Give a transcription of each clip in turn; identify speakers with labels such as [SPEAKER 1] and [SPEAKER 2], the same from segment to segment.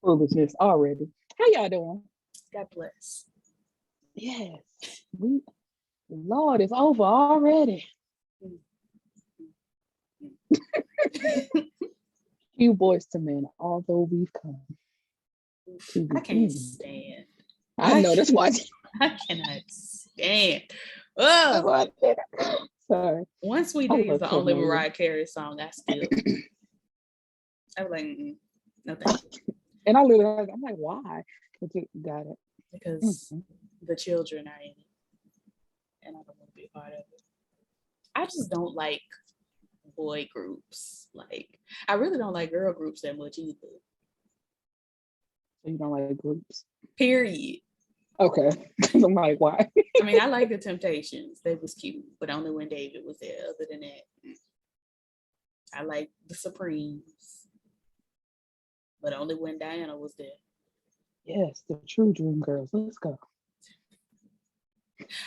[SPEAKER 1] Foolishness already. How y'all doing?
[SPEAKER 2] God bless.
[SPEAKER 1] Yes. Lord, it's over already. You boys to men, although we've come to the
[SPEAKER 2] I can't
[SPEAKER 1] end.
[SPEAKER 2] stand.
[SPEAKER 1] I know that's why.
[SPEAKER 2] I cannot stand. Oh,
[SPEAKER 1] sorry.
[SPEAKER 2] Once We Did is the only Mariah Carey song I still. I was like, no thank you.
[SPEAKER 1] And I literally, I'm like, why? But you got it.
[SPEAKER 2] Because the children are in it. And I don't want to be a part of it. I just don't like boy groups. Like, I really don't like girl groups that much either.
[SPEAKER 1] So you don't like groups?
[SPEAKER 2] Period.
[SPEAKER 1] Okay. I'm like, why?
[SPEAKER 2] I mean, I like the Temptations. They was cute, but only when David was there. Other than that, I like the Supremes, but only when Diana was there.
[SPEAKER 1] Yes, the true Dream Girls. Let's go.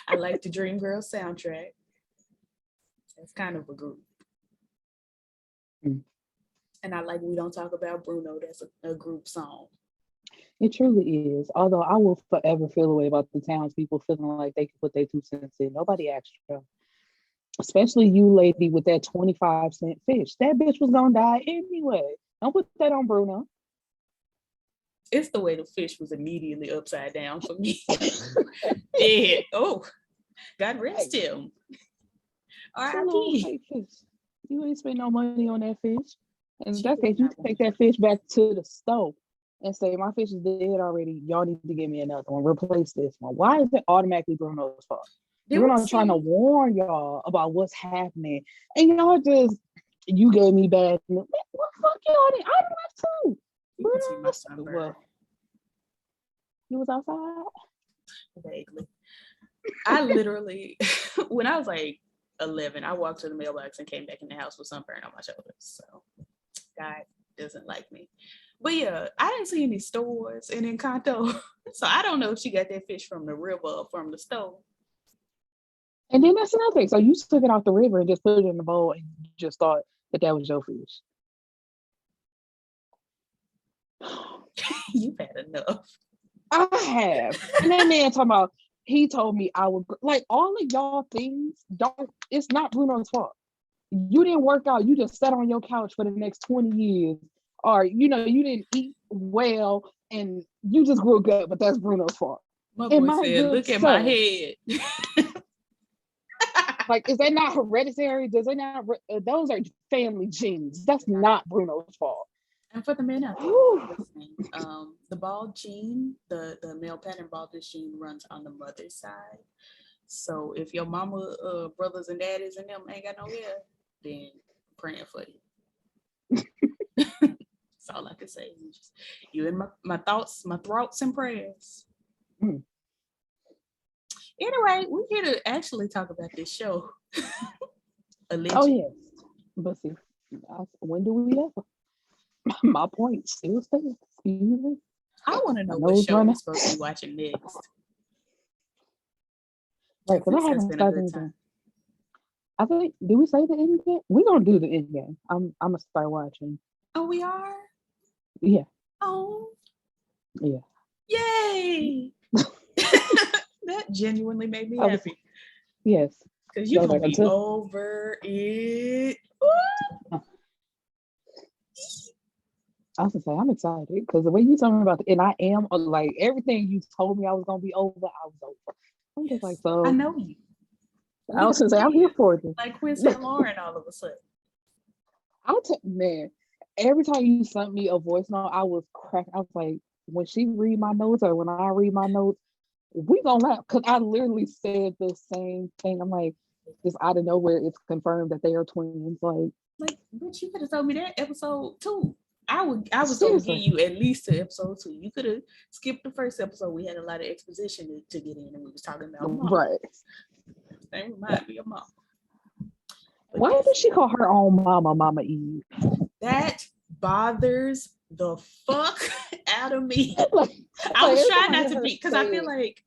[SPEAKER 2] I like the Dream Girls soundtrack. That's kind of a group. And I like We Don't Talk About Bruno. That's a group song.
[SPEAKER 1] It truly is. Although I will forever feel the way about the townspeople feeling like they can put their 2 cents in. Nobody asked you. Especially you, lady, with that 25-cent fish. That bitch was gonna die anyway. Don't put that on Bruno.
[SPEAKER 2] It's the way the fish was immediately upside down for me. Yeah. Oh, God rest him. R.I.P.
[SPEAKER 1] You ain't spend no money on that fish. And in that case, you take that fish back to the stove and say, my fish is dead already. Y'all need to give me another one. Replace this one. Why is it automatically Bruno's fault? Bruno's trying to warn y'all about what's happening. And y'all just, you gave me bad. What fuck y'all did? I left too. Well, you was outside?
[SPEAKER 2] Vaguely. I literally, when I was like 11, I walked to the mailbox and came back in the house with sunburn on my shoulders. So God doesn't like me. But yeah, I didn't see any stores in Encanto. So I don't know if she got that fish from the river or from the store.
[SPEAKER 1] And then that's another thing. So you took it off the river and just put it in the bowl and you just thought that was your fish.
[SPEAKER 2] You've had enough.
[SPEAKER 1] I have. And that man talking about, he told me I would, like, all of y'all things it's not Bruno's fault. You didn't work out. You just sat on your couch for the next 20 years. Or, you didn't eat well and you just grew good, but that's Bruno's fault.
[SPEAKER 2] My boy said, look at my head.
[SPEAKER 1] Like, is that not hereditary? Those are family genes. That's not Bruno's fault.
[SPEAKER 2] And for the men out there listening, the bald gene, the male pattern baldness gene runs on the mother's side. So if your mama, brothers and daddies and them ain't got no hair, then I'm praying for you. That's all I can say. You in my thoughts, my thoughts and prayers. Anyway, we're here to actually talk about this show.
[SPEAKER 1] Oh yes, but see, when do we ever? My point still stands.
[SPEAKER 2] I want to know what show we're supposed to be watching next.
[SPEAKER 1] Right, because I haven't started anything. I think, did we say the end game? We're gonna do the end game. I'm gonna start watching.
[SPEAKER 2] Oh, we are?
[SPEAKER 1] Yeah.
[SPEAKER 2] Oh.
[SPEAKER 1] Yeah.
[SPEAKER 2] Yay! That genuinely made me happy.
[SPEAKER 1] Yes.
[SPEAKER 2] Because you're gonna be over it.
[SPEAKER 1] I was gonna say, I'm excited because the way you told me about it, and I am, like, everything you told me I was gonna be over, I was over. I'm just like, so.
[SPEAKER 2] I know you.
[SPEAKER 1] I was gonna say, I'm here for it.
[SPEAKER 2] Like Quinn St. Lauren all of a sudden.
[SPEAKER 1] Man, every time you sent me a voice note, I was cracking. I was like, when she read my notes or when I read my notes, we gonna laugh because I literally said the same thing. I'm like, just out of nowhere, it's confirmed that they are twins. Like,
[SPEAKER 2] but you could have told me that episode 2. I was gonna give you at least to episode 2. You could have skipped the first episode. We had a lot of exposition to get in, and we was talking about mom.
[SPEAKER 1] Right.
[SPEAKER 2] That reminds me of mom. But
[SPEAKER 1] why did she call her own mama Mama Eve?
[SPEAKER 2] That bothers the fuck out of me. I was trying not to be, because I feel like,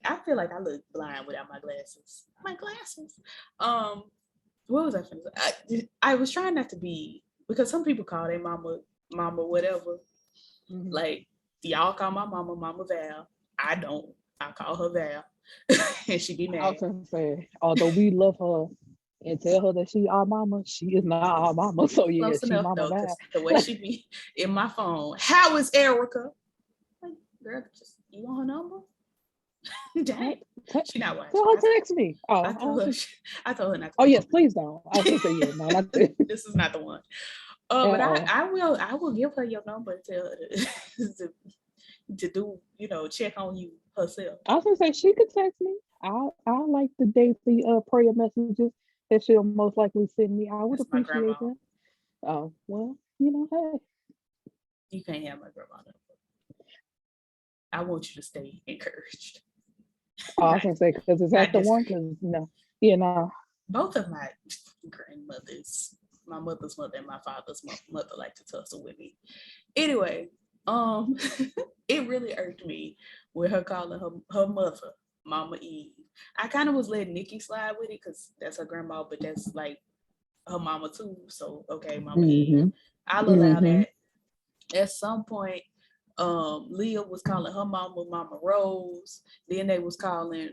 [SPEAKER 2] I feel like I look blind without my glasses. My glasses. What was I finna say? I was trying not to be because some people call their mama whatever.
[SPEAKER 1] Mhm.
[SPEAKER 2] Like y'all call my mama Val. I don't. I call her Val, and she be
[SPEAKER 1] I
[SPEAKER 2] mad.
[SPEAKER 1] was gonna say, although we love her and tell her that she our mama, she is not our mama. So yeah,
[SPEAKER 2] Close
[SPEAKER 1] she
[SPEAKER 2] enough
[SPEAKER 1] mama
[SPEAKER 2] though,
[SPEAKER 1] bad.
[SPEAKER 2] because the way she be in my phone. How is Erica? Like, girl, just you want her number? Dang, she not watching.
[SPEAKER 1] Tell her text me.
[SPEAKER 2] I told her. I told her not to.
[SPEAKER 1] Oh yes, please don't. I was gonna say yeah, no, not that.
[SPEAKER 2] This is not the one. But I will give her your number and tell her to do, check on you herself.
[SPEAKER 1] I was gonna say she could text me. I like the daily prayer messages that she'll most likely send me. I would
[SPEAKER 2] That's my
[SPEAKER 1] appreciate
[SPEAKER 2] grandma.
[SPEAKER 1] that. Oh well, hey.
[SPEAKER 2] You can't have my grandma number. I want you to stay encouraged.
[SPEAKER 1] I was gonna say because is that the one? Because no.
[SPEAKER 2] Both of my grandmothers, my mother's mother and my father's mother, like to tussle with me. Anyway, it really irked me with her calling her mother Mama Eve. I kind of was letting Nikki slide with it because that's her grandma, but that's like her mama too. So okay, Mama Eve. I'll allow that. At some point, Leah was calling her mama Mama Rose. Then they was calling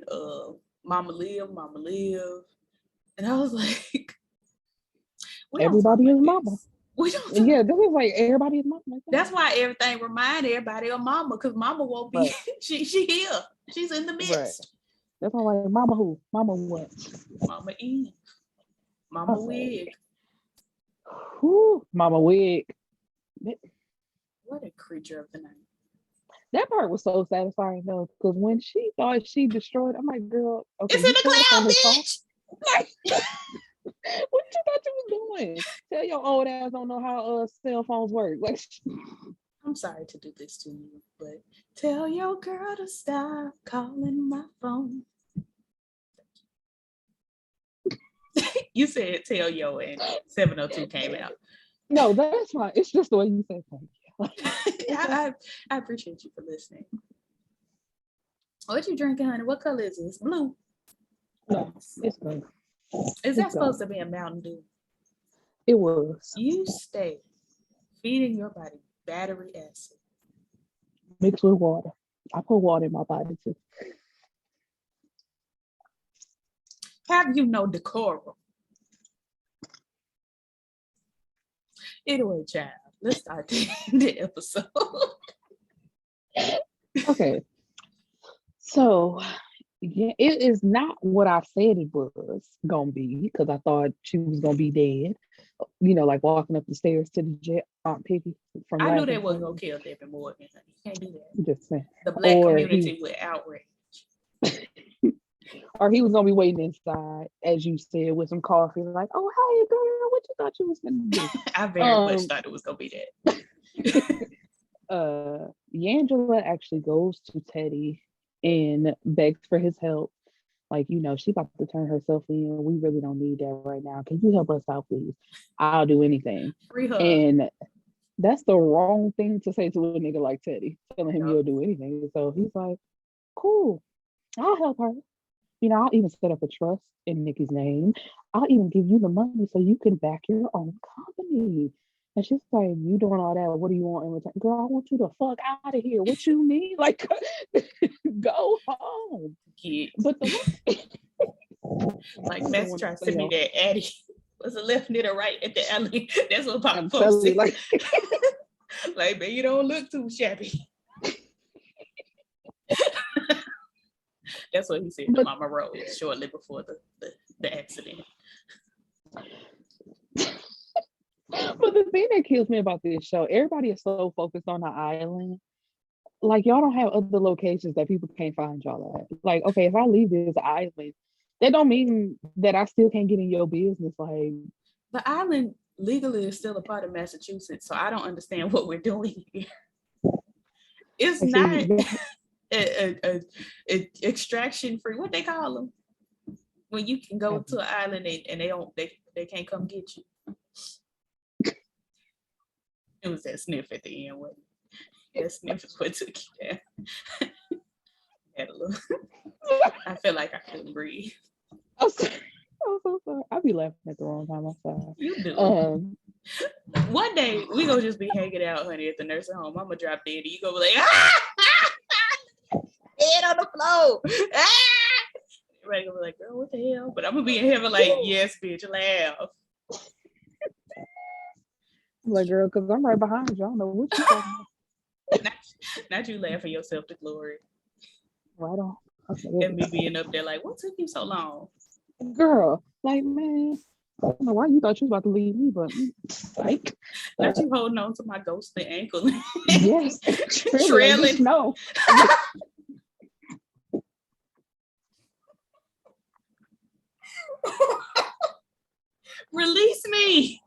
[SPEAKER 2] Mama Liv, Mama Liv. And I was like,
[SPEAKER 1] everybody is mama.
[SPEAKER 2] We don't.
[SPEAKER 1] Yeah, this is like everybody is mama.
[SPEAKER 2] That's why everything remind everybody of mama, because mama won't be. Right. She here. She's in the midst. Right.
[SPEAKER 1] That's why like mama who? Mama what?
[SPEAKER 2] Mama Eve. Mama Wig.
[SPEAKER 1] Whoo, Mama Wig.
[SPEAKER 2] What a creature of the night.
[SPEAKER 1] That part was so satisfying though, because when she thought she destroyed, I'm like, girl, okay,
[SPEAKER 2] it's in the cloud, bitch.
[SPEAKER 1] Like, what you thought you was doing? Tell your old ass don't know how cell phones work. Like,
[SPEAKER 2] I'm sorry to do this to you, but tell your girl to stop calling my phone. You said tell yo, and 702 came out.
[SPEAKER 1] No, that's fine. It's just the way you say thank you.
[SPEAKER 2] I appreciate you for listening. What you drinking, honey? What color is this? Blue.
[SPEAKER 1] No, it's good.
[SPEAKER 2] Is that supposed to be a Mountain Dew?
[SPEAKER 1] It was.
[SPEAKER 2] You stay feeding your body battery acid
[SPEAKER 1] mixed with water. I put water in my body too.
[SPEAKER 2] Have you no decorum? Anyway, child, let's start the episode.
[SPEAKER 1] Okay. So, yeah, it is not what I said it was gonna be, because I thought she was gonna be dead. Like walking up the stairs to the jet, Aunt Piggy.
[SPEAKER 2] I knew they wasn't gonna kill Devin Morgan. You can't do that.
[SPEAKER 1] Just saying.
[SPEAKER 2] The Black community would outrage.
[SPEAKER 1] Or he was gonna be waiting inside, as you said, with some coffee, like, "Oh, hey, girl, what you thought you was gonna do?"
[SPEAKER 2] I very much thought it was gonna be
[SPEAKER 1] that. Yangela actually goes to Teddy and begs for his help. Like, she about to turn herself in. We really don't need that right now. Can you help us out, please? I'll do anything.
[SPEAKER 2] Free her.
[SPEAKER 1] And that's the wrong thing to say to a nigga like Teddy, telling him you'll do anything. So he's like, cool, I'll help her. I'll even set up a trust in Nikki's name. I'll even give you the money so you can back your own company. And she's like, you doing all that, what do you want in return? Girl, I want you to fuck out of here. What you mean? Like, go home.
[SPEAKER 2] Yeah.
[SPEAKER 1] But
[SPEAKER 2] like Max tries to me that Addie was a left knit or right at the alley. That's what Papa
[SPEAKER 1] posted.
[SPEAKER 2] Like, man, you don't look too shabby. That's what he said to Mama Rose shortly before the accident.
[SPEAKER 1] But the thing that kills me about this show, everybody is so focused on the island. Like, y'all don't have other locations that people can't find y'all at. Like, okay, if I leave this island, that don't mean that I still can't get in your business. Like,
[SPEAKER 2] the island legally is still a part of Massachusetts, so I don't understand what we're doing here. It's not a extraction free. What they call them when you can go to an island and they can't come get you. It was that sniff at the end, wasn't it? That sniff is what took you down. Had a little. I feel like I couldn't breathe. I'm
[SPEAKER 1] so sorry. I be laughing at the wrong time. I'm sorry.
[SPEAKER 2] You do. One day we gonna just be hanging out, honey, at the nursing home. I'm gonna drop dead and you gonna be like, ah! Head on the floor. Ah! Everybody gonna be like, girl, what the hell? But I'm gonna be in heaven like, yes, bitch, laugh.
[SPEAKER 1] Like, girl, because I'm right behind you. I don't know what you're talking about.
[SPEAKER 2] Not you laughing yourself to glory.
[SPEAKER 1] Right on. Okay.
[SPEAKER 2] And me being up there like, what took you so long?
[SPEAKER 1] Girl, like, man, I don't know why you thought you was about to leave me, but like,
[SPEAKER 2] not you holding on to my ghostly ankle.
[SPEAKER 1] Yes, trailing. No.
[SPEAKER 2] Release me.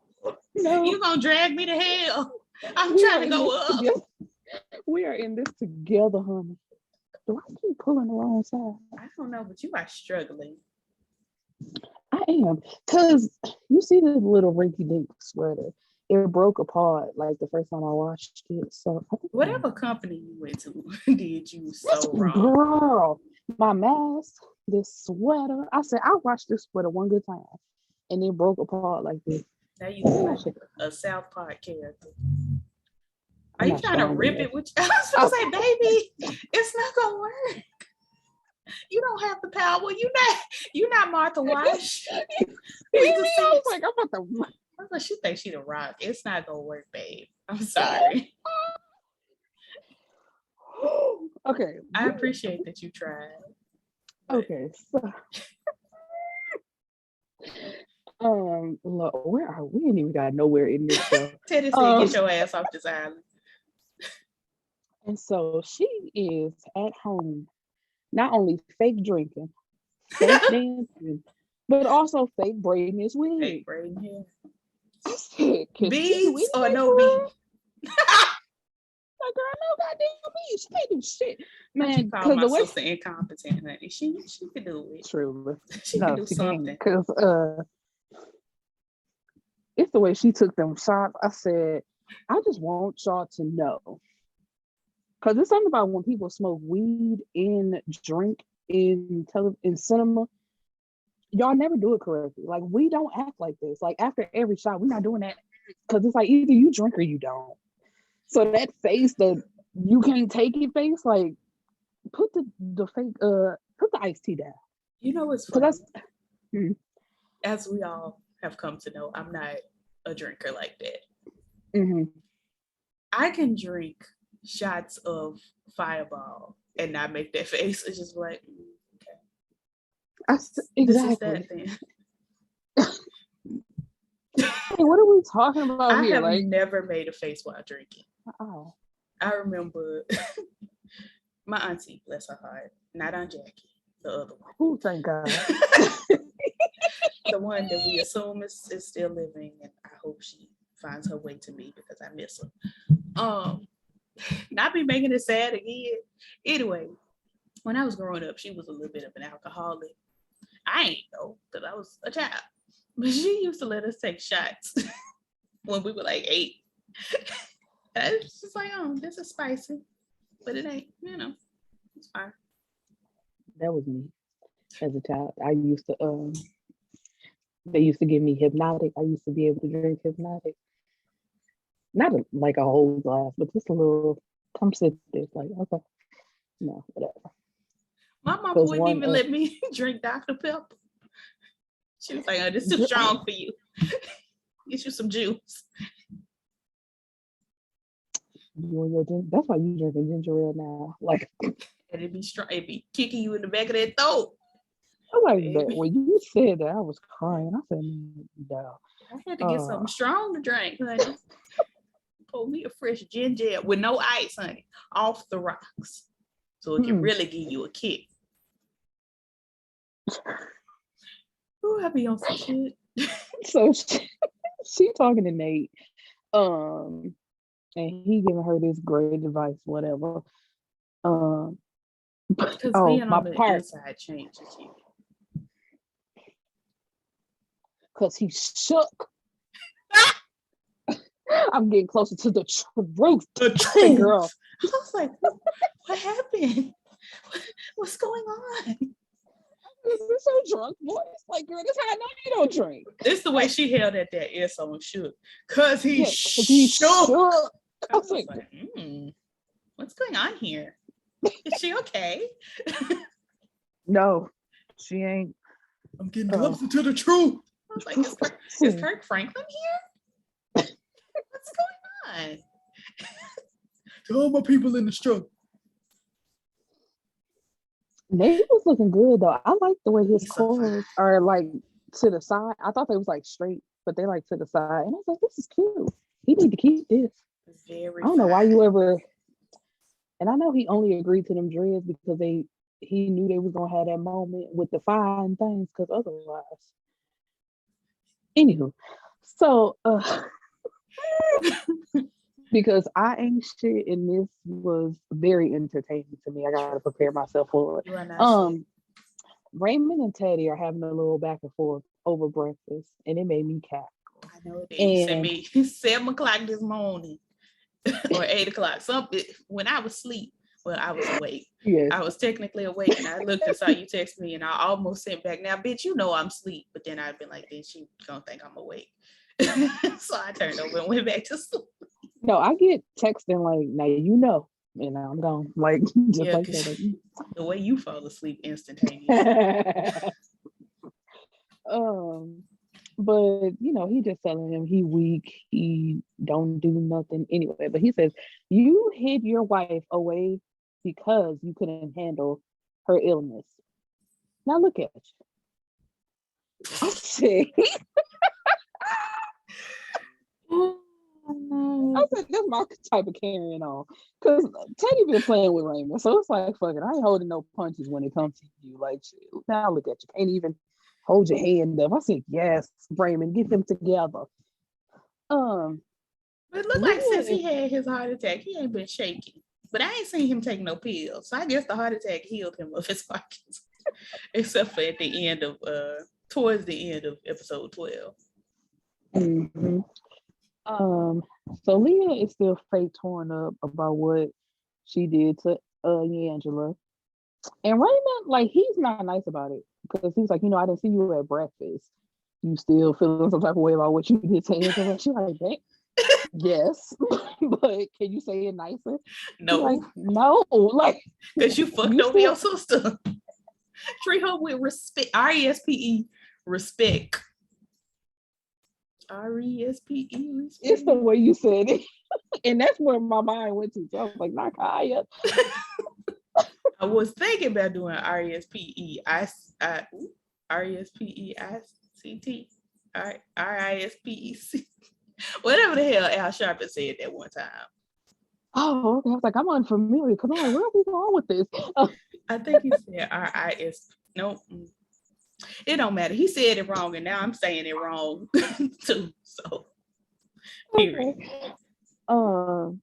[SPEAKER 1] No.
[SPEAKER 2] You gonna drag me to hell. I'm trying to go up.
[SPEAKER 1] Together. We are in this together, honey. Do I keep pulling the wrong side?
[SPEAKER 2] I don't know, but you are struggling.
[SPEAKER 1] I am. Because you see this little rinky-dink sweater. It broke apart like the first time I watched it. So
[SPEAKER 2] whatever company you went to did you so wrong.
[SPEAKER 1] Girl, my mask, this sweater. I said, I'll watch this sweater one good time. And it broke apart like this.
[SPEAKER 2] Now you look like a South Park character. Are you trying to rip it with you? I was going to say, baby, it's not going to work. You don't have the power. You're not Martha Wash.
[SPEAKER 1] I was like, I'm about to.
[SPEAKER 2] I was like, she thinks she the rock. It's not going to work, babe. I'm sorry.
[SPEAKER 1] Okay.
[SPEAKER 2] I appreciate that you tried.
[SPEAKER 1] Okay. So, look, where are we? Ain't even got nowhere in this show.
[SPEAKER 2] Teddy said, get your ass off this island.
[SPEAKER 1] And so she is at home, not only fake drinking, fake dancing, but also fake braiding his wig.
[SPEAKER 2] Fake braiding hair.
[SPEAKER 1] Beads
[SPEAKER 2] or no beads?
[SPEAKER 1] Like, girl, no goddamn beads. She can't do shit. Man,
[SPEAKER 2] because my sister incompetent, honey. She could do it.
[SPEAKER 1] True.
[SPEAKER 2] She could do something.
[SPEAKER 1] Because it's the way she took them shots. I said, I just want y'all to know. Because it's something about when people smoke weed and drink in cinema, y'all never do it correctly. Like, we don't act like this. Like, after every shot, we're not doing that. Because it's like, either you drink or you don't. So that face that you can't take it face, like, put the iced tea down.
[SPEAKER 2] You know what's funny? As we all have come to know, I'm not a drinker like that.
[SPEAKER 1] Mm-hmm. I
[SPEAKER 2] can drink shots of Fireball and not make that face. It's just like, okay.
[SPEAKER 1] Exactly.
[SPEAKER 2] This is that then.
[SPEAKER 1] Hey, what are we talking about here?
[SPEAKER 2] I have never made a face while drinking.
[SPEAKER 1] Oh.
[SPEAKER 2] I remember my auntie, bless her heart, not Aunt Jackie, the other one.
[SPEAKER 1] Oh, thank God.
[SPEAKER 2] The one that we assume is still living, and I hope she finds her way to me because I miss her. Not be making it sad again. Anyway, when I was growing up, she was a little bit of an alcoholic. I ain't know because I was a child, but she used to let us take shots when we were like 8. And it's just like, oh, this is spicy, but it ain't, it's fine. That
[SPEAKER 1] was me as a child. I used to, they used to give me Hypnotic. I used to be able to drink Hypnotic. Not like a whole glass, but just a little, come sit there. Like, okay, no, whatever.
[SPEAKER 2] My mom wouldn't even let me drink Dr. Pepper. She was like, oh, this is too strong for you. Get you some juice.
[SPEAKER 1] That's why you drinking ginger ale now. Like,
[SPEAKER 2] and it'd be strong, it'd be kicking you in the back of that throat.
[SPEAKER 1] I like that. When you said that, I was crying. I said, no.
[SPEAKER 2] I had to get something strong to drink, honey. Pull me a fresh ginger ale with no ice, honey, off the rocks. So it can really give you a kick. Ooh, I be on some shit.
[SPEAKER 1] So she talking to Nate. And he giving her this great advice, whatever.
[SPEAKER 2] Because being on the inside changes you.
[SPEAKER 1] Because he shook. I'm getting closer to the truth.
[SPEAKER 2] The truth, girl. I was like, what happened? What's going on?
[SPEAKER 1] It's so drunk voice. Like, girl, this how I know you don't drink.
[SPEAKER 2] It's the way she held at that ear so shook. Cause he
[SPEAKER 1] He's
[SPEAKER 2] shook.
[SPEAKER 1] shook.
[SPEAKER 2] I was like, what's going on here? Is she okay?
[SPEAKER 1] No, she ain't.
[SPEAKER 2] I'm getting closer to the truth. I was like, is Kirk Franklin here? What's going on? To all my people in the struggle.
[SPEAKER 1] Nate was looking good though. I like the way his corners are like to the side. I thought they was like straight, but they like to the side. And I was like, this is cute. He need to keep this.
[SPEAKER 2] Very
[SPEAKER 1] I don't know why you ever. And I know he only agreed to them dreads because he knew they was gonna have that moment with the fine things, because otherwise. Anywho, so because I ain't shit, and this was very entertaining to me. I gotta prepare myself for it. Raymond and Teddy are having a little back and forth over breakfast, and it made me cackle.
[SPEAKER 2] I know it is. And me 7 o'clock this morning or 8 o'clock. Something when I was asleep. Well, I was awake. Yes. I was technically awake, and I looked and saw you text me, and I almost sent back. Now, bitch, you know I'm asleep, but then I've been like, then she gonna think I'm awake. So I turned over and went back to sleep.
[SPEAKER 1] No, I get texting like, now you know, and I'm gone. Like, just like that.
[SPEAKER 2] The way you fall asleep instantaneously.
[SPEAKER 1] But you know, he just telling him he weak, he don't do nothing anyway. But he says, you hid your wife away because you couldn't handle her illness. Now look at you. I said, that's my type of carrying on. Because Teddy been playing with Raymond. So it's like, fuck it, I ain't holding no punches when it comes to you. Like, now look at you. Can't even hold your hand up. I said, yes, Raymond, get them together.
[SPEAKER 2] It looked like since he had his heart attack, he ain't been shaking. But I ain't seen him take no pills. So I guess the heart attack healed him of his Parkinson's. Except for at the end of towards the end of episode 12.
[SPEAKER 1] Mm-hmm. So Leah is still fake torn up about what she did to Angela. And Raymond, like, he's not nice about it, because he's like, you know, I didn't see you at breakfast. You still feeling some type of way about what you did to Angela? She's like, yes, but can you say it nicer?
[SPEAKER 2] No.
[SPEAKER 1] Like, no, like,
[SPEAKER 2] because you fucked over your sister. Treat her with respect. RESPE, respect. RESPE, respect.
[SPEAKER 1] It's the way you said it. And that's where my mind went to. So I was like, not Kaya.
[SPEAKER 2] I was thinking about doing RESPE, RESPE, ICT, RISPEC, whatever the hell Al Sharpton said that one time.
[SPEAKER 1] Oh, okay. I was like, I'm unfamiliar. Come on, where are we going with this?
[SPEAKER 2] I think he said RIS. Nope. It don't matter. He said it wrong, and now I'm saying it wrong too. So, period.
[SPEAKER 1] Okay.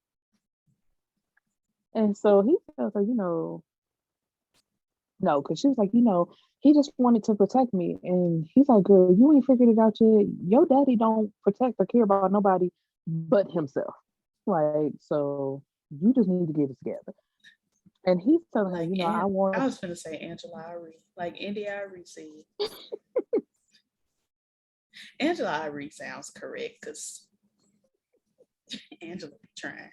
[SPEAKER 1] And so he felt like, you know, no, because she was like, you know, he just wanted to protect me. And he's like, girl, you ain't figured it out yet. Your daddy don't protect or care about nobody but himself. Like, so you just need to get it together. And he's telling her, you know, I
[SPEAKER 2] was going to say Angela Irie, like Indy Irie said. Angela Irie sounds correct, because Angela be trying.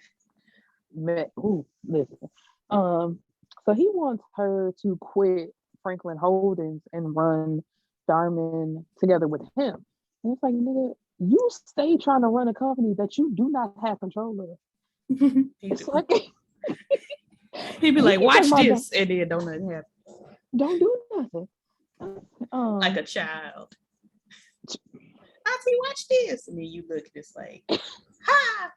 [SPEAKER 1] Listen. So he wants her to quit Franklin Holdings and run Darman together with him. And it's like, nigga, you stay trying to run a company that you do not have control of. It's like,
[SPEAKER 2] he'd be like, watch this, and then don't nothing happen.
[SPEAKER 1] Don't do nothing.
[SPEAKER 2] Like a child. Auntie, watch this. And then you look just like, ha!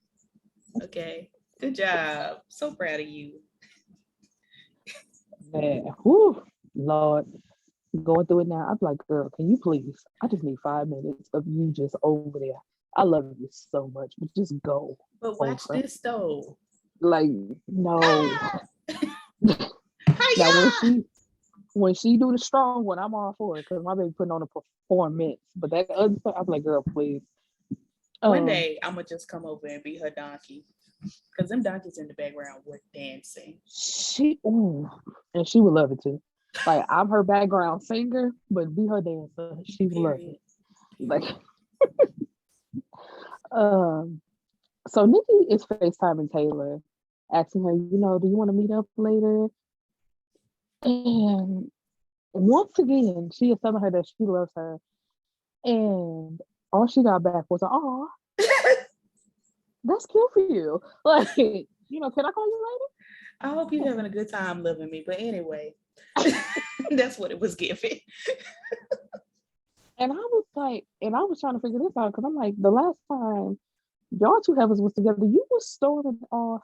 [SPEAKER 2] Okay, good job. So proud of you.
[SPEAKER 1] Man, whew, Lord, going through it now. I'm like, girl, can you please? I just need 5 minutes of you just over there. I love you so much, but just go.
[SPEAKER 2] But watch this though.
[SPEAKER 1] Like, no. Now when she do the strong one, I'm all for it, because my baby putting on a performance. But that other stuff, I'm like, girl, please.
[SPEAKER 2] One day I'm gonna just come over and be her donkey, because them donkeys in the background were dancing.
[SPEAKER 1] And she would love it too. Like I'm her background singer, but be her dancer. She loves
[SPEAKER 2] Period.
[SPEAKER 1] it. Like, so Nikki is FaceTiming Taylor, asking her, do you want to meet up later? And once again, she is telling her that she loves her. And all she got back was, "Oh, that's cute for you." Like, can I call you
[SPEAKER 2] I hope you're having a good time loving me. But anyway, that's what it was giving.
[SPEAKER 1] And I was trying to figure this out because I'm like, the last time y'all two heavens was together, you was storming off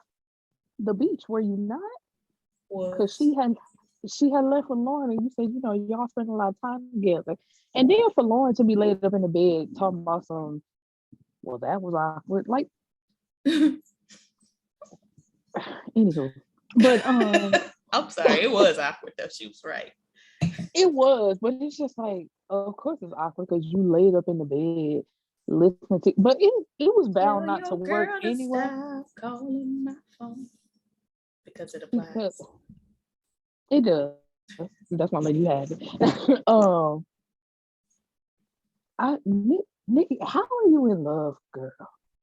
[SPEAKER 1] the beach, were you not? Because she had left with Lauren, and you said, y'all spent a lot of time together. And then for Lauren to be laid up in the bed talking about some, well, that was awkward. Like, anywho, but
[SPEAKER 2] I'm sorry, it was awkward though. She was right.
[SPEAKER 1] it was, but it's just like, of course it's awkward because you laid up in the bed listening to, but it was bound not to work anyway.
[SPEAKER 2] Stop calling my phone because it applies.
[SPEAKER 1] Because it does. That's why I'm like, you have it. Nikki, how are you in love, girl?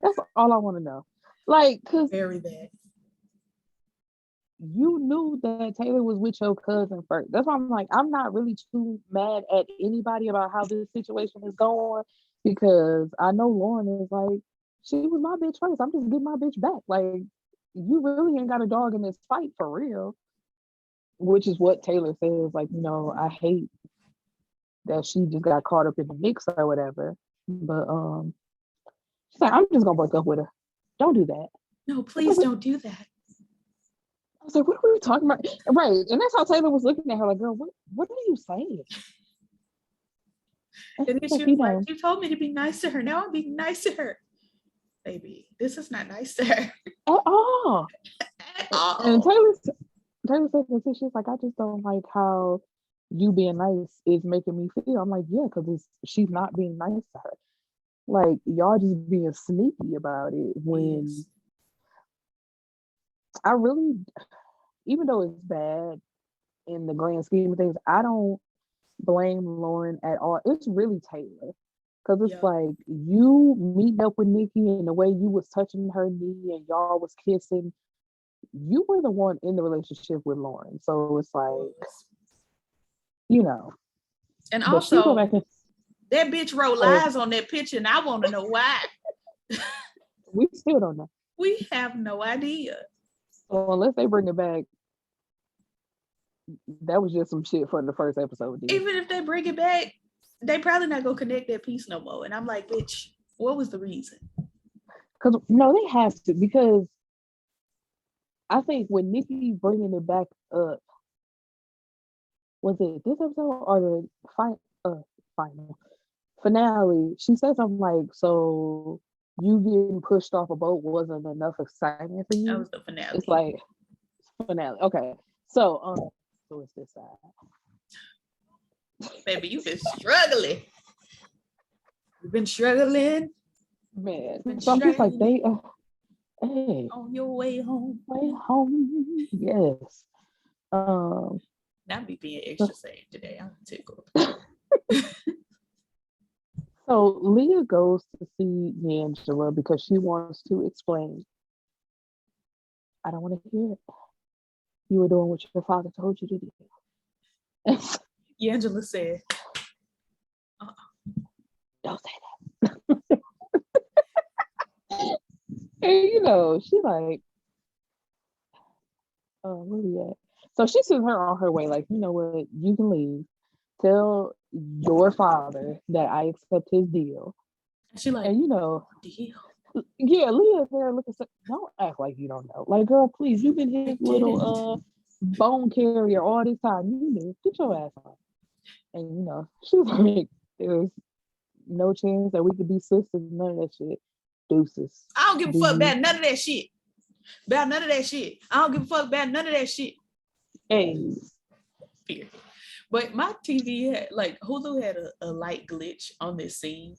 [SPEAKER 1] That's all I want to know. Like, cause
[SPEAKER 2] very bad.
[SPEAKER 1] You knew that Taylor was with your cousin first. That's why I'm like, I'm not really too mad at anybody about how this situation is going, because I know Lauren is like, she was my bitch first. I'm just getting my bitch back. Like, you really ain't got a dog in this fight for real. Which is what Taylor says. Like, I hate that she just got caught up in the mix or whatever. But she's like, I'm just gonna break up with her. Don't do that.
[SPEAKER 2] No, please don't do that.
[SPEAKER 1] I was like, what are we talking about? Right. And that's how Taylor was looking at her like, girl, what are you saying?
[SPEAKER 2] And then she was like, you told me to be nice to her. Now I'm being nice to her. Baby, this is not nice to her.
[SPEAKER 1] At all.
[SPEAKER 2] At all.
[SPEAKER 1] And Taylor said that she's like, I just don't like how you being nice is making me feel. I'm like, yeah, because she's not being nice to her. Like, y'all just being sneaky about it when I really, even though it's bad in the grand scheme of things, I don't blame Lauren at all. It's really Taylor. Because it's like, you meeting up with Nikki and the way you was touching her knee and y'all was kissing, you were the one in the relationship with Lauren. So it's like,
[SPEAKER 2] And also, that bitch wrote lies on that picture, and I want to know why.
[SPEAKER 1] We still don't know.
[SPEAKER 2] We have no idea.
[SPEAKER 1] So unless they bring it back, that was just some shit from the first episode.
[SPEAKER 2] Even if they bring it back, they probably not gonna connect that piece no more. And I'm like, bitch, what was the reason?
[SPEAKER 1] Because no, they have to, because I think when Nikki bringing it back up, was it this episode or the final finale? She said something like, "So you getting pushed off a boat wasn't enough excitement for you."
[SPEAKER 2] That was the finale.
[SPEAKER 1] It's like finale. Okay, so it's this side.
[SPEAKER 2] Baby, you've been struggling. You've been struggling,
[SPEAKER 1] man. So I'm just like, they, hey,
[SPEAKER 2] on your way home.
[SPEAKER 1] Yes.
[SPEAKER 2] Not me being extra safe today. I'm tickled.
[SPEAKER 1] So Leah goes to see Angela because she wants to explain. I don't want to hear it. You were doing what your father told you to do.
[SPEAKER 2] Angela said,
[SPEAKER 1] don't say that. And she's like, where we at? So she sends her on her way, like, you know what, you can leave. Tell your father that I accept his deal.
[SPEAKER 2] She like,
[SPEAKER 1] and
[SPEAKER 2] deal?
[SPEAKER 1] Yeah, Leah there looking. Don't act like you don't know. Like, girl, please, you've been his little bone carrier all this time. You knew. Get your ass on. And she was like, there's no chance that we could be sisters. None of that shit. Deuces.
[SPEAKER 2] I don't give a fuck about none of that shit. About none of that shit. I don't give a fuck about none of that shit.
[SPEAKER 1] Hey.
[SPEAKER 2] Period. But my TV had, like, Hulu had a light glitch on this scene.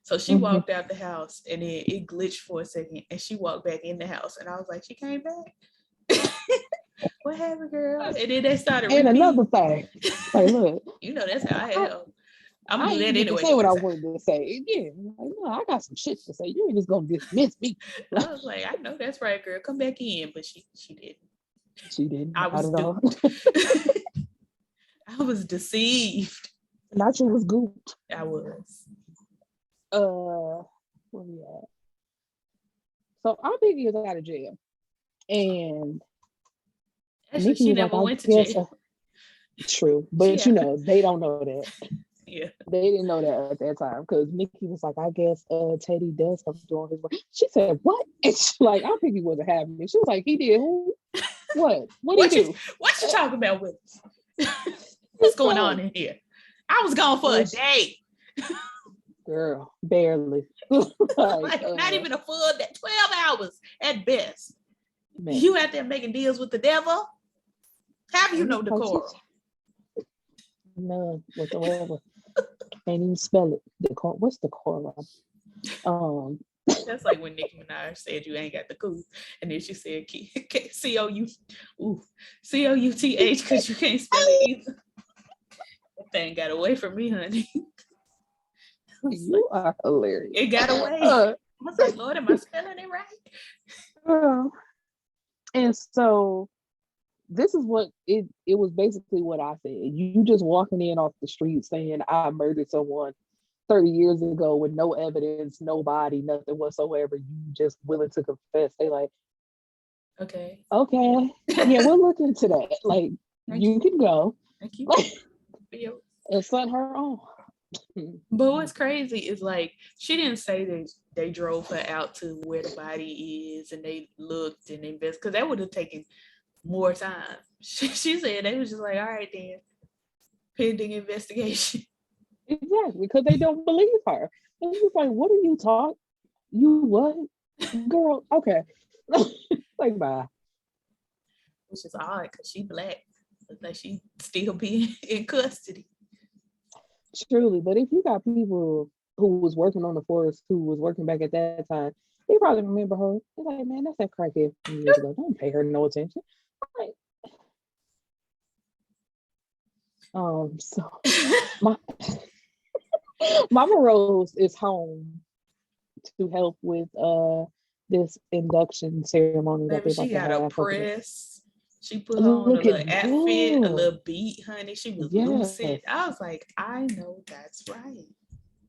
[SPEAKER 2] So she walked out the house and then it glitched for a second and she walked back in the house and I was like, she came back. What happened, girl? And then they started
[SPEAKER 1] And
[SPEAKER 2] repeating.
[SPEAKER 1] another thing, like, look,
[SPEAKER 2] You know, that's how I am. I'm
[SPEAKER 1] I
[SPEAKER 2] gonna do that
[SPEAKER 1] ain't even
[SPEAKER 2] anyway.
[SPEAKER 1] say what I wanted to say. Yeah, like, no, I got some shit to say. You ain't just gonna dismiss me.
[SPEAKER 2] I was like, I know that's right, girl. Come back in, but she didn't.
[SPEAKER 1] She didn't.
[SPEAKER 2] I was
[SPEAKER 1] Not at all.
[SPEAKER 2] I was deceived.
[SPEAKER 1] Not you was gooped.
[SPEAKER 2] I was.
[SPEAKER 1] Where we at? So our Piggy is out of jail, and
[SPEAKER 2] Actually,
[SPEAKER 1] Nikki
[SPEAKER 2] she
[SPEAKER 1] was
[SPEAKER 2] never
[SPEAKER 1] like,
[SPEAKER 2] went to
[SPEAKER 1] I guess,
[SPEAKER 2] jail.
[SPEAKER 1] true, but
[SPEAKER 2] She
[SPEAKER 1] you know they don't know that.
[SPEAKER 2] Yeah.
[SPEAKER 1] They didn't know that at that time because Nikki was like, I guess Teddy does come doing his work. She said, what? And she, like, our Piggy wasn't having it. She was like, he did who? What? What did he do?
[SPEAKER 2] What you talking about with us? What's going on in here? I was gone for a day.
[SPEAKER 1] Girl, barely.
[SPEAKER 2] Like, not even a full day, 12 hours at best. Man. You out there making deals with the devil? Have you no decorum?
[SPEAKER 1] None whatsoever. Can't even spell it. What's decorum?
[SPEAKER 2] That's like when Nicki Minaj said you ain't got the cool, and then she said C-O-U-T-H because you can't spell it either. That thing got away from me, honey.
[SPEAKER 1] You are hilarious.
[SPEAKER 2] It got away. I was like, Lord, am I spelling it right?
[SPEAKER 1] And so this is what it was basically what I said. You just walking in off the street saying I murdered someone 30 years ago with no evidence, nobody, nothing whatsoever. You just willing to confess. They like,
[SPEAKER 2] okay.
[SPEAKER 1] Yeah, we'll look into that. Like, you can go.
[SPEAKER 2] Thank you.
[SPEAKER 1] And send her on.
[SPEAKER 2] But what's crazy is like she didn't say they drove her out to where the body is and they looked and invested because that would have taken more time. She said they was just like, all right then, pending investigation.
[SPEAKER 1] Exactly, because they don't believe her. And she's like, what are you talking? You what? Girl, okay. Like, bye.
[SPEAKER 2] Which is odd because she Black. Looks like she still be in custody.
[SPEAKER 1] Truly, but if you got people who was working on the force, who was working back at that time, they probably remember her. They're like, man, that's that crackhead from years ago. Don't pay her no attention. Like, so Mama Rose is home to help with this induction ceremony that
[SPEAKER 2] Baby, she got a press. She put on a little outfit, a little beat, honey. She was lucid. I was like, I know that's right.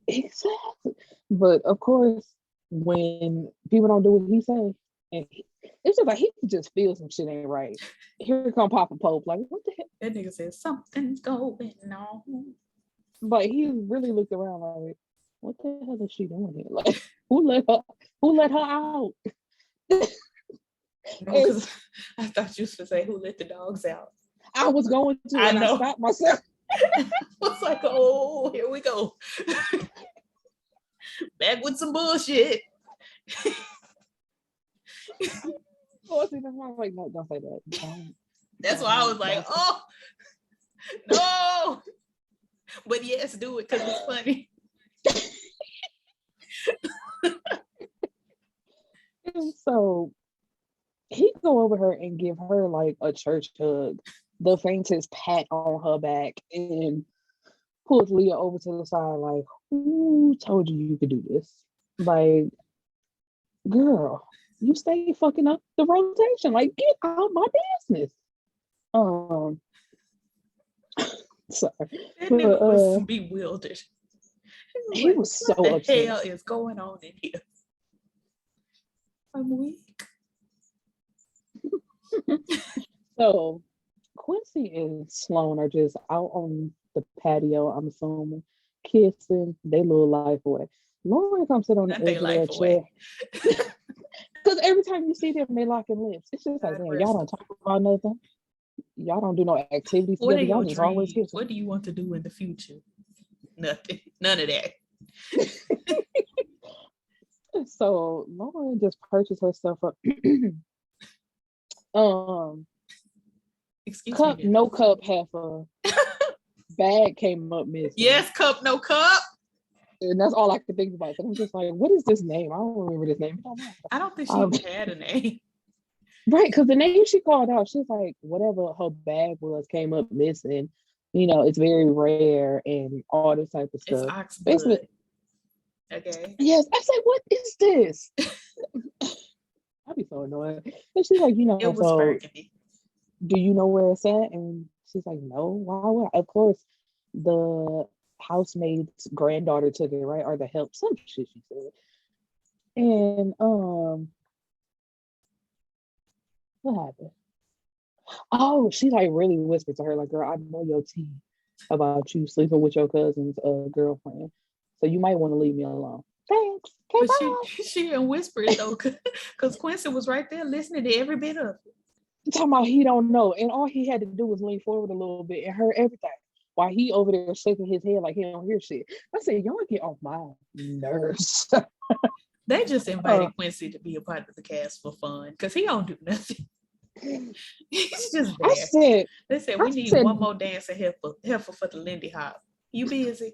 [SPEAKER 1] Exactly. But of course, when people don't do what he say, and it's just like he just feels some shit ain't right. Here come Papa Pope. Like, what the heck?
[SPEAKER 2] That nigga said something's going on.
[SPEAKER 1] But he really looked around like, what the hell is she doing here? Like, who let her out?
[SPEAKER 2] No, because I thought you was gonna say who let the dogs out.
[SPEAKER 1] I was going to, and I stopped myself.
[SPEAKER 2] I was like, oh, here we go. Back with some bullshit.
[SPEAKER 1] I'm like, no, don't say that.
[SPEAKER 2] That's why I was like, oh, no. But yes, do it because it's funny.
[SPEAKER 1] And so he go over her and give her like a church hug, the faintest pat on her back, and pulls Leah over to the side like, who told you could do this? Like, girl, you stay fucking up the rotation. Like, get out my business. Sorry.
[SPEAKER 2] That nigga was bewildered.
[SPEAKER 1] He was so upset.
[SPEAKER 2] What the hell is going on in here? I'm weak.
[SPEAKER 1] So Quincy and Sloan are just out on the patio, I'm assuming, kissing their little life away. Lauren comes sit on the edge of their chair. Because every time you see them, they locking lips. It's just like, man, y'all don't talk about nothing. Y'all don't do no activities together. Y'all just always kissing.
[SPEAKER 2] What do you want to do in the future? Nothing. None of that.
[SPEAKER 1] So Lauren just purchased herself a cup, no cup heifer. Bag came up missing.
[SPEAKER 2] Yes, cup, no cup.
[SPEAKER 1] And that's all I could think about. So I'm just like, what is this name? I don't remember this name.
[SPEAKER 2] I don't think she even had a name.
[SPEAKER 1] Right, because the name she called out, she's like, whatever her bag was came up missing. It's very rare and all this type of
[SPEAKER 2] It's
[SPEAKER 1] stuff.
[SPEAKER 2] ox
[SPEAKER 1] Basically,
[SPEAKER 2] blood. Okay.
[SPEAKER 1] yes. I said, what is this? I'd be so annoyed. And she's like,
[SPEAKER 2] It was
[SPEAKER 1] so
[SPEAKER 2] burgundy.
[SPEAKER 1] do you know where it's at? And she's like, no, why would I? Of course, the housemaid's granddaughter took it, right? Or the help, some shit she said. And what happened? Oh, she like really whispered to her, like, girl, I know your tea about you sleeping with your cousin's girlfriend. So you might want to leave me alone. Thanks. Okay,
[SPEAKER 2] But
[SPEAKER 1] bye.
[SPEAKER 2] she didn't whisper it though, because Quincy was right there listening to every bit of it.
[SPEAKER 1] Talking about he don't know. And all he had to do was lean forward a little bit and heard everything. While he over there shaking his head like he don't hear shit. I said, y'all get off my nerves.
[SPEAKER 2] They just invited Quincy to be a part of the cast for fun because he don't do nothing. He's just there. They said we need one more dancing heifer for the Lindy Hop. You busy?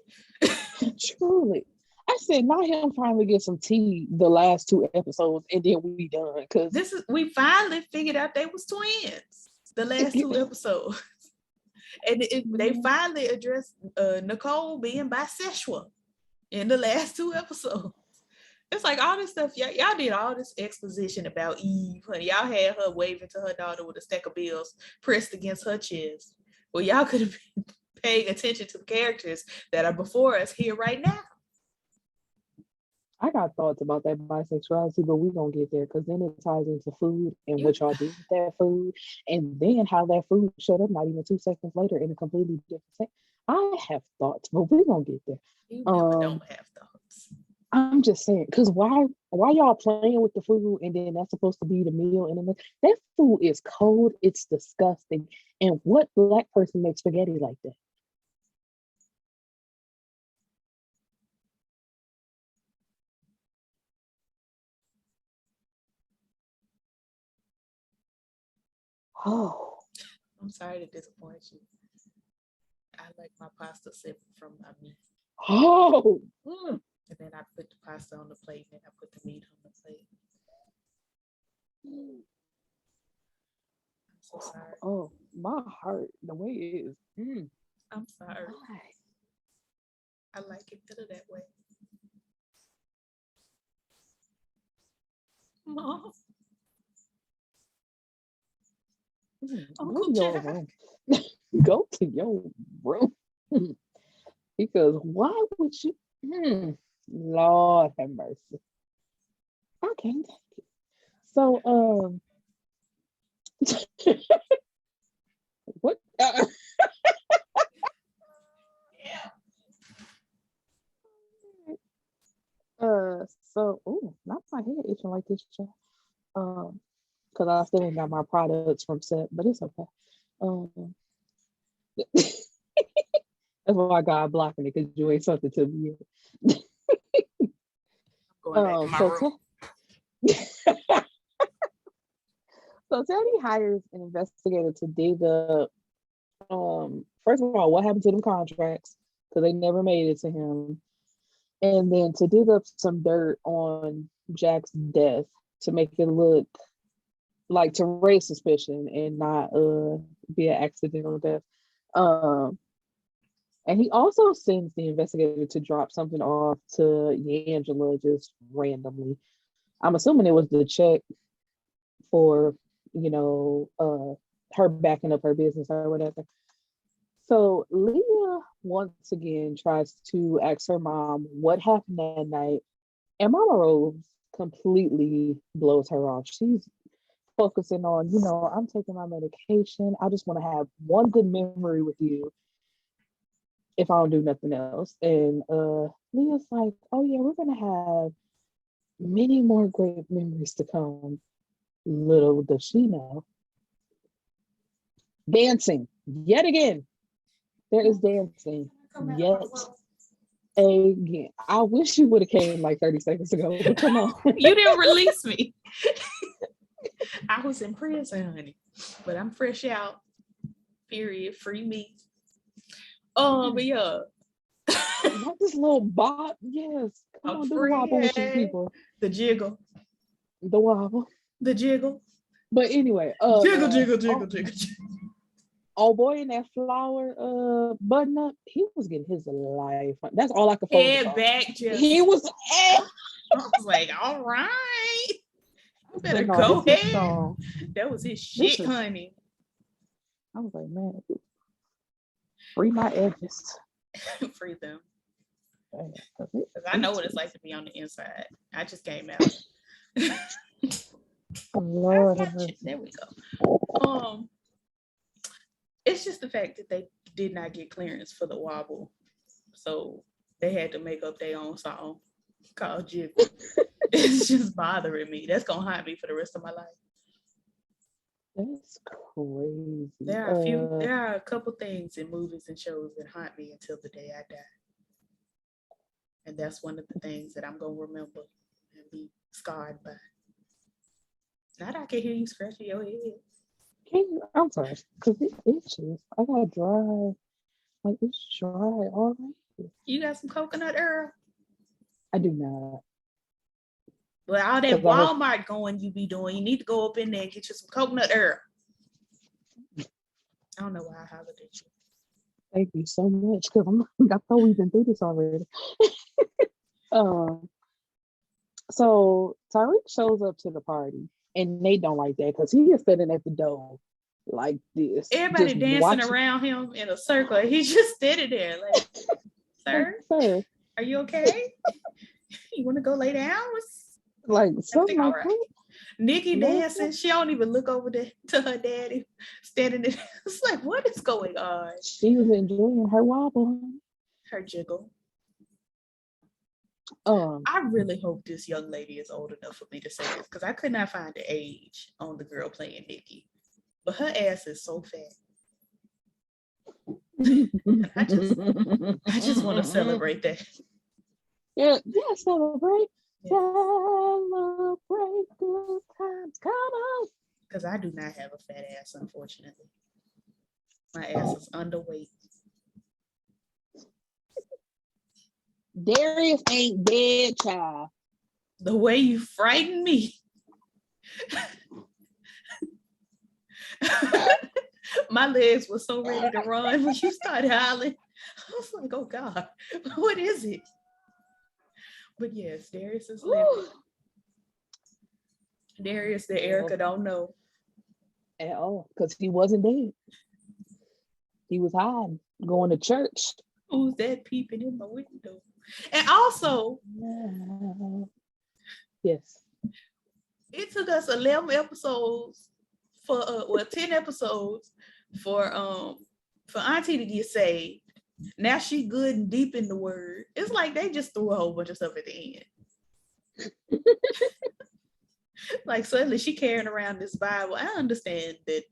[SPEAKER 1] Truly. I said, not him finally get some tea the last 2 episodes and then we done. Because
[SPEAKER 2] we finally figured out they was twins the last 2 episodes. And they finally addressed Nicole being bisexual in the last 2 episodes. It's like all this stuff. Y'all did all this exposition about Eve. Honey. Y'all had her waving to her daughter with a stack of bills pressed against her chest. Well, y'all could have been paying attention to the characters that are before us here right now.
[SPEAKER 1] I got thoughts about that bisexuality, but we're going to get there because then it ties into food and what y'all do with that food. And then how that food showed up not even 2 seconds later in a completely different thing. I have thoughts, but we're going to get there.
[SPEAKER 2] You never don't have thoughts.
[SPEAKER 1] I'm just saying, because why y'all playing with the food and then that's supposed to be the meal? And that food is cold. It's disgusting. And what Black person makes spaghetti like that? Oh,
[SPEAKER 2] I'm sorry to disappoint you. I like my pasta separate from my meat.
[SPEAKER 1] Oh.
[SPEAKER 2] And then I put the pasta on the plate and I put the meat on the plate. I'm so sorry.
[SPEAKER 1] Oh, my heart, the way it is.
[SPEAKER 2] I'm sorry. Why? I like it better that way. Mom.
[SPEAKER 1] Uncle Jack. Go to your room. Because why would you? Lord have mercy. I can't take it. So, what? Not my head itching like this, because I still ain't got my products from set, but it's okay. That's why God blocking it because you ain't something to me yet.
[SPEAKER 2] Going back to my room.
[SPEAKER 1] So Teddy hires an investigator to dig up. First of all, what happened to them contracts? Because they never made it to him. And then to dig up some dirt on Jack's death to make it look like to raise suspicion and not be an accidental death. And he also sends the investigator to drop something off to Angela just randomly. I'm assuming it was the check for, her backing up her business or whatever. So Leah once again tries to ask her mom what happened that night. And Mama Rose completely blows her off. She's focusing on, I'm taking my medication. I just want to have one good memory with you if I don't do nothing else. And Leah's like, oh yeah, we're going to have many more great memories to come. Little does she know. Dancing, yet again. There is dancing, yet again. I wish you would have came like 30 seconds ago, but come on.
[SPEAKER 2] You didn't release me. I was in prison, honey, but I'm fresh out. Period. Free me. But yeah.
[SPEAKER 1] Not this little bop. Yes. Come on, do the wobble with you people.
[SPEAKER 2] The jiggle.
[SPEAKER 1] The wobble.
[SPEAKER 2] The jiggle.
[SPEAKER 1] But anyway,
[SPEAKER 2] Jiggle, jiggle, jiggle, jiggle, jiggle.
[SPEAKER 1] old boy in that flower button up, he was getting his life. That's all I could focus
[SPEAKER 2] Head
[SPEAKER 1] on.
[SPEAKER 2] back, just.
[SPEAKER 1] He was.
[SPEAKER 2] I was like, all right. You better
[SPEAKER 1] No,
[SPEAKER 2] go
[SPEAKER 1] this is
[SPEAKER 2] ahead.
[SPEAKER 1] strong.
[SPEAKER 2] That was his shit, honey.
[SPEAKER 1] I was like, man, free my edges.
[SPEAKER 2] Free them.
[SPEAKER 1] Because
[SPEAKER 2] I know what it's like to be on the inside. I just came out.
[SPEAKER 1] Lord,
[SPEAKER 2] There we go. It's just the fact that they did not get clearance for the wobble, so they had to make up their own song called Jiggle. It's just bothering me. That's gonna haunt me for the rest of my life.
[SPEAKER 1] that's crazy.
[SPEAKER 2] There are a couple things in movies and shows that haunt me until the day I die. And that's one of the things that I'm gonna remember and be scarred by. Now that I can hear you scratching your head.
[SPEAKER 1] I'm sorry, because it itches. I got dry. Like, it's dry already.
[SPEAKER 2] You got some coconut Earl?
[SPEAKER 1] I do not.
[SPEAKER 2] Well, all that Walmart going you be doing, you need to go up in there and get you some coconut Earl. I don't know why I hollered at you.
[SPEAKER 1] Thank you so much, because I thought we've been through this already. So Tyrique shows up to the party, and Nate don't like that because he is standing at the door like this.
[SPEAKER 2] Everybody dancing around him in a circle. He's just standing there like, sir, are you okay? You want to go lay down?
[SPEAKER 1] Like something like
[SPEAKER 2] right. Nikki dancing. She don't even look over there to her daddy standing there. It's like, what is going on?
[SPEAKER 1] She was enjoying her wobble.
[SPEAKER 2] Her jiggle.
[SPEAKER 1] I
[SPEAKER 2] really hope this young lady is old enough for me to say this because I could not find the age on the girl playing Nikki, but her ass is so fat. I just want to celebrate that.
[SPEAKER 1] Yeah, celebrate. Yeah. Celebrate good times. Come on.
[SPEAKER 2] Because I do not have a fat ass, unfortunately. My ass is underweight.
[SPEAKER 1] Darius ain't dead, child.
[SPEAKER 2] The way you frighten me. My legs were so ready to run when you started hollering. I was like, oh God, what is it? But yes, Darius is living. Darius that Erica don't know.
[SPEAKER 1] At all, because he wasn't dead. He was hiding, going to church.
[SPEAKER 2] Who's that peeping in my window? And also,
[SPEAKER 1] yes,
[SPEAKER 2] it took us 11 episodes for 10 episodes for Auntie to get saved. Now she good and deep in the word. It's like they just threw a whole bunch of stuff at the end. Like suddenly she carrying around this Bible. I understand that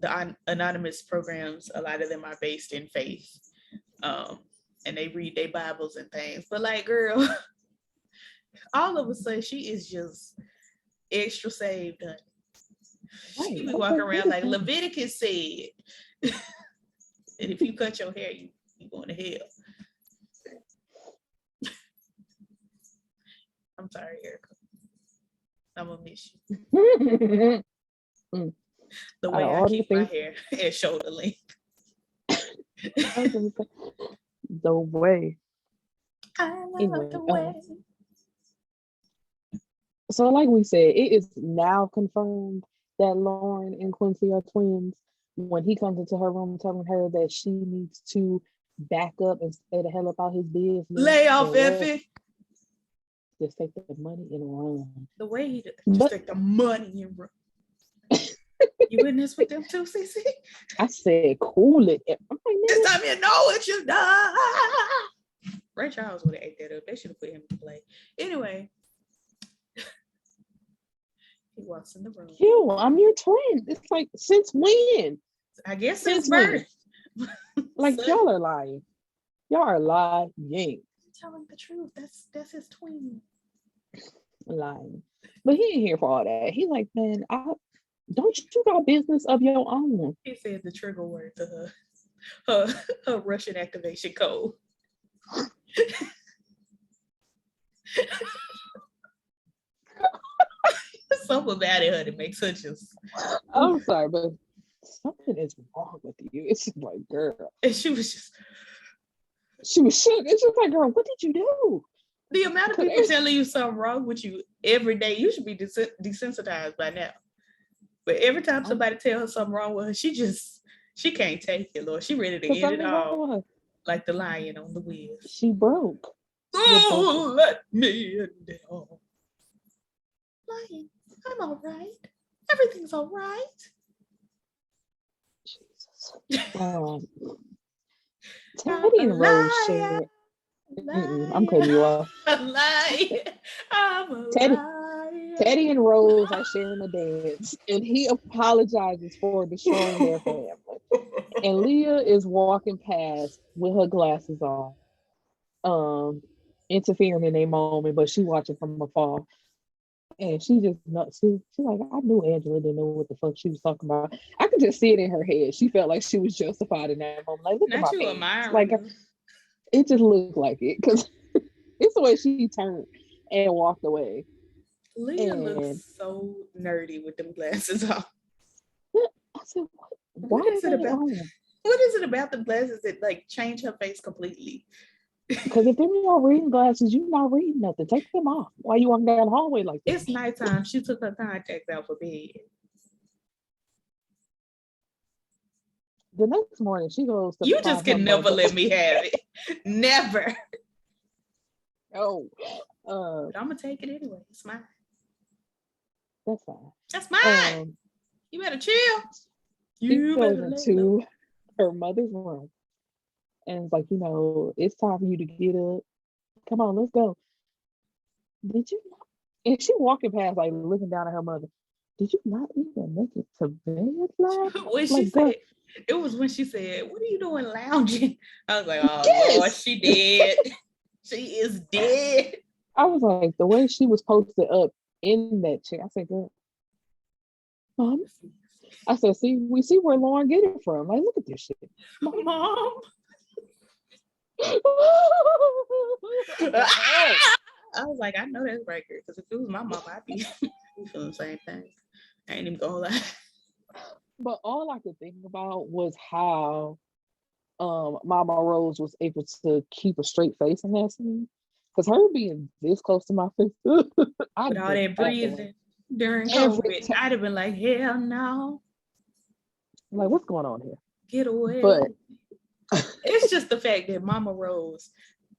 [SPEAKER 2] the anonymous programs, a lot of them are based in faith. And they read their Bibles and things. But like, girl, all of a sudden she is just extra saved, honey. She be walking around like Leviticus said. And if you cut your hair, you going to hell. I'm sorry, Erica. I'm gonna miss you. The way I keep my hair at shoulder length.
[SPEAKER 1] The way.
[SPEAKER 2] I love the way.
[SPEAKER 1] So like we said, it is now confirmed that Lauren and Quincy are twins when he comes into her room telling her that she needs to back up and stay the hell about his business.
[SPEAKER 2] Lay off, Effie.
[SPEAKER 1] Just take the money and run.
[SPEAKER 2] The way he just take the money and run. You witness with them too, CC? I
[SPEAKER 1] said, cool it.
[SPEAKER 2] This time you know what you done. Ray Charles would have ate that up. They should have put him to play. Anyway. He walks in the room.
[SPEAKER 1] Yo, I'm your twin. It's like, since when?
[SPEAKER 2] I guess since birth.
[SPEAKER 1] Like, y'all are lying. Y'all are lying.
[SPEAKER 2] Telling the truth. That's his twin.
[SPEAKER 1] Lying. But he ain't here for all that. He's like, man, don't you got business of your own?
[SPEAKER 2] He said the trigger word to her Russian activation code. Something about her that makes her just.
[SPEAKER 1] I'm sorry, but something is wrong with you. It's just like, girl.
[SPEAKER 2] And she was just.
[SPEAKER 1] She was shook. It's just like, girl, what did you do?
[SPEAKER 2] The amount of people telling you something wrong with you every day, you should be desensitized by now. But every time somebody tells her something wrong with her, she can't take it, Lord. She ready to end it all. Like the lion on the wheel.
[SPEAKER 1] She broke.
[SPEAKER 2] Oh, let me end it all. Lion, I'm all right. Everything's all right.
[SPEAKER 1] Jesus. Teddy and Rose shared. I'm cutting you off. Teddy and Rose are sharing a dance, and he apologizes for destroying their family. And Leah is walking past with her glasses on, interfering in a moment, but she watching from afar. And she just nuts. She's like, I knew Angela didn't know what the fuck she was talking about. I could just see it in her head. She felt like she was justified in that moment. Like, look at my face. Like, it just looked like it because it's the way she turned and walked away.
[SPEAKER 2] Leah looks so nerdy with them glasses on.
[SPEAKER 1] I said, what is it about?
[SPEAKER 2] What is it about the glasses that like change her face completely?
[SPEAKER 1] Because if they're not reading glasses, you're not reading nothing. Take them off while you walk down the hallway like that.
[SPEAKER 2] It's nighttime. She took her contacts out for bed.
[SPEAKER 1] The next morning, she goes to.
[SPEAKER 2] You just can never let me have it. Never.
[SPEAKER 1] Oh.
[SPEAKER 2] But I'm going to take it anyway. It's mine.
[SPEAKER 1] That's fine.
[SPEAKER 2] That's mine. You better chill.
[SPEAKER 1] You goes into her mother's room. And it's like, it's time for you to get up. Come on, let's go. Did you not? And she walking past, like looking down at her mother. Did you not even make it to bed last?
[SPEAKER 2] When she said, it was when she said, "What are you doing lounging?" I was like, "Oh Lord, she dead. She is dead."
[SPEAKER 1] I was like, the way she was posted up in that chair. I said, "Girl, Mom." I said, we see where Lauren get it from. Like, look at this shit,
[SPEAKER 2] Mom. I was like, I know that's right, because if it was my mom, I'd be feeling the same thing. I ain't even gonna lie.
[SPEAKER 1] But all I could think about was how Mama Rose was able to keep a straight face in that scene. Because her being this close to my face, with all
[SPEAKER 2] that breathing during COVID, I'd have been like, hell no.
[SPEAKER 1] Like, what's going on here?
[SPEAKER 2] Get away.
[SPEAKER 1] But
[SPEAKER 2] it's just the fact that Mama Rose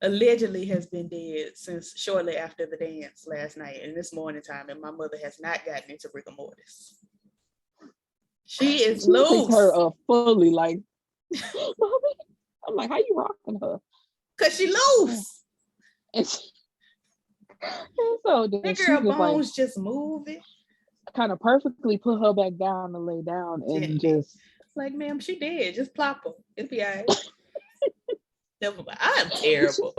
[SPEAKER 2] allegedly has been dead since shortly after the dance last night and this morning time, and my mother has not gotten into rigor mortis. She is loose.
[SPEAKER 1] Her fully like, Mommy. I'm like, how you rocking her?
[SPEAKER 2] Cause she loose.
[SPEAKER 1] And so
[SPEAKER 2] that girl bones like, just moving.
[SPEAKER 1] Kind of perfectly put her back down to lay down and just
[SPEAKER 2] like, ma'am, she dead. Just plop her. It'll be all right. I'm terrible.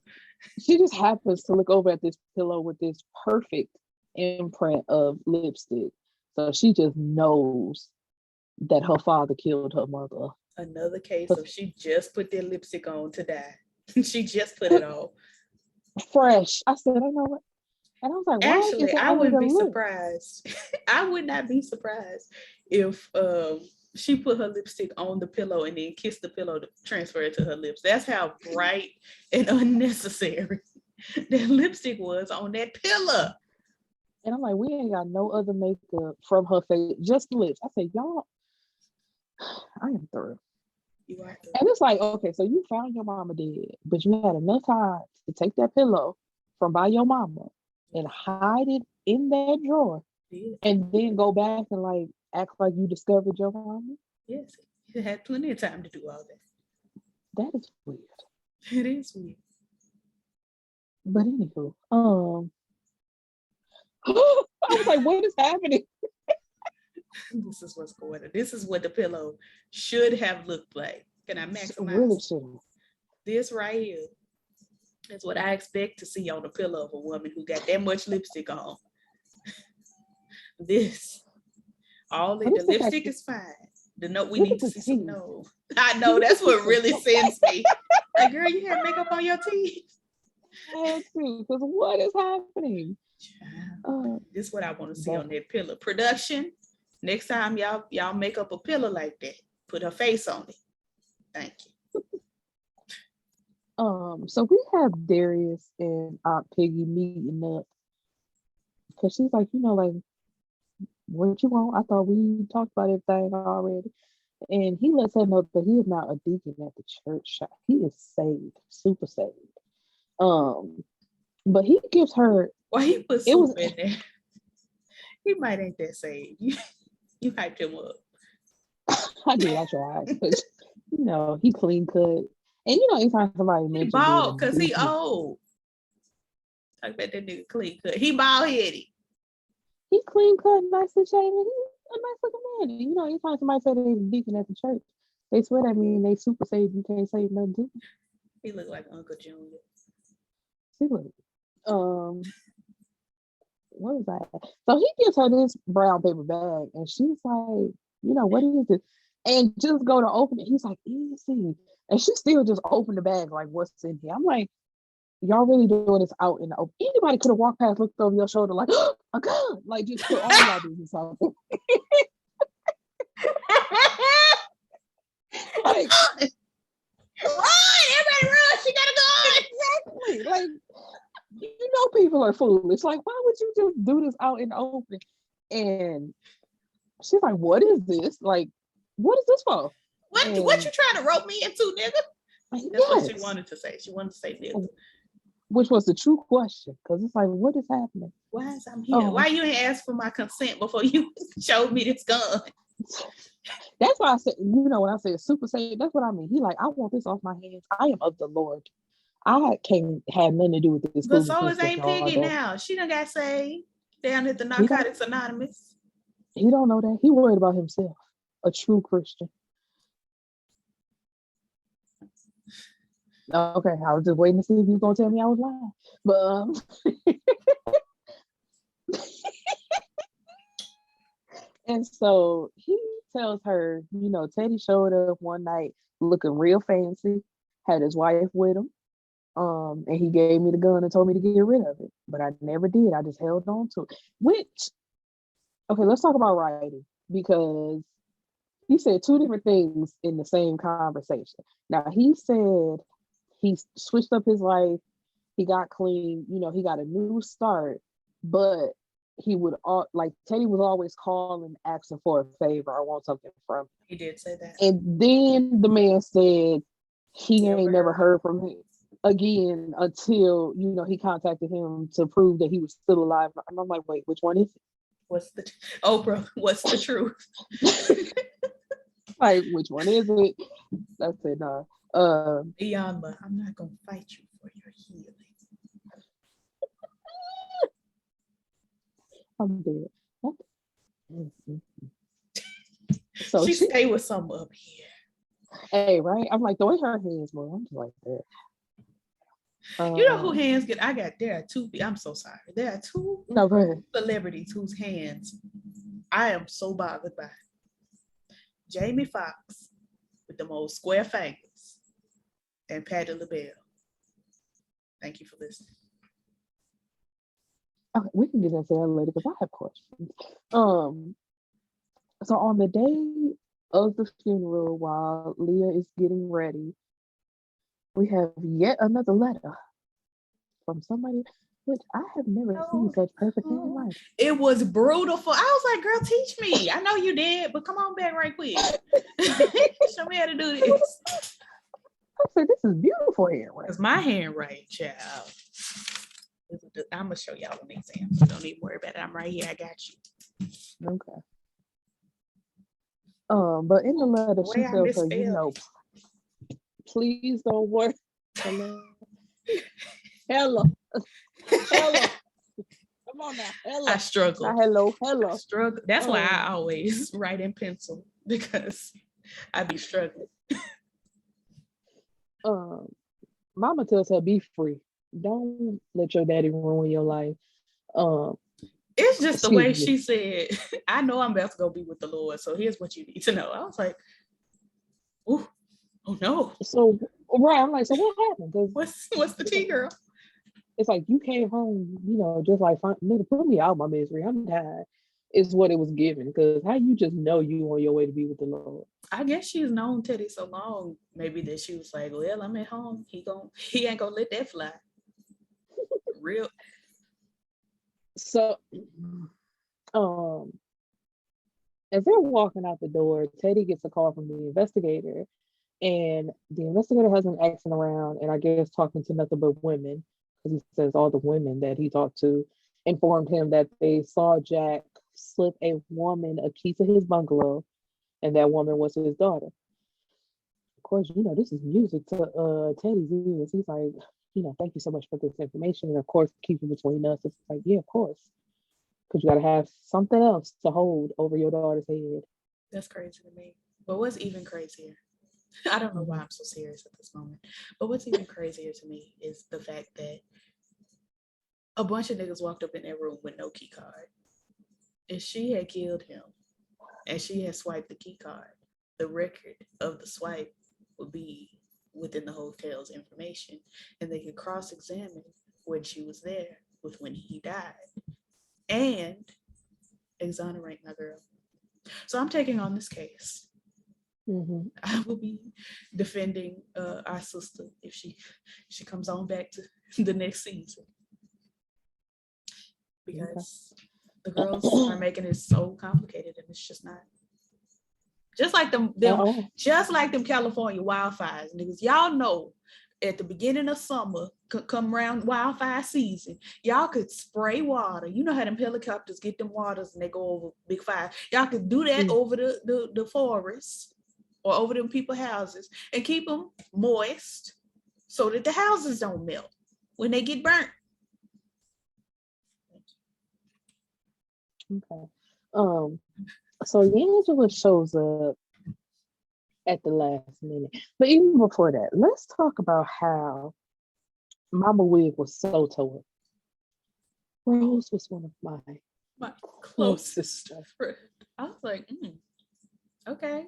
[SPEAKER 1] She just happens to look over at this pillow with this perfect imprint of lipstick. So she just knows that her father killed her mother.
[SPEAKER 2] Another case of she just put that lipstick on to die. She just put it on. Fresh.
[SPEAKER 1] I said, I know what. And I was like, why
[SPEAKER 2] actually, I wouldn't be surprised. I would not be surprised if she put her lipstick on the pillow and then kissed the pillow to transfer it to her lips. That's how bright and unnecessary that lipstick was on that pillow.
[SPEAKER 1] And I'm like, we ain't got no other makeup from her face, just the lips. I said, y'all, I am through.
[SPEAKER 2] You are through.
[SPEAKER 1] And it's like, okay, so you found your mama dead, but you had enough time to take that pillow from by your mama and hide it in that drawer, and then go back and like act like you discovered your mama.
[SPEAKER 2] Yes, you had plenty of time to do all that.
[SPEAKER 1] That is weird.
[SPEAKER 2] It is weird.
[SPEAKER 1] But anywho, I was like, what is happening?
[SPEAKER 2] This is what's going on. This is what the pillow should have looked like. Can I maximize?
[SPEAKER 1] Really should.
[SPEAKER 2] This right here is what I expect to see on the pillow of a woman who got that much lipstick on. This, all the lipstick is fine. The note we need to see some nose. I know that's what really sends me. Like, girl, you had makeup on your teeth.
[SPEAKER 1] I had to, because what is happening?
[SPEAKER 2] This is what I want to see
[SPEAKER 1] that-
[SPEAKER 2] on that pillow. Production, next time y'all make up a pillow like that, put her face on it. Thank you.
[SPEAKER 1] So we have Darius and Aunt Piggy meeting up because she's like, like, what you want? I thought we talked about everything already. And he lets her know that he is not a deacon at the church. He is saved, super saved. But he gives her.
[SPEAKER 2] Why he put
[SPEAKER 1] It was
[SPEAKER 2] soup in there? He might ain't that saved. You hyped him up.
[SPEAKER 1] I did. I tried because he clean cut, and anytime somebody
[SPEAKER 2] He
[SPEAKER 1] mentions
[SPEAKER 2] bald
[SPEAKER 1] being a
[SPEAKER 2] because he
[SPEAKER 1] deacon,
[SPEAKER 2] old. Talk about that nigga clean cut. He bald headed.
[SPEAKER 1] he clean cut, nicely shaven. He's a nice looking man. And, anytime somebody say they're a deacon at the church, they swear that mean they super saved. You can't say nothing to them.
[SPEAKER 2] He look like Uncle Junior.
[SPEAKER 1] See what? What was that? So he gives her this brown paper bag, and she's like, what is it? And just go to open it. He's like, easy. And she still just opened the bag, like, what's in here? I'm like, y'all really doing this out in the open? Anybody could have walked past, looked over your shoulder, like, oh, a gun. Like, just put all y'all business out there. Like,
[SPEAKER 2] run! Everybody run! She got a gun!
[SPEAKER 1] Exactly. Like, people are foolish. Like, why would you just do this out in the open? And she's like, what is this? Like, what is this for?
[SPEAKER 2] What you trying to rope me into, nigga? That's what she wanted to say. She wanted to say nigga.
[SPEAKER 1] Which was the true question. Because it's like, what is happening?
[SPEAKER 2] Why is I'm here? Why you ain't asked for my consent before you showed me this gun?
[SPEAKER 1] That's why I said, when I said super safe, that's what I mean. He like, I want this off my hands. I am of the Lord. I can't have nothing to do with this.
[SPEAKER 2] But so is Aunt Piggy now. She done got saved down at the Narcotics Anonymous.
[SPEAKER 1] He don't know that. He worried about himself. A true Christian. Okay, I was just waiting to see if you was gonna tell me I was lying. But and so he tells her, Teddy showed up one night looking real fancy, had his wife with him. And he gave me the gun and told me to get rid of it. But I never did. I just held on to it. Okay, let's talk about writing, because he said two different things in the same conversation. Now, he said he switched up his life. He got clean. He got a new start. But he would, Teddy was always calling, asking for a favor. I want something from him.
[SPEAKER 2] He did say that.
[SPEAKER 1] And then the man said he ain't never heard from him again until he contacted him to prove that he was still alive. And I'm like, wait, which one is it?
[SPEAKER 2] What's the Oprah? What's the truth?
[SPEAKER 1] Like, which one is it? That's it. No.
[SPEAKER 2] Beyond, I'm not gonna fight you for your healing.
[SPEAKER 1] I'm dead. So
[SPEAKER 2] she stay with some up here.
[SPEAKER 1] Hey, right? I'm like, the way her hands move, I'm just like that.
[SPEAKER 2] You know who hands get? There are two. I'm so sorry. There are two celebrities whose hands I am so bothered by. Jamie Foxx with the most square fingers and Patti LaBelle. Thank you for listening.
[SPEAKER 1] Okay, we can get into that later because I have questions. So on the day of the funeral, while Leah is getting ready, we have yet another letter from somebody which I have never seen such perfect handwriting.
[SPEAKER 2] It was brutal. I was like, girl, teach me. I know you did, but come on back right quick. Show me how to do this.
[SPEAKER 1] I said, this is beautiful handwriting.
[SPEAKER 2] Because my handwriting, child. I'm going to show y'all an example. So don't even worry about it. I'm right here. I got you.
[SPEAKER 1] Okay. But in the letter, she tells her, please don't worry. Hello. Come on now. Hello.
[SPEAKER 2] I struggle.
[SPEAKER 1] Hello.
[SPEAKER 2] I struggle. That's why I always write in pencil, because I be struggling.
[SPEAKER 1] Mama tells her, be free. Don't let your daddy ruin your life.
[SPEAKER 2] It's just the way she said, I know I'm about to go be with the Lord, so here's what you need to know. I was like, ooh, oh no.
[SPEAKER 1] So, right, I'm like, so what happened?
[SPEAKER 2] What's the tea, girl?
[SPEAKER 1] It's like you came home, just like nigga, put me out my misery. I'm tired. Is what it was given. Because how you just know you on your way to be with the Lord?
[SPEAKER 2] I guess she's known Teddy so long, maybe that she was like, well, I'm at home. He ain't gonna let that fly. Real.
[SPEAKER 1] So, as they're walking out the door, Teddy gets a call from the investigator, and the investigator has been asking around, and I guess talking to nothing but women, because he says all the women that he talked to informed him that they saw Jack slip a woman a key to his bungalow, and that woman was his daughter. Of course, this is music to Teddy's ears. He's like, thank you so much for this information, and of course, keep it between us. It's like, yeah, of course. Because you got to have something else to hold over your daughter's head.
[SPEAKER 2] That's crazy to me. But what's even crazier, I don't know why I'm so serious at this moment, but what's even crazier to me is the fact that a bunch of niggas walked up in that room with no key card. If she had killed him and she had swiped the key card, the record of the swipe would be within the hotel's information, and they could cross-examine when she was there with when he died and exonerate my girl. So I'm taking on this case. I will be defending our sister if she comes on back to the next season, because the girls are making it so complicated, and it's just not. Just like them California wildfires, niggas. Y'all know at the beginning of summer, come around wildfire season, y'all could spray water. You know how them helicopters get them waters and they go over big fire. Y'all could do that over the forest or over them people's houses and keep them moist so that the houses don't melt when they get burnt.
[SPEAKER 1] Okay. So Angela shows up at the last minute. But even before that, let's talk about how Mama Wig was so tore. Rose was one of
[SPEAKER 2] my closest friend. I was like, okay.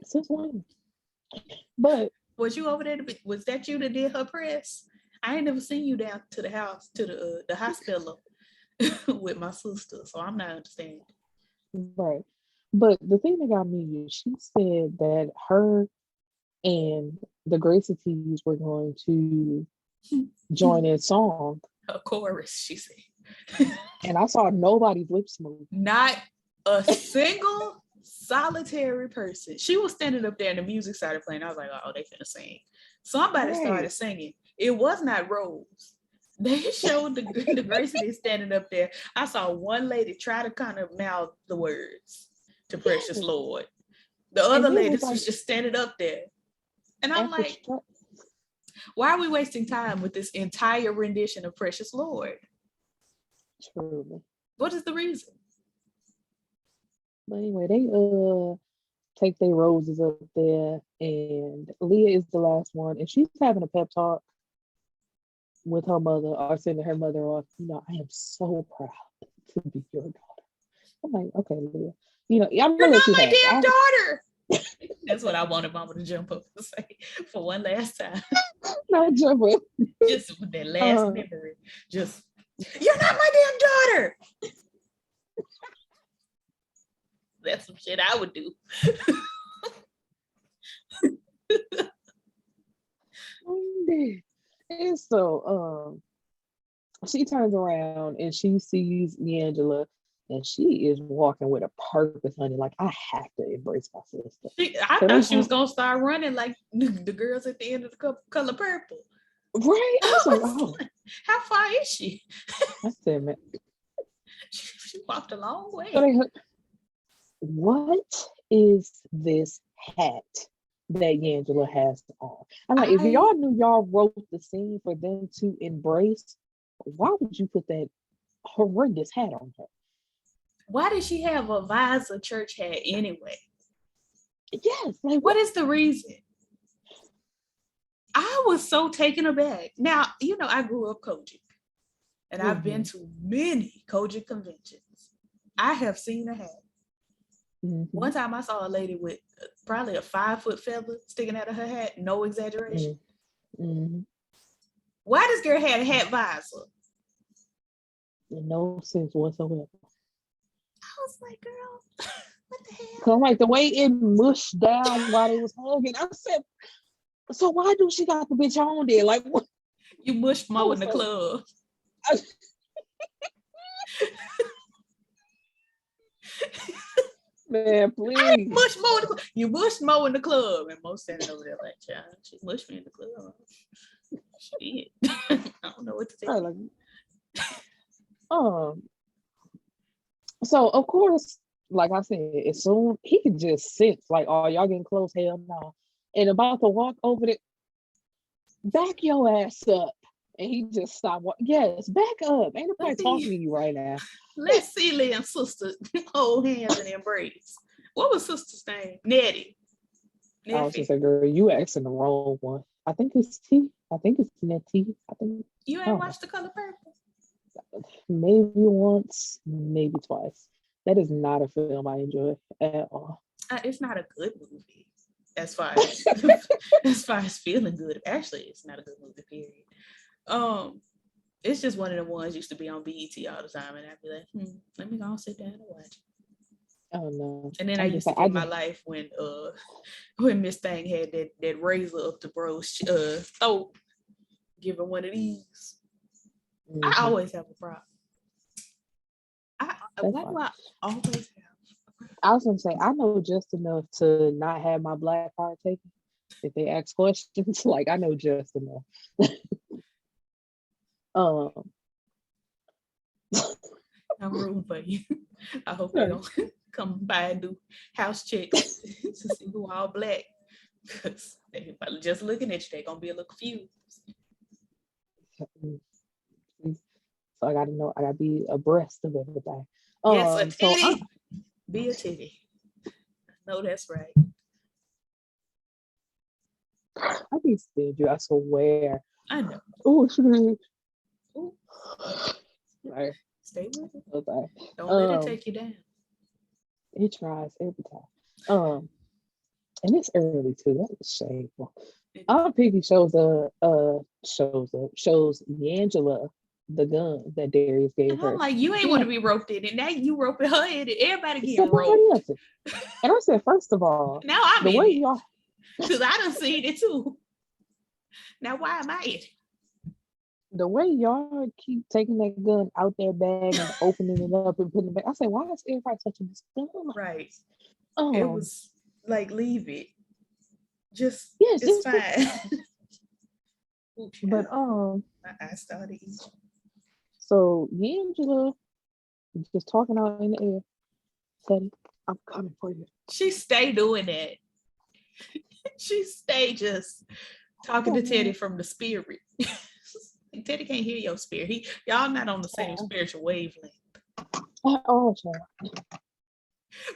[SPEAKER 1] But
[SPEAKER 2] was you over there? Was that you that did her press? I ain't never seen you down to the house, to the hospital with my sister, so I'm not understanding.
[SPEAKER 1] Right. But the thing that got me is she said that her and the Gracie were going to join in song.
[SPEAKER 2] A chorus, she said.
[SPEAKER 1] And I saw nobody's lips move.
[SPEAKER 2] Not a single solitary person. She was standing up there and the music started playing. I was like, oh, they finna sing. Somebody started singing. It was not Rose. They showed the Gracie standing up there. I saw one lady try to kind of mouth the words to Precious Lord. The other ladies was just standing up there. And I'm like, why are we wasting time with this entire rendition of Precious Lord?
[SPEAKER 1] Truly.
[SPEAKER 2] What is the reason?
[SPEAKER 1] But anyway, they take their roses up there, and Leah is the last one, and she's having a pep talk with her mother, or sending her mother off. I am so proud to be your daughter. I'm like, okay, Leah. I'm
[SPEAKER 2] You're not my damn daughter. That's what I wanted Mama to jump up and say for one last time.
[SPEAKER 1] Not jump up.
[SPEAKER 2] Just with that last memory. Just, you're not my damn daughter. That's some shit I would do.
[SPEAKER 1] And so she turns around and she sees Angela, and she is walking with a purpose, honey. Like, I have to embrace my sister.
[SPEAKER 2] I thought she was gonna start running like the girls at the end of the Color Purple.
[SPEAKER 1] Right? I was like, oh.
[SPEAKER 2] How far is she?
[SPEAKER 1] I said, man.
[SPEAKER 2] She walked a long way.
[SPEAKER 1] What is this hat that Angela has on? I'm like, if y'all knew y'all wrote the scene for them to embrace, why would you put that horrendous hat on her?
[SPEAKER 2] Why did she have a visor church hat anyway?
[SPEAKER 1] Yes. Like,
[SPEAKER 2] what is the reason? I was so taken aback. Now, I grew up Kojic, and I've been to many Kojic conventions. I have seen a hat. One time I saw a lady with probably a 5-foot feather sticking out of her hat. No exaggeration. Why does girl have a hat visor?
[SPEAKER 1] No sense whatsoever.
[SPEAKER 2] I was like, girl, what the hell?
[SPEAKER 1] Cause I'm like the way it mushed down while they was hugging. I said, so why do she got the bitch on there? Like what?
[SPEAKER 2] You mushed Mo in the
[SPEAKER 1] So,
[SPEAKER 2] club.
[SPEAKER 1] I, man, please.
[SPEAKER 2] Mush Mo in the club. You mushed Mo in the club. And Mo standing over there like, child, she mushed me in the club. Shit. I don't know what to say.
[SPEAKER 1] Like, so of course, like I said, as soon he could just sense like, oh, y'all getting close, hell no. And about to walk over there, back your ass up. And he just stopped. Yes, back up. Ain't nobody talking to you right now.
[SPEAKER 2] Let's see Leah and sister hold hands and embrace. What was sister's name? Nettie.
[SPEAKER 1] I was just like, girl, you asking the wrong one. I think it's T. I think it's Nettie. I think
[SPEAKER 2] you ain't watched The Color Purple?
[SPEAKER 1] Maybe once, maybe twice. That is not a film I enjoy at all.
[SPEAKER 2] It's not a good movie. As far as feeling good. Actually, it's not a good movie, period. It's just one of the ones used to be on BET all the time, and I'd be like, let me go and sit down and watch it.
[SPEAKER 1] Oh no.
[SPEAKER 2] And then I used to get my life when Miss Thing had that razor up to bro's throat, give her one of these. I always have a problem. Why do I always have?
[SPEAKER 1] I was gonna say I know just enough to not have my black card taken. If they ask questions, like I know just enough.
[SPEAKER 2] I'm rooting for you. I hope they don't come by and do house checks to see who all black. Because they probably just looking at you, they're gonna be a little confused.
[SPEAKER 1] So I gotta know, I gotta be abreast of everything.
[SPEAKER 2] Yes, a titty. Be a titty. No, that's right.
[SPEAKER 1] I can stand you, I swear.
[SPEAKER 2] I know.
[SPEAKER 1] Oh, shit.
[SPEAKER 2] Right. Stay with it.
[SPEAKER 1] Okay.
[SPEAKER 2] Don't let it take you down.
[SPEAKER 1] It tries every time. And it's early too. That is shameful. Piggy shows Angela the gun that Darius gave her.
[SPEAKER 2] I'm like, you ain't want to be roped in it. Now you roping her in it. Everybody getting roped.
[SPEAKER 1] Else. And I said, first of all,
[SPEAKER 2] now I'm the in way it.
[SPEAKER 1] Y'all,
[SPEAKER 2] because I done seen it too. Now why am I in it?
[SPEAKER 1] The way y'all keep taking that gun out their bag and opening it up and putting it back, I said, why is everybody touching this gun?
[SPEAKER 2] Right. It was like, leave it. Just it's
[SPEAKER 1] just
[SPEAKER 2] fine.
[SPEAKER 1] But
[SPEAKER 2] I started eating.
[SPEAKER 1] So Angela just talking out in the air, said, I'm coming for you.
[SPEAKER 2] She stayed doing that. She stayed just talking to Teddy from the spirit. Teddy can't hear your spirit. Y'all not on the same spiritual wavelength.
[SPEAKER 1] Oh, child.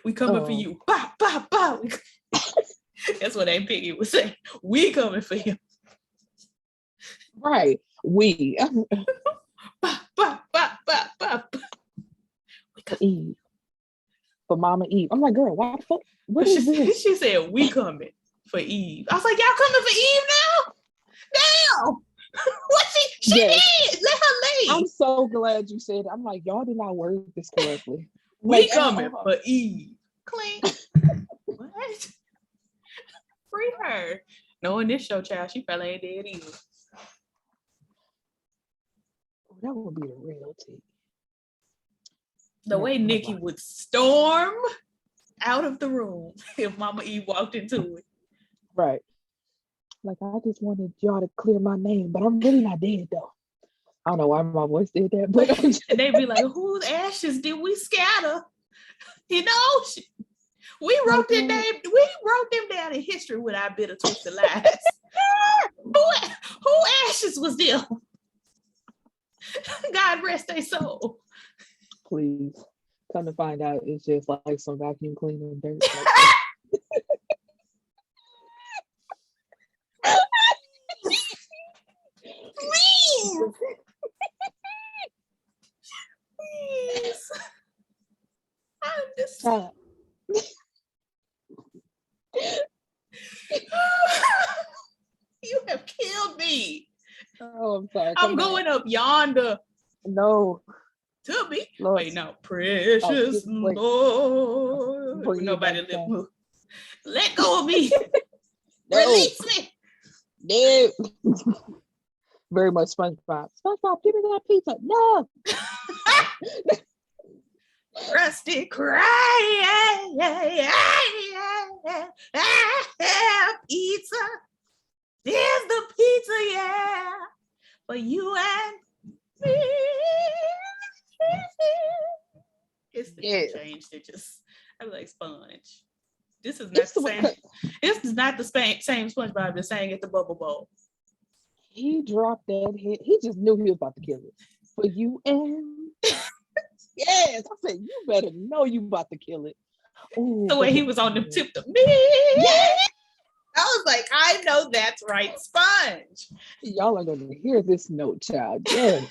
[SPEAKER 2] We coming for you. Bah, bah, bah. That's what Aunt Piggy was saying. We coming for you.
[SPEAKER 1] Right. We.
[SPEAKER 2] Bah, bah, bah, bah, bah.
[SPEAKER 1] For Eve. For Mama Eve. I'm like, girl, why the fuck? What is this?
[SPEAKER 2] She said, we coming for Eve. I was like, y'all coming for Eve now? Damn. What she did. Let her leave.
[SPEAKER 1] I'm so glad you said it. I'm like, y'all did not word this correctly.
[SPEAKER 2] We coming for Eve. Clink. What? Free her. Knowing this show, child, she probably ain't dead either.
[SPEAKER 1] That would be the real tea.
[SPEAKER 2] The way Nikki would storm out of the room if Mama Eve walked into it.
[SPEAKER 1] Right. Like, I just wanted y'all to clear my name, but I'm really not dead though. I don't know why my voice did that, but
[SPEAKER 2] and they'd be like, whose ashes did we scatter? You know, we wrote them down in history with our bitter twisted lies. Who ashes was them? God rest their soul.
[SPEAKER 1] Please. Come to find out, it's just like some vacuum cleaner dirt.
[SPEAKER 2] Please. Please. I'm just. You have killed me.
[SPEAKER 1] Oh, I'm sorry.
[SPEAKER 2] I'm going up yonder.
[SPEAKER 1] No.
[SPEAKER 2] to me.
[SPEAKER 1] Lord.
[SPEAKER 2] Wait, no, precious
[SPEAKER 1] wait.
[SPEAKER 2] Lord.
[SPEAKER 1] Bring it
[SPEAKER 2] Nobody
[SPEAKER 1] back
[SPEAKER 2] lip
[SPEAKER 1] down.
[SPEAKER 2] move. Let go of me.
[SPEAKER 1] No.
[SPEAKER 2] Release me.
[SPEAKER 1] No. Very much SpongeBob. SpongeBob, give me that pizza. No.
[SPEAKER 2] Rusty crying. Pizza. There's the pizza, yeah. For you and me. It's the change that just, I'm like Sponge. This is not the same. This is not the same SpongeBob that sang at the Bubble Bowl.
[SPEAKER 1] He dropped that hit. He just knew he was about to kill it. For you and yes, I said you better know you about to kill it. Ooh,
[SPEAKER 2] the way he was on the tip to me.
[SPEAKER 1] Yeah.
[SPEAKER 2] I was like, I know that's right, Sponge.
[SPEAKER 1] Y'all are gonna hear this note, child. Yes.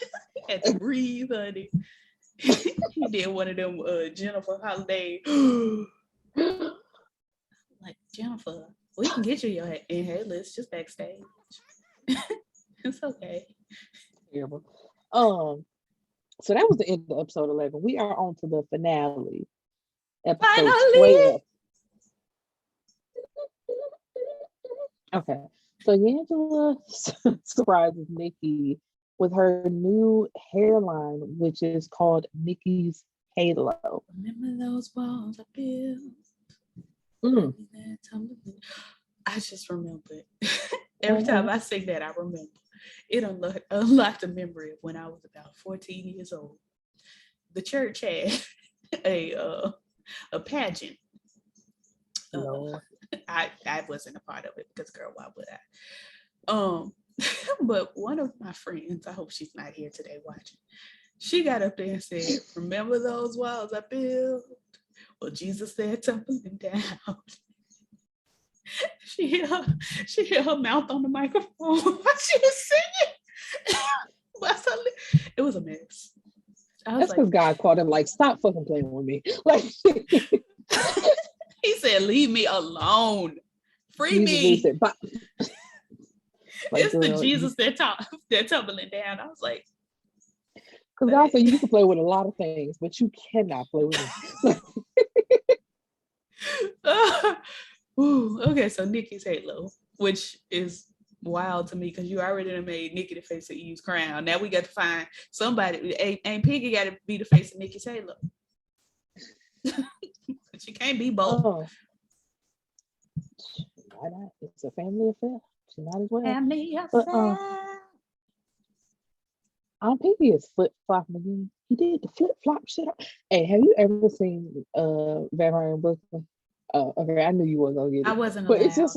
[SPEAKER 2] Had to breathe, honey. He did one of them Jennifer Holiday. Like, Jennifer, we can get you your inhalers just backstage. It's okay.
[SPEAKER 1] Terrible. So that was the end of episode 11. We are on to the finale. Episode 12. Okay. So Angela surprises Nikki with her new hairline, which is called Nikki's Halo.
[SPEAKER 2] Remember those walls I built? I just remember every time I sing that, I remember. It unlocked a memory of when I was about 14 years old. The church had a pageant. I wasn't a part of it because, girl, why would I? But one of my friends, I hope she's not here today watching, she got up there and said, remember those walls I built? Well, Jesus said tumbling down. She hit her mouth on the microphone while she was singing. It was a mess.
[SPEAKER 1] That's because God called him like, stop fucking playing with me. Like
[SPEAKER 2] he said, leave me alone. Free me.
[SPEAKER 1] Said,
[SPEAKER 2] it's the Jesus that tumbling down. I was like,
[SPEAKER 1] because God said you can play with a lot of things, but you cannot play with me.
[SPEAKER 2] Okay, so Nikki's Halo, which is wild to me because you already made Nikki the face of Eve's crown. Now we got to find somebody. Ain't Piggy got to be the face of Nikki's Halo? She can't be both.
[SPEAKER 1] Why not? It's a family affair. She might as well.
[SPEAKER 2] Family affair.
[SPEAKER 1] Piggy is flip flopping again. He did the flip flop shit. Hey, have you ever seen Vampire in Brooklyn? Oh, okay. I knew you weren't gonna get it.
[SPEAKER 2] I wasn't
[SPEAKER 1] but
[SPEAKER 2] allowed.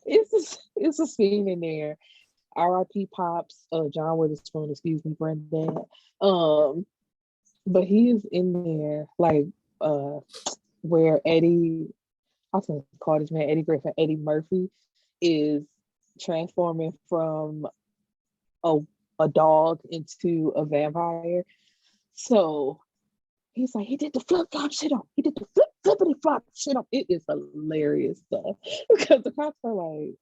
[SPEAKER 1] it's a scene in there. R.I.P. Pops, John Witherspoon, excuse me, Granddad. But he is in there like where Eddie, I was gonna call this man Eddie Griffin, Eddie Murphy is transforming from a dog into a vampire. So he's like, he did the flip flop shit on. He did the flippity flop shit on. It is hilarious stuff because the cops are like,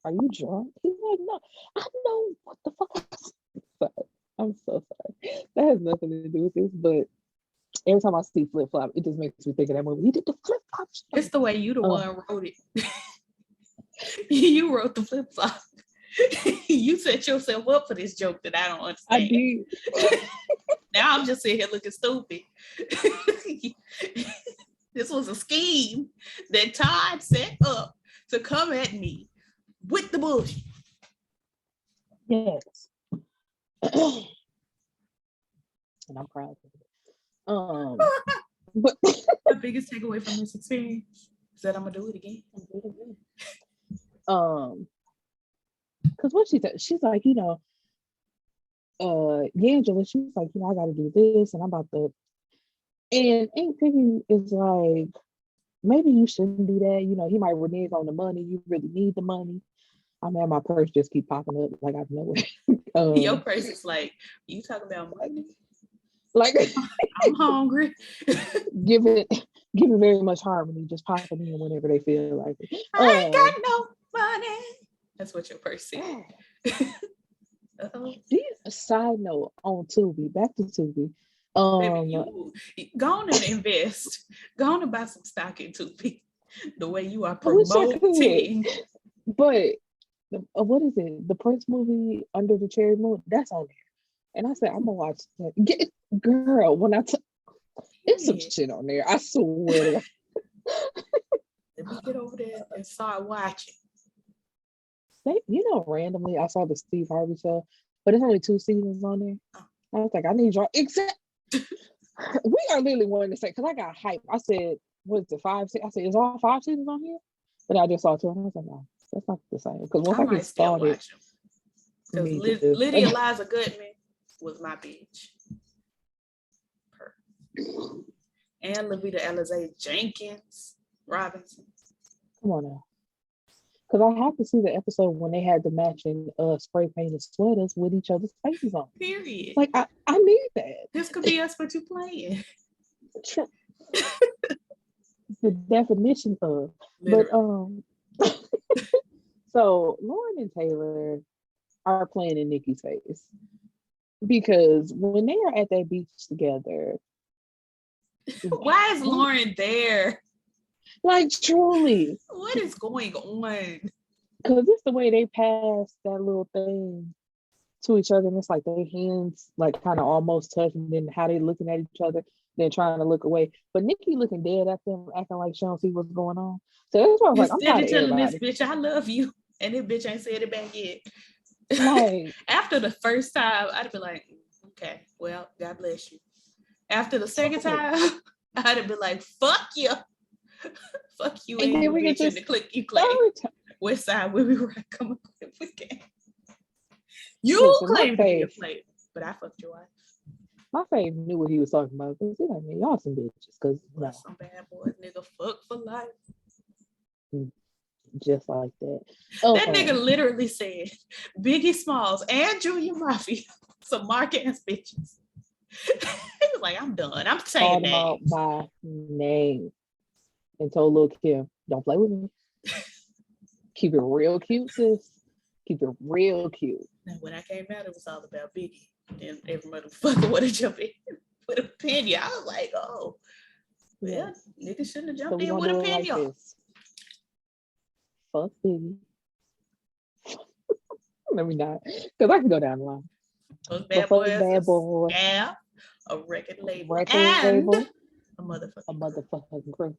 [SPEAKER 1] "Are you drunk?" He's like, "No, I know what the fuck." I'm so sorry. That has nothing to do with this, but every time I see flip flop, it just makes me think of that movie. He did the flip flop shit.
[SPEAKER 2] It's the way you the one wrote it. You wrote the flip flop. You set yourself up for this joke that I don't understand.
[SPEAKER 1] I did.
[SPEAKER 2] Now I'm just sitting here looking stupid. This was a scheme that Todd set up to come at me with the bullshit.
[SPEAKER 1] Yes. And I'm proud of it. But
[SPEAKER 2] the biggest takeaway from this experience is that I'm gonna do it again.
[SPEAKER 1] Because what she said, she's like, Angela, she's like, I gotta do this and I'm about to, and Aunt Piggy is like, maybe you shouldn't do that. He might renege on the money. You really need the money. I mean, my purse just keep popping up like out of nowhere.
[SPEAKER 2] Your purse is like, you talking about money?
[SPEAKER 1] Like
[SPEAKER 2] I'm hungry.
[SPEAKER 1] give it very much harmony, just popping in whenever they feel like it.
[SPEAKER 2] I ain't got no money. That's what your purse said.
[SPEAKER 1] Side note on Tubi, back to Tubi.
[SPEAKER 2] Baby, you go on and invest. Go on and buy some stock in Tubi. The way you are
[SPEAKER 1] I wish I could,
[SPEAKER 2] promoting.
[SPEAKER 1] but what is it? The Prince movie Under the Cherry Moon, that's on there. And I said, I'm gonna watch that. Girl, when it's some shit on there. I swear.
[SPEAKER 2] Let me get over there and start watching.
[SPEAKER 1] Randomly I saw the Steve Harvey show, but it's only 2 seasons on there. I was like, I need y'all. Except we are literally wanting to say, because I got hype. I said, what is it, 5? I said, is all 5 seasons on here? But I just saw 2, and I was like, no, that's not the same. Because once I get started,
[SPEAKER 2] because Lydia Eliza Goodman was my bitch. And Levita Eliza Jenkins Robinson.
[SPEAKER 1] Come on now. Because I have to see the episode when they had the matching spray painted sweaters with each other's faces on.
[SPEAKER 2] Period.
[SPEAKER 1] Like, I need that.
[SPEAKER 2] This could be us, but you playing.
[SPEAKER 1] The definition of. Literally. But so Lauren and Taylor are playing in Nikki's face. Because when they are at that beach together.
[SPEAKER 2] Why is Lauren there?
[SPEAKER 1] Like, truly.
[SPEAKER 2] What is going on?
[SPEAKER 1] Because it's the way they pass that little thing to each other. And it's like their hands, like, kind of almost touch. And then how they looking at each other. Then trying to look away. But Nikki looking dead at them, acting like she don't see what's going on. So that's why I was like, I'm tired of
[SPEAKER 2] telling
[SPEAKER 1] everybody.
[SPEAKER 2] this bitch, I love you. And this bitch ain't said it back yet.
[SPEAKER 1] Like,
[SPEAKER 2] after the first time, I'd be like, okay, well, God bless you. After the second time, I'd have been like, fuck you. Fuck you and you bitch in the click you claim. West side where we were coming with weekend. You claim to be a player, but I fucked your wife.
[SPEAKER 1] My fave knew what he was talking about. Because I mean, y'all some bitches. Because no.
[SPEAKER 2] Some bad boys, nigga, fuck for life.
[SPEAKER 1] Just like that.
[SPEAKER 2] That nigga literally said Biggie Smalls and Junior Mafia, some mark ass bitches. He was like, I'm done. I'm saying names.
[SPEAKER 1] Called him out by name and told Lil Kim, don't play with me. Keep it real cute, sis. Keep it real cute.
[SPEAKER 2] Now, when I came out, it was all about Biggie. And every motherfucker would have jumped in with a opinion. I was like, oh, well, niggas shouldn't have jumped in with a opinion. Like
[SPEAKER 1] fuck Biggie. Let me not, because I can go down the line.
[SPEAKER 2] Fuck Bad Boy. Yeah, a record label. And a
[SPEAKER 1] motherfucking crew.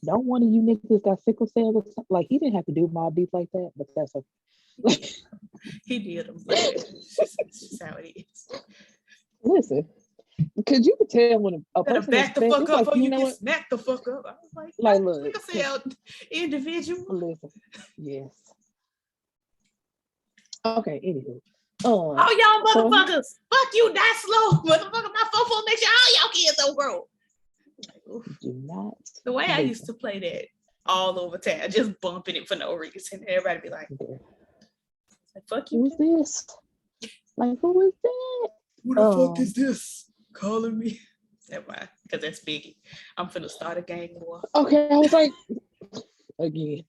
[SPEAKER 1] Don't one of you niggas got sickle cell? Like, he didn't have to do my beef like that, but that's okay.
[SPEAKER 2] He did them. It's just how it is.
[SPEAKER 1] Listen, because you could tell when a person
[SPEAKER 2] back the fuck up,
[SPEAKER 1] like,
[SPEAKER 2] or you can smack the fuck up. I was like look, individual.
[SPEAKER 1] Listen, yes. Okay, anywho.
[SPEAKER 2] Oh, y'all motherfuckers! Fuck you, not slow, motherfucker. My phone makes sure all y'all kids don't grow.
[SPEAKER 1] Do not.
[SPEAKER 2] The way I used to play that all over town, just bumping it for no reason. Everybody be like, fuck you.
[SPEAKER 1] Who's this? Like, who is that?
[SPEAKER 2] Who the fuck is this calling me? Never mind, because that's Biggie. I'm finna start a gang war.
[SPEAKER 1] Okay, I was like, again.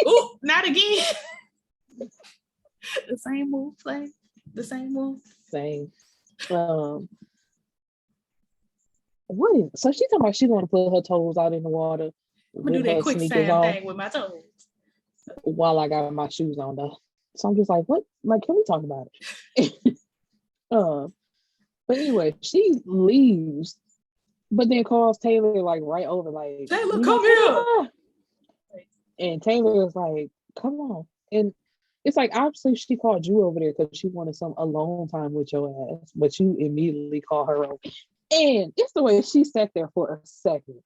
[SPEAKER 2] Ooh, not again. The same move, play. The same move.
[SPEAKER 1] Same. What is? So she's talking about she want to put her toes out in the water.
[SPEAKER 2] I'm gonna do that quick sand thing with my toes
[SPEAKER 1] while I got my shoes on though. So I'm just like, what? Like, can we talk about it? But anyway, she leaves, but then calls Taylor like right over, like,
[SPEAKER 2] Taylor, come here.
[SPEAKER 1] And Taylor is like, come on. And it's like, obviously she called you over there because she wanted some alone time with your ass, but you immediately call her over. And it's the way she sat there for a second,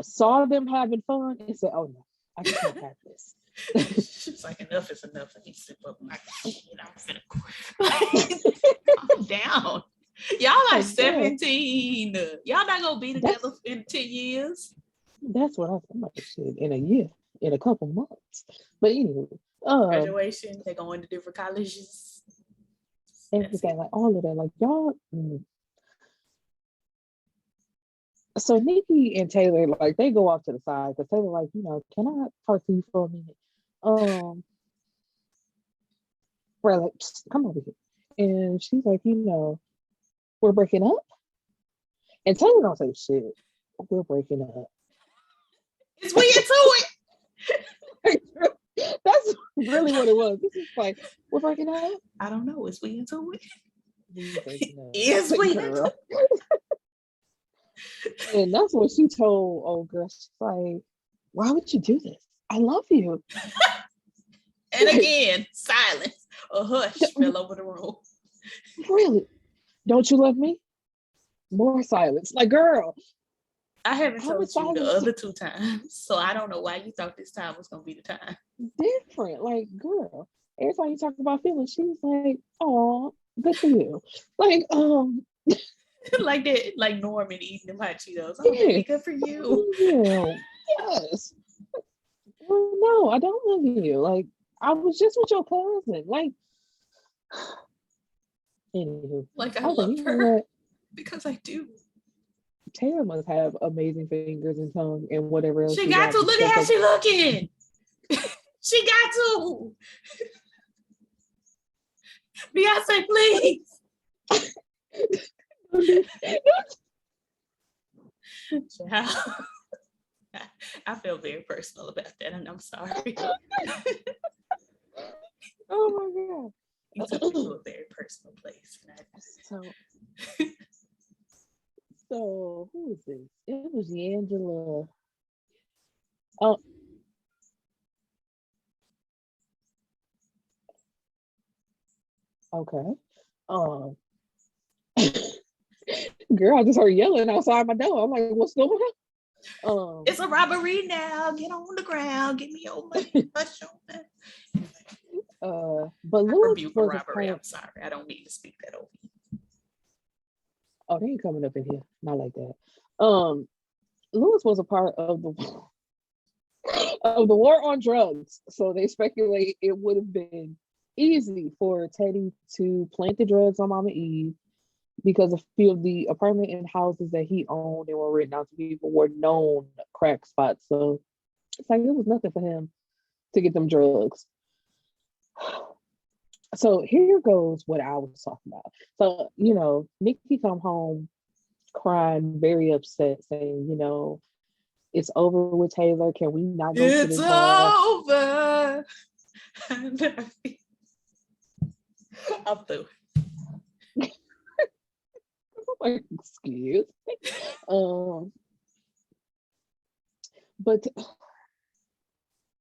[SPEAKER 1] saw them having fun, and said, oh no, I can't have this.
[SPEAKER 2] She's like, enough is enough. Let me sip up my shit. I'm finna calm down. Y'all are 17. Y'all not gonna be together in 10 years.
[SPEAKER 1] That's what I'm like, shit, in a year, in a couple months. But anyway,
[SPEAKER 2] graduation, they're going to different colleges.
[SPEAKER 1] Everything, like all of that, like y'all. So Nikki and Taylor, like, they go off to the side because Taylor, like, can I talk to you for a minute? We're like, come over here. And she's like, we're breaking up. And Taylor don't say shit. We're breaking up.
[SPEAKER 2] Is we into it?
[SPEAKER 1] That's really what it was. This is like, we're breaking up.
[SPEAKER 2] I don't know. Is we into it?
[SPEAKER 1] Is
[SPEAKER 2] we into it?
[SPEAKER 1] And that's what she told old girl. She's like, why would you do this? I love you.
[SPEAKER 2] And again, silence. A hush fell over the room.
[SPEAKER 1] Really? Don't you love me? More silence. Like, girl.
[SPEAKER 2] I haven't told you the other 2 times, so I don't know why you thought this time was gonna be the time.
[SPEAKER 1] Different. Like, girl. Every time you talk about feelings, she's like, oh, good for you. Like,
[SPEAKER 2] like that, like Norman eating them hot Cheetos. Oh, baby, good for you.
[SPEAKER 1] Yeah. Yes. Well, no, I don't love you. Like, I was just with your cousin. Like, anywho.
[SPEAKER 2] Like, I love her because I do.
[SPEAKER 1] Taylor must have amazing fingers and tongue and whatever else.
[SPEAKER 2] She got to. Look at how she looking. She got to. Beyonce, please. I feel very personal about that, and I'm sorry.
[SPEAKER 1] Oh my God.
[SPEAKER 2] You took me to a very personal place.
[SPEAKER 1] So who is this? It was Angela. Oh. Okay. Girl, I just heard yelling outside my door. I'm like, what's going on?
[SPEAKER 2] It's a robbery now. Get on the ground. Give me your money. Hush on that.
[SPEAKER 1] But Lewis was a
[SPEAKER 2] robbery. I'm sorry. I don't need to speak that over you.
[SPEAKER 1] Oh, they ain't coming up in here. Not like that. Lewis was a part of the war on drugs. So they speculate it would have been easy for Teddy to plant the drugs on Mama Eve because a few of the apartment and houses that he owned and were written out to people were known crack spots. So it's like it was nothing for him to get them drugs. So here goes what I was talking about. So, Nikki come home crying, very upset, saying, it's over with Taylor. Can we not go to this bar?
[SPEAKER 2] It's over. I'm through.
[SPEAKER 1] Like, excuse me. But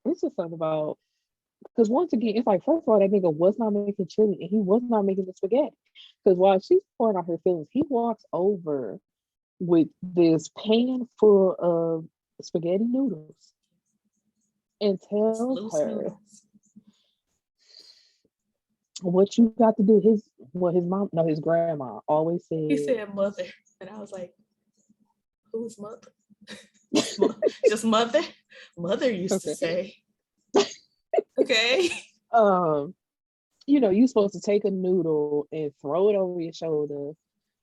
[SPEAKER 1] it's just something about, because once again, it's like, first of all, that nigga was not making chili and he was not making the spaghetti. Because while she's pouring out her feelings, he walks over with this pan full of spaghetti noodles and tells her what you got to do. His grandma always said.
[SPEAKER 2] He said mother. And I was like, who's mother? Just mother? Mother used to say. Okay.
[SPEAKER 1] You're supposed to take a noodle and throw it over your shoulder,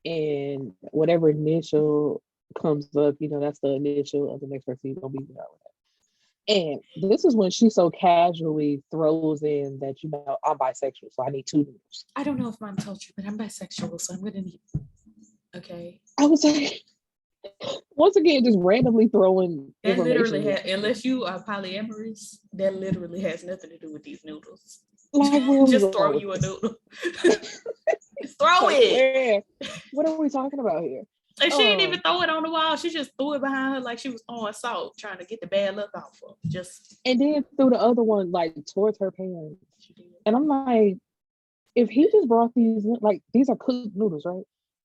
[SPEAKER 1] and whatever initial comes up, that's the initial of the next person. You don't be with that. And this is when she so casually throws in that I'm bisexual, so I need 2 noodles.
[SPEAKER 2] I don't know if Mom told you, but I'm bisexual, so I'm gonna need. Okay.
[SPEAKER 1] I was like, once again, just randomly throwing.
[SPEAKER 2] That literally unless you are polyamorous, that literally has nothing to do with these noodles.
[SPEAKER 1] Like,
[SPEAKER 2] just throw you a noodle. Just throw it.
[SPEAKER 1] What are we talking about here?
[SPEAKER 2] And she didn't even throw it on the wall. She just threw it behind her like she was throwing salt, trying to get the bad luck off of. And
[SPEAKER 1] then threw the other one like towards her parents. And I'm like, if he just brought these, like, these are cooked noodles, right?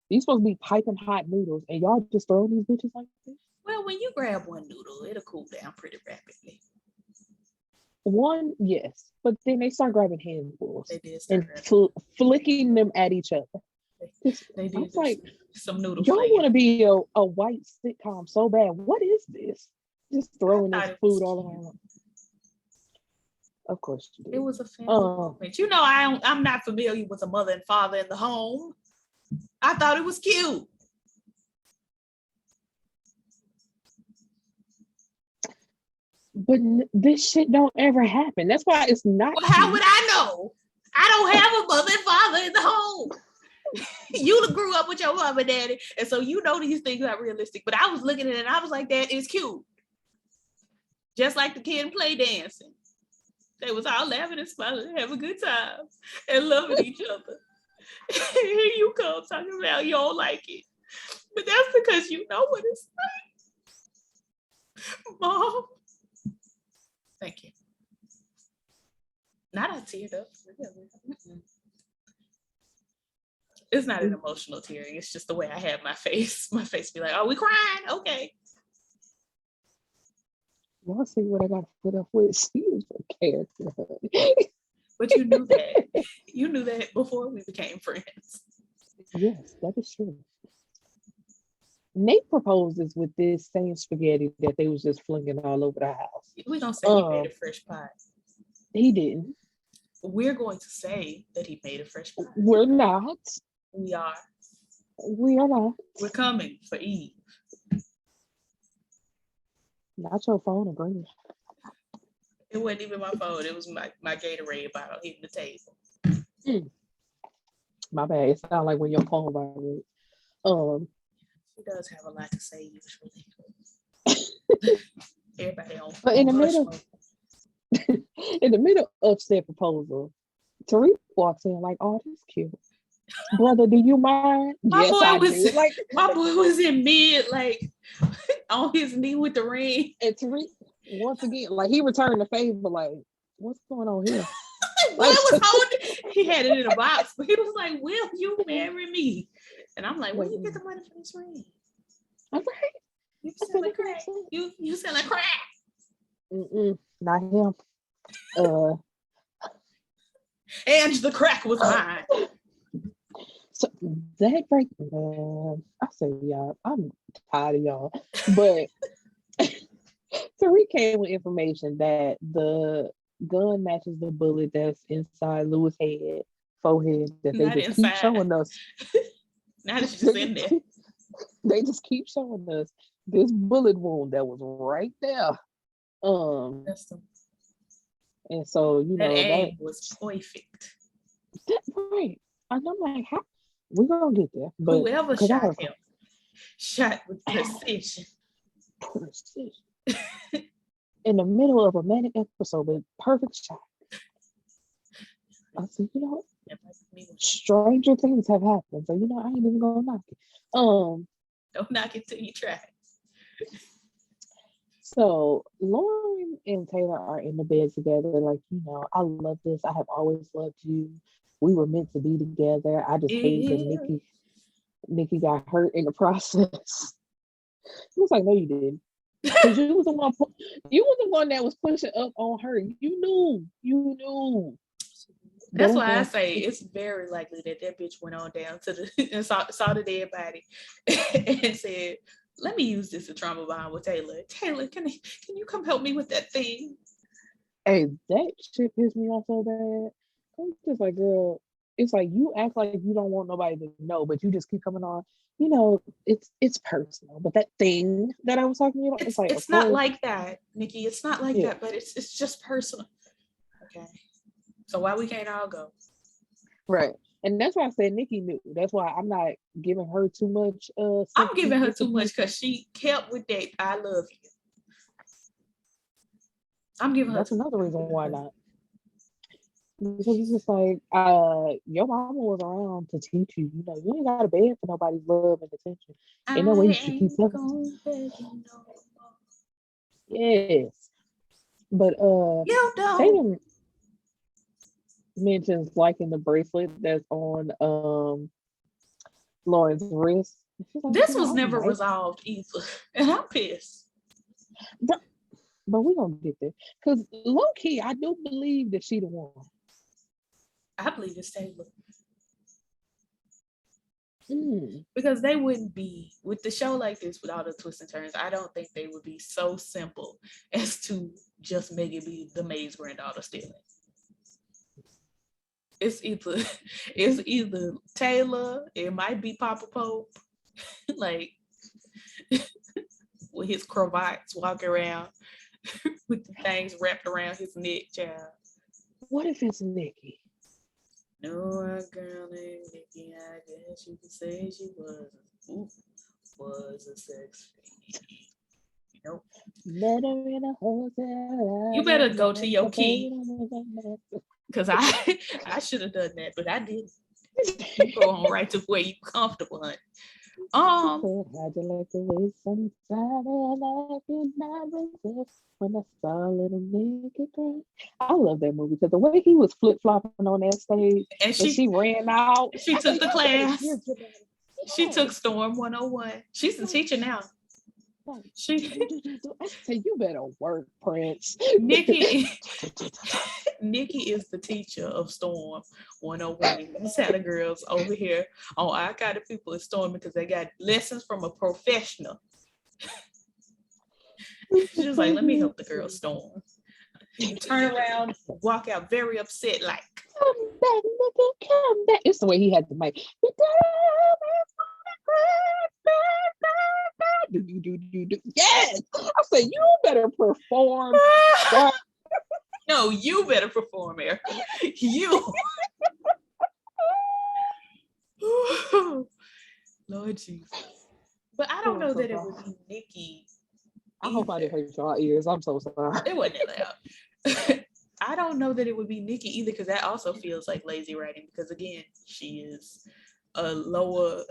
[SPEAKER 1] These supposed to be piping hot noodles, and y'all just throw these bitches like this?
[SPEAKER 2] Well, when you grab one noodle, it'll cool down pretty rapidly.
[SPEAKER 1] One, yes, but then they start grabbing handfuls.
[SPEAKER 2] They did start
[SPEAKER 1] and flicking them at each other.
[SPEAKER 2] They did.
[SPEAKER 1] I was like,
[SPEAKER 2] some noodles.
[SPEAKER 1] Y'all want to be a white sitcom so bad. What is this? Just throwing this food all around. Of course you did.
[SPEAKER 2] It was a family moment. I'm not familiar with a mother and father in the home. I thought it was cute.
[SPEAKER 1] But this shit don't ever happen. That's why it's not.
[SPEAKER 2] Well, how would I know? I don't have a mother and father in the home. You grew up with your mom and daddy, and so you know these things are realistic. But I was looking at it and I was like, that is cute. Just like the kid play dancing. They was all laughing and smiling and having a good time and loving each other. Here you come talking about you don't like it. But that's because you know what it's like. Mom. Thank you. Not I teared up. It's not an emotional tearing. It's just the way I have my face. My face be like, oh, we crying? Okay.
[SPEAKER 1] Y'all see what I got to put up with? She is a character.
[SPEAKER 2] But you knew that. You knew that before we became friends.
[SPEAKER 1] Yes, that is true. Nate proposes with this same spaghetti that they was just flinging all over the house.
[SPEAKER 2] We're going to say he made a fresh pie.
[SPEAKER 1] He didn't.
[SPEAKER 2] We're going to say that he made a fresh pie.
[SPEAKER 1] We're not.
[SPEAKER 2] We are.
[SPEAKER 1] We are not.
[SPEAKER 2] We're coming for Eve.
[SPEAKER 1] Not your phone agreement.
[SPEAKER 2] It wasn't even my phone. It was my Gatorade bottle hitting the table.
[SPEAKER 1] My bad. It sounds like when your phone vibrates.
[SPEAKER 2] She does have a lot to say usually. Everybody on.
[SPEAKER 1] But in the middle of said proposal, Tyrique walks in like, "Oh, this is cute, brother. Do you mind?"
[SPEAKER 2] My boy was
[SPEAKER 1] like,
[SPEAKER 2] my boy was in mid, like on his knee with the ring.
[SPEAKER 1] And Tyrique, once again, like he returned the favor. Like, what's going on here?
[SPEAKER 2] Boy was holding. He had it in a box, but he was like, "Will you marry me?" And I'm like, "Where you get the money for this ring?"
[SPEAKER 1] I'm right.
[SPEAKER 2] You sound like crack. You sound like crack.
[SPEAKER 1] Not him.
[SPEAKER 2] And the crack was mine.
[SPEAKER 1] So that break, I say y'all, I'm tired of y'all. But Tyrique came with information that the gun matches the bullet that's inside Louis' head, forehead, that they just keep showing us.
[SPEAKER 2] Now that she's in there.
[SPEAKER 1] They just keep showing us this bullet wound that was right there. And so, you know,
[SPEAKER 2] that was perfect.
[SPEAKER 1] That's right. And I'm like, how we gonna get there? But
[SPEAKER 2] whoever shot him shot with precision.
[SPEAKER 1] In the middle of a manic episode with perfect shot. I said, you know what? Stranger things have happened. So, you know, I ain't even gonna knock it.
[SPEAKER 2] Don't knock it till you try.
[SPEAKER 1] So Lauren and Taylor are in the bed together. Like, you know, I love this. I have always loved you. We were meant to be together. I just hate that Nikki got hurt in the process. It was like, no, you didn't. Because you was the one that was pushing up on her. You knew.
[SPEAKER 2] That's why I say it's very likely that bitch went on down to the and saw the dead body and said, "Let me use this as trauma bond with Taylor. Taylor, can you come help me with that thing?"
[SPEAKER 1] Hey, that shit pissed me off so bad. I'm just like, girl, it's like you act like you don't want nobody to know, but you just keep coming on. You know, it's personal. But that thing that I was talking about, it's like
[SPEAKER 2] it's not like that, Nikki. It's not like that, but it's just personal. Okay. So why we can't all go?
[SPEAKER 1] Right. And that's why I said Nikki knew. That's why I'm not giving her too much.
[SPEAKER 2] I'm giving her too much because she kept with that "I love you." I'm giving her.
[SPEAKER 1] That's another reason why not. Because it's just like your mama was around to teach you. You know, you ain't got to beg for nobody's love and attention. Ain't no way you should keep telling. Yes. But Tatum mentions liking the bracelet that's on Lauren's wrist.
[SPEAKER 2] Like, this was never resolved either. And I'm pissed.
[SPEAKER 1] But we're gonna get there. Because low key, I do believe that she the one.
[SPEAKER 2] I believe it's Taylor. Because they wouldn't be with the show like this with all the twists and turns. I don't think they would be so simple as to just make it be the maid's granddaughter stealing. It's either Taylor, it might be Papa Pope, like with his cravats walking around with the things wrapped around his neck, child.
[SPEAKER 1] What if it's Nikki?
[SPEAKER 2] No, a girl named Nikki, I guess you could say she was a sex fiend. Nope.
[SPEAKER 1] Met her in a hotel.
[SPEAKER 2] You better go to your key. Because I should have done that, but I didn't. You go on right to where you comfortable, honey.
[SPEAKER 1] How'd you like the way sometimes I cannot resist when I saw a little naked girl? I love that movie because the way he was flip flopping on that stage
[SPEAKER 2] And
[SPEAKER 1] and she ran out.
[SPEAKER 2] she took the class. She took
[SPEAKER 1] Yes.
[SPEAKER 2] Storm 101. She's the teacher now. She
[SPEAKER 1] I say you better work, Prince.
[SPEAKER 2] Nikki is the teacher of Storm 101. These had the girls over here on I Got the People in Storm because they got lessons from a professional. She was like, let me help the girls Storm. You turn around, walk out very upset, like,
[SPEAKER 1] come back, Nikki, come back. It's the way he had the mic. Yes, I said you better perform.
[SPEAKER 2] No, you better perform, Erica. You. Lord Jesus. But I don't know that it would be Nikki.
[SPEAKER 1] I hope I didn't hurt y'all ears. I'm so sorry.
[SPEAKER 2] It wasn't loud. I don't know that it would be Nikki either, because that also feels like lazy writing. Because again, she is a lower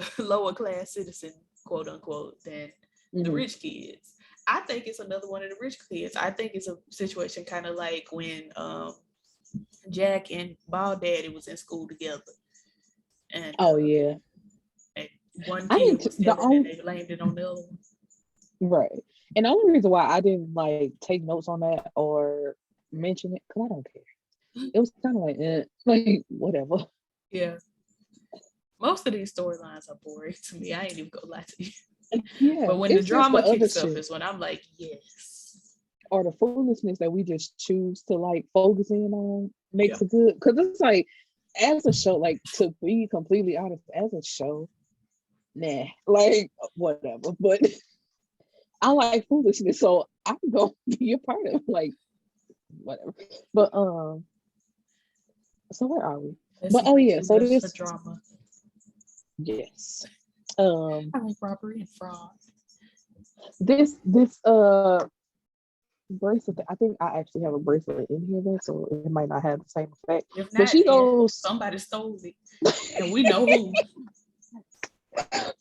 [SPEAKER 2] class citizen, quote unquote, than the rich kids. I think it's another one of the rich kids. I think it's a situation kind of like when Jack and Ball Daddy was in school together. And
[SPEAKER 1] yeah.
[SPEAKER 2] And one kid was telling and they blamed it on the other one.
[SPEAKER 1] Right. And the only reason why I didn't like take notes on that or mention it, because I don't care. It was kind of like whatever.
[SPEAKER 2] Yeah. Most of these storylines are boring to me. I ain't even gonna lie to you.
[SPEAKER 1] Yeah.
[SPEAKER 2] But when the drama kicks up is when I'm like, yes.
[SPEAKER 1] Or the foolishness that we just choose to like focus in on makes it good. Because it's like, as a show, like to be completely honest, as a show, nah, like whatever. But I like foolishness, so I'm gonna be a part of like whatever. But so where are we? But so this
[SPEAKER 2] drama.
[SPEAKER 1] Yes.
[SPEAKER 2] I like robbery and fraud.
[SPEAKER 1] This bracelet, I think I actually have a bracelet in here though, so it might not have the same effect.
[SPEAKER 2] If not,
[SPEAKER 1] but she goes,
[SPEAKER 2] somebody stole it, and we know who.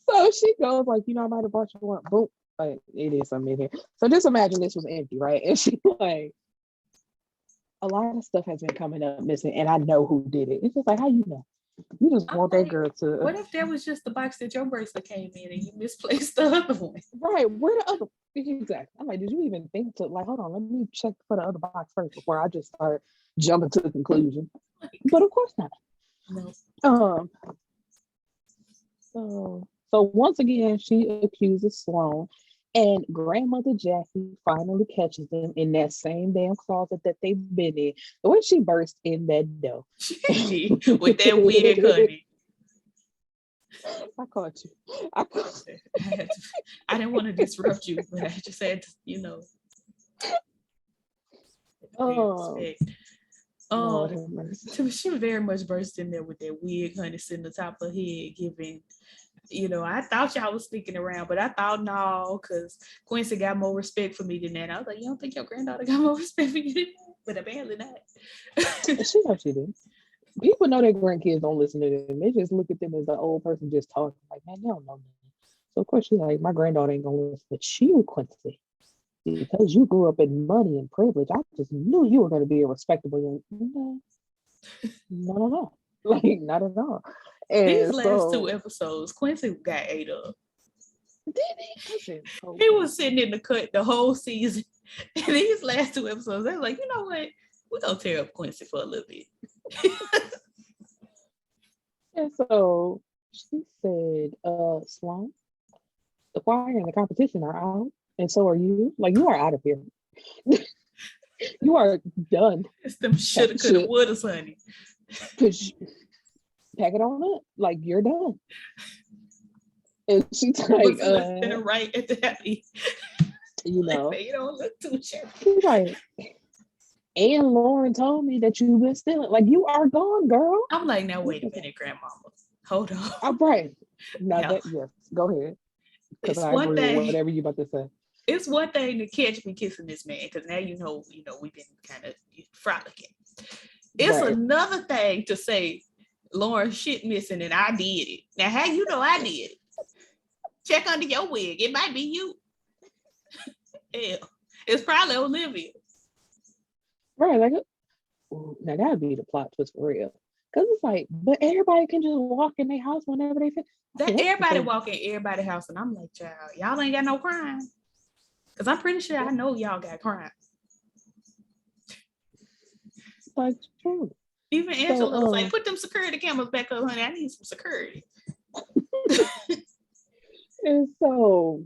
[SPEAKER 1] So she goes like, I might have bought you one. Boom, like it is something in here. So just imagine this was empty, right? And she like, a lot of stuff has been coming up missing, and I know who did it. It's just like, how you know? You just want that girl to.
[SPEAKER 2] What if that was just the box that your bracelet came in and you misplaced the other one?
[SPEAKER 1] Right. Where the other? Exactly. I'm like, did you even think to like, hold on, let me check for the other box first before I just start jumping to the conclusion. But of course not.
[SPEAKER 2] No.
[SPEAKER 1] So once again, she accuses Sloan, and grandmother Jackie finally catches them in that same damn closet that they've been in. The way she burst in that door
[SPEAKER 2] with that wig, honey.
[SPEAKER 1] I caught you.
[SPEAKER 2] I didn't want to disrupt you, but I just had to, she very much burst in there with that wig, honey, sitting on top of her head, giving. I thought y'all was sneaking around, but I thought no, because Quincy got more respect for me than that. I was like, you don't think your granddaughter got more respect for you than that? But apparently not.
[SPEAKER 1] She knows she did. People know their grandkids don't listen to them. They just look at them as an old person just talking. Like, man, you don't know me. So of course she's like, my granddaughter ain't gonna listen. But you, Quincy, because you grew up in money and privilege, I just knew you were going to be a respectable young. No. Like, not at all. And
[SPEAKER 2] these last 2 episodes, Quincy got ate up.
[SPEAKER 1] Did he?
[SPEAKER 2] He was sitting in the cut the whole season. And these last 2 episodes, they're like, you know what? We're going to tear up Quincy for a little bit.
[SPEAKER 1] And so she said, Sloan, the choir and the competition are out. And so are you. Like, you are out of here. You are done.
[SPEAKER 2] It's them shoulda, coulda, woulda, honey.
[SPEAKER 1] Pack it on up. Like, you're done. And she's like,
[SPEAKER 2] left and right at the happy.
[SPEAKER 1] You know.
[SPEAKER 2] Like, you don't look too sure.
[SPEAKER 1] She's like, And Lauren told me that you've been stealing. Like, you are gone, girl.
[SPEAKER 2] I'm like, now wait a minute, grandmama. Hold on.
[SPEAKER 1] All right. Now
[SPEAKER 2] No.
[SPEAKER 1] that, yes, go ahead. Because
[SPEAKER 2] It's
[SPEAKER 1] I
[SPEAKER 2] one
[SPEAKER 1] agree with
[SPEAKER 2] thing.
[SPEAKER 1] whatever you about to say.
[SPEAKER 2] It's one thing to catch me kissing this man, because now you know we've been kind of frolicking. It's
[SPEAKER 1] Right.
[SPEAKER 2] another thing to say Lauren shit missing and I did it. Now, how you know I did it? Check under your wig. It might be you. Hell, it's probably Olivia.
[SPEAKER 1] Right. Like, ooh, now that'd be the plot twist for real. Because it's like, but everybody can just walk in their house whenever they fit.
[SPEAKER 2] That everybody walk in everybody's house, and I'm like, child, y'all ain't got no crime. Because I'm pretty sure I know y'all got crime.
[SPEAKER 1] Like, true.
[SPEAKER 2] Even Angela was like, put them security cameras back up, honey. I need some security.
[SPEAKER 1] And so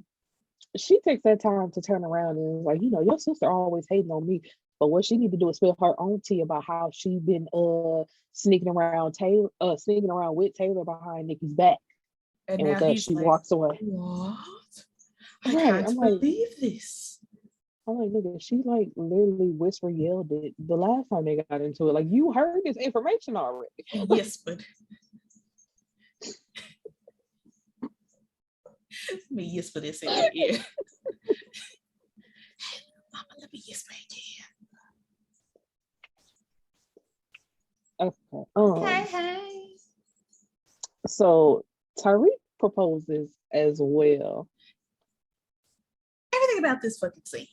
[SPEAKER 1] she takes that time to turn around and is like, your sister always hating on me. But what she need to do is spill her own tea about how she been sneaking around with Taylor behind Nikki's back.
[SPEAKER 2] And
[SPEAKER 1] with
[SPEAKER 2] now
[SPEAKER 1] that,
[SPEAKER 2] he's
[SPEAKER 1] she
[SPEAKER 2] like,
[SPEAKER 1] walks away.
[SPEAKER 2] What? I can't believe this.
[SPEAKER 1] I'm like, nigga, she like literally whisper yelled it the last time they got into it. Like, you heard this information already.
[SPEAKER 2] Yes, but me yes for this in your ear. Mama, let me yes right
[SPEAKER 1] Okay.
[SPEAKER 2] Hey.
[SPEAKER 1] So Tyrique proposes as well.
[SPEAKER 2] Everything about this fucking scene.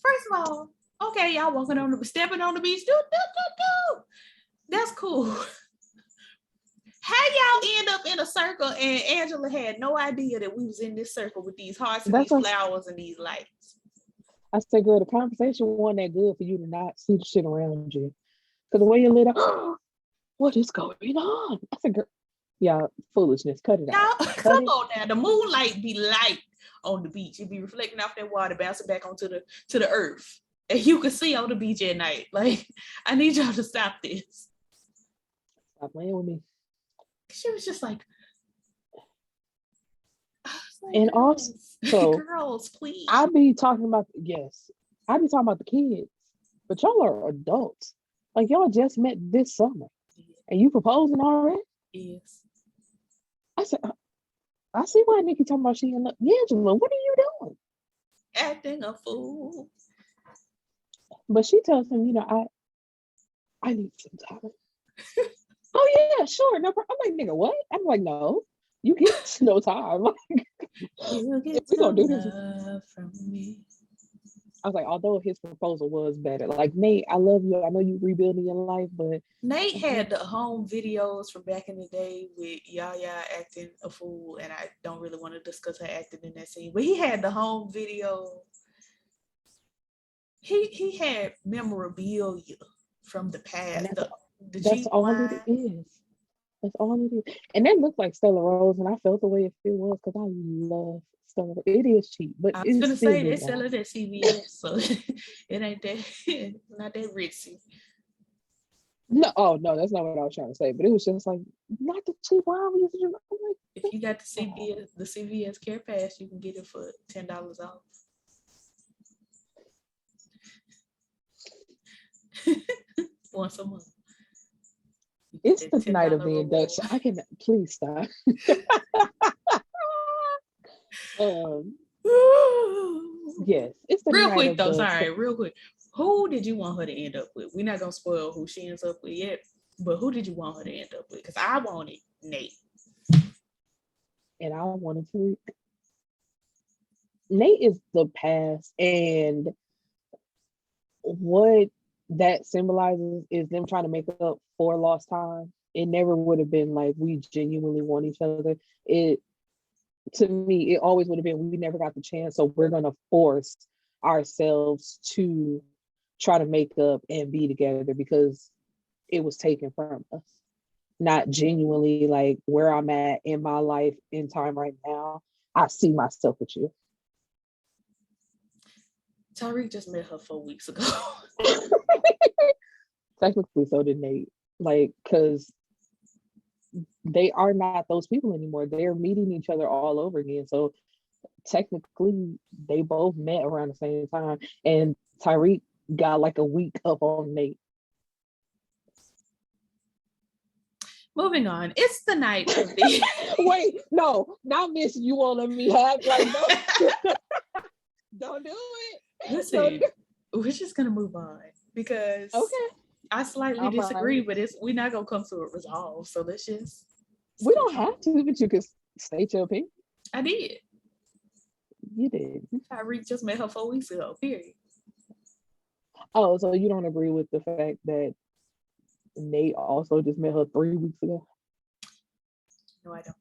[SPEAKER 2] First of all, okay, y'all stepping on the beach. Do. That's cool. How y'all end up in a circle and Angela had no idea that we was in this circle with these hearts and these flowers and these lights?
[SPEAKER 1] I said, girl, the conversation wasn't that good for you to not see the shit around you. Because the way you lit up, what is going on? I said, girl, yeah, foolishness. Cut it out.
[SPEAKER 2] Come on now. The moonlight be light on the beach. It be reflecting off that water, bouncing back onto the earth. And you can see on the beach at night. Like, I need y'all to stop this.
[SPEAKER 1] Stop playing with me.
[SPEAKER 2] She was just like,
[SPEAKER 1] and
[SPEAKER 2] girls,
[SPEAKER 1] also,
[SPEAKER 2] girls, please.
[SPEAKER 1] I be talking about the kids, but y'all are adults. Like, y'all just met this summer, and you proposing already?
[SPEAKER 2] Yes.
[SPEAKER 1] I said, I see why Nikki talking about she in love. Angela, what are you doing?
[SPEAKER 2] Acting a fool.
[SPEAKER 1] But she tells him, I need some time. Oh yeah, sure, no problem. I'm like, nigga, what? I'm like, no, you get no time. Like,
[SPEAKER 2] you get
[SPEAKER 1] we gonna do this
[SPEAKER 2] from me.
[SPEAKER 1] I was like, although his proposal was better, like, Nate, I love you. I know you rebuilding your life, but
[SPEAKER 2] Nate had the home videos from back in the day with Yaya acting a fool, and I don't really want to discuss her acting in that scene. But he had the home video. He had memorabilia from the past.
[SPEAKER 1] That's all it is. That's all it is. And that looked like Stella Rose, and I felt the way it still was because I love Stella Rose. It is cheap, but
[SPEAKER 2] I was gonna say they sell it at CVS, so it ain't that not that ritzy.
[SPEAKER 1] No, that's not what I was trying to say. But it was just like, not the cheap wine we used to do. Like,
[SPEAKER 2] if you got the CVS Care Pass, you can get it for $10 off. Once a month.
[SPEAKER 1] It's the night of the induction. I can please stop. Yes, it's the
[SPEAKER 2] real quick though. Sorry, real quick. Who did you want her to end up with? We're not gonna spoil who she ends up with yet, but who did you want her to end up with? Because I wanted Nate,
[SPEAKER 1] and I wanted to. Nate is the past, and what that symbolizes is them trying to make up for lost time. It never would have been like we genuinely want each other. To me, it always would have been we never got the chance, so we're gonna force ourselves to try to make up and be together because it was taken from us. Not genuinely like where I'm at in my life in time right now. I see myself with you.
[SPEAKER 2] Tyrique just met her 4 weeks ago.
[SPEAKER 1] Technically, so did Nate. Like, because they are not those people anymore. They're meeting each other all over again. So technically, they both met around the same time. And Tyrique got like a week up on Nate.
[SPEAKER 2] Moving on. It's the night of the
[SPEAKER 1] Wait, no, not Miss. You won't let me have like no. Don't do it.
[SPEAKER 2] Listen, we're just gonna move on because
[SPEAKER 1] Okay.
[SPEAKER 2] I slightly disagree, but we're not gonna come to a resolve. So let's just.
[SPEAKER 1] We don't have to, but you can state your opinion.
[SPEAKER 2] I did.
[SPEAKER 1] You did.
[SPEAKER 2] Tyrique just met her 4 weeks ago. Period.
[SPEAKER 1] Oh, so you don't agree with the fact that Nate also just met her 3 weeks ago?
[SPEAKER 2] No, I don't.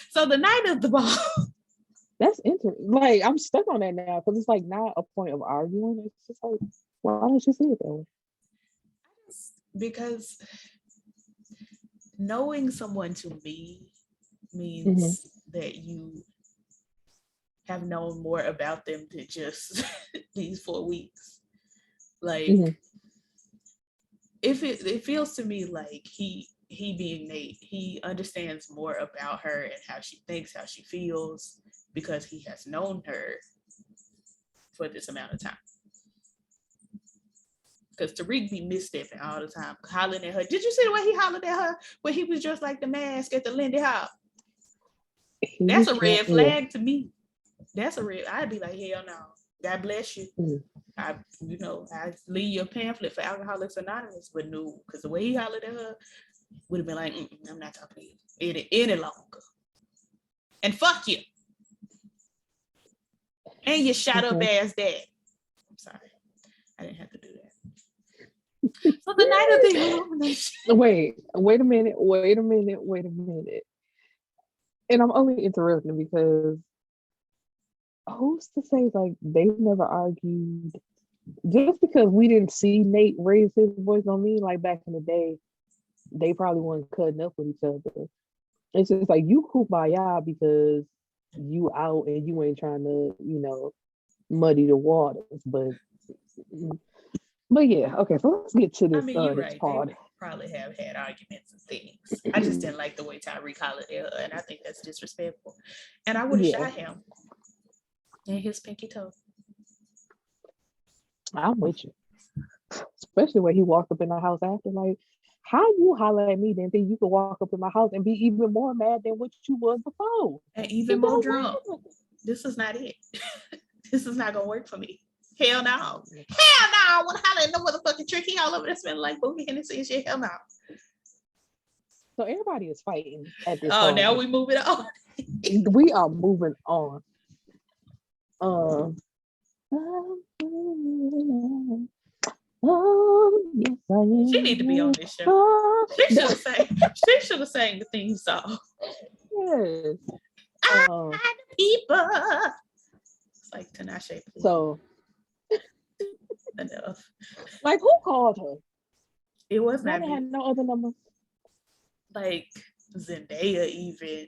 [SPEAKER 2] So the night of the ball.
[SPEAKER 1] That's interesting. Like, I'm stuck on that now because it's like not a point of arguing. It's just like, why don't you see it that way?
[SPEAKER 2] Because knowing someone to me means that you have known more about them than just these 4 weeks. Like, if it feels to me like he being Nate, he understands more about her and how she thinks, how she feels, because he has known her for this amount of time. Because Tyrique be misstepping all the time, hollering at her. Did you see the way he hollered at her when he was just like the mask at the Lindy Hop? That's a red flag to me. That's a red. I'd be like, hell no. God bless you. I leave your pamphlet for Alcoholics Anonymous, but no, because the way he hollered at her would have been like, I'm not talking to you any longer. And fuck you. And you shot up ass dad. I'm sorry. I didn't have to do that. So the night of the Illumination.
[SPEAKER 1] Wait a minute. And I'm only interrupting because who's to say like they've never argued? Just because we didn't see Nate raise his voice on me like back in the day, they probably weren't cutting up with each other. It's just like you kumbaya because you out and you ain't trying to, muddy the waters. But yeah, okay, so let's get to this.
[SPEAKER 2] You're
[SPEAKER 1] this
[SPEAKER 2] right.
[SPEAKER 1] part.
[SPEAKER 2] They probably have had arguments and things. I just didn't like the way Tyrique hollered at her, and I think that's disrespectful. And I would have shot him in his pinky toe.
[SPEAKER 1] I'm with you. Especially when he walked up in the house after, like, how you holler at me, then think you could walk up in my house and be even more mad than what you was before.
[SPEAKER 2] And even more drunk. This is not it. This is not gonna work for me. Hell no. Hell no. I want to holler at no motherfucking tricky all over that smelling like boogie Hennessy and shit. Hell no.
[SPEAKER 1] So everybody is fighting at this
[SPEAKER 2] point.
[SPEAKER 1] Now
[SPEAKER 2] we moving on.
[SPEAKER 1] We are moving on. Yes, I am.
[SPEAKER 2] She need to be on this show. She should have sang the theme song.
[SPEAKER 1] Yes.
[SPEAKER 2] People. It's like Tinashe.
[SPEAKER 1] So
[SPEAKER 2] enough.
[SPEAKER 1] Like, who called her?
[SPEAKER 2] It was not me.
[SPEAKER 1] Had no other number.
[SPEAKER 2] Like Zendaya, even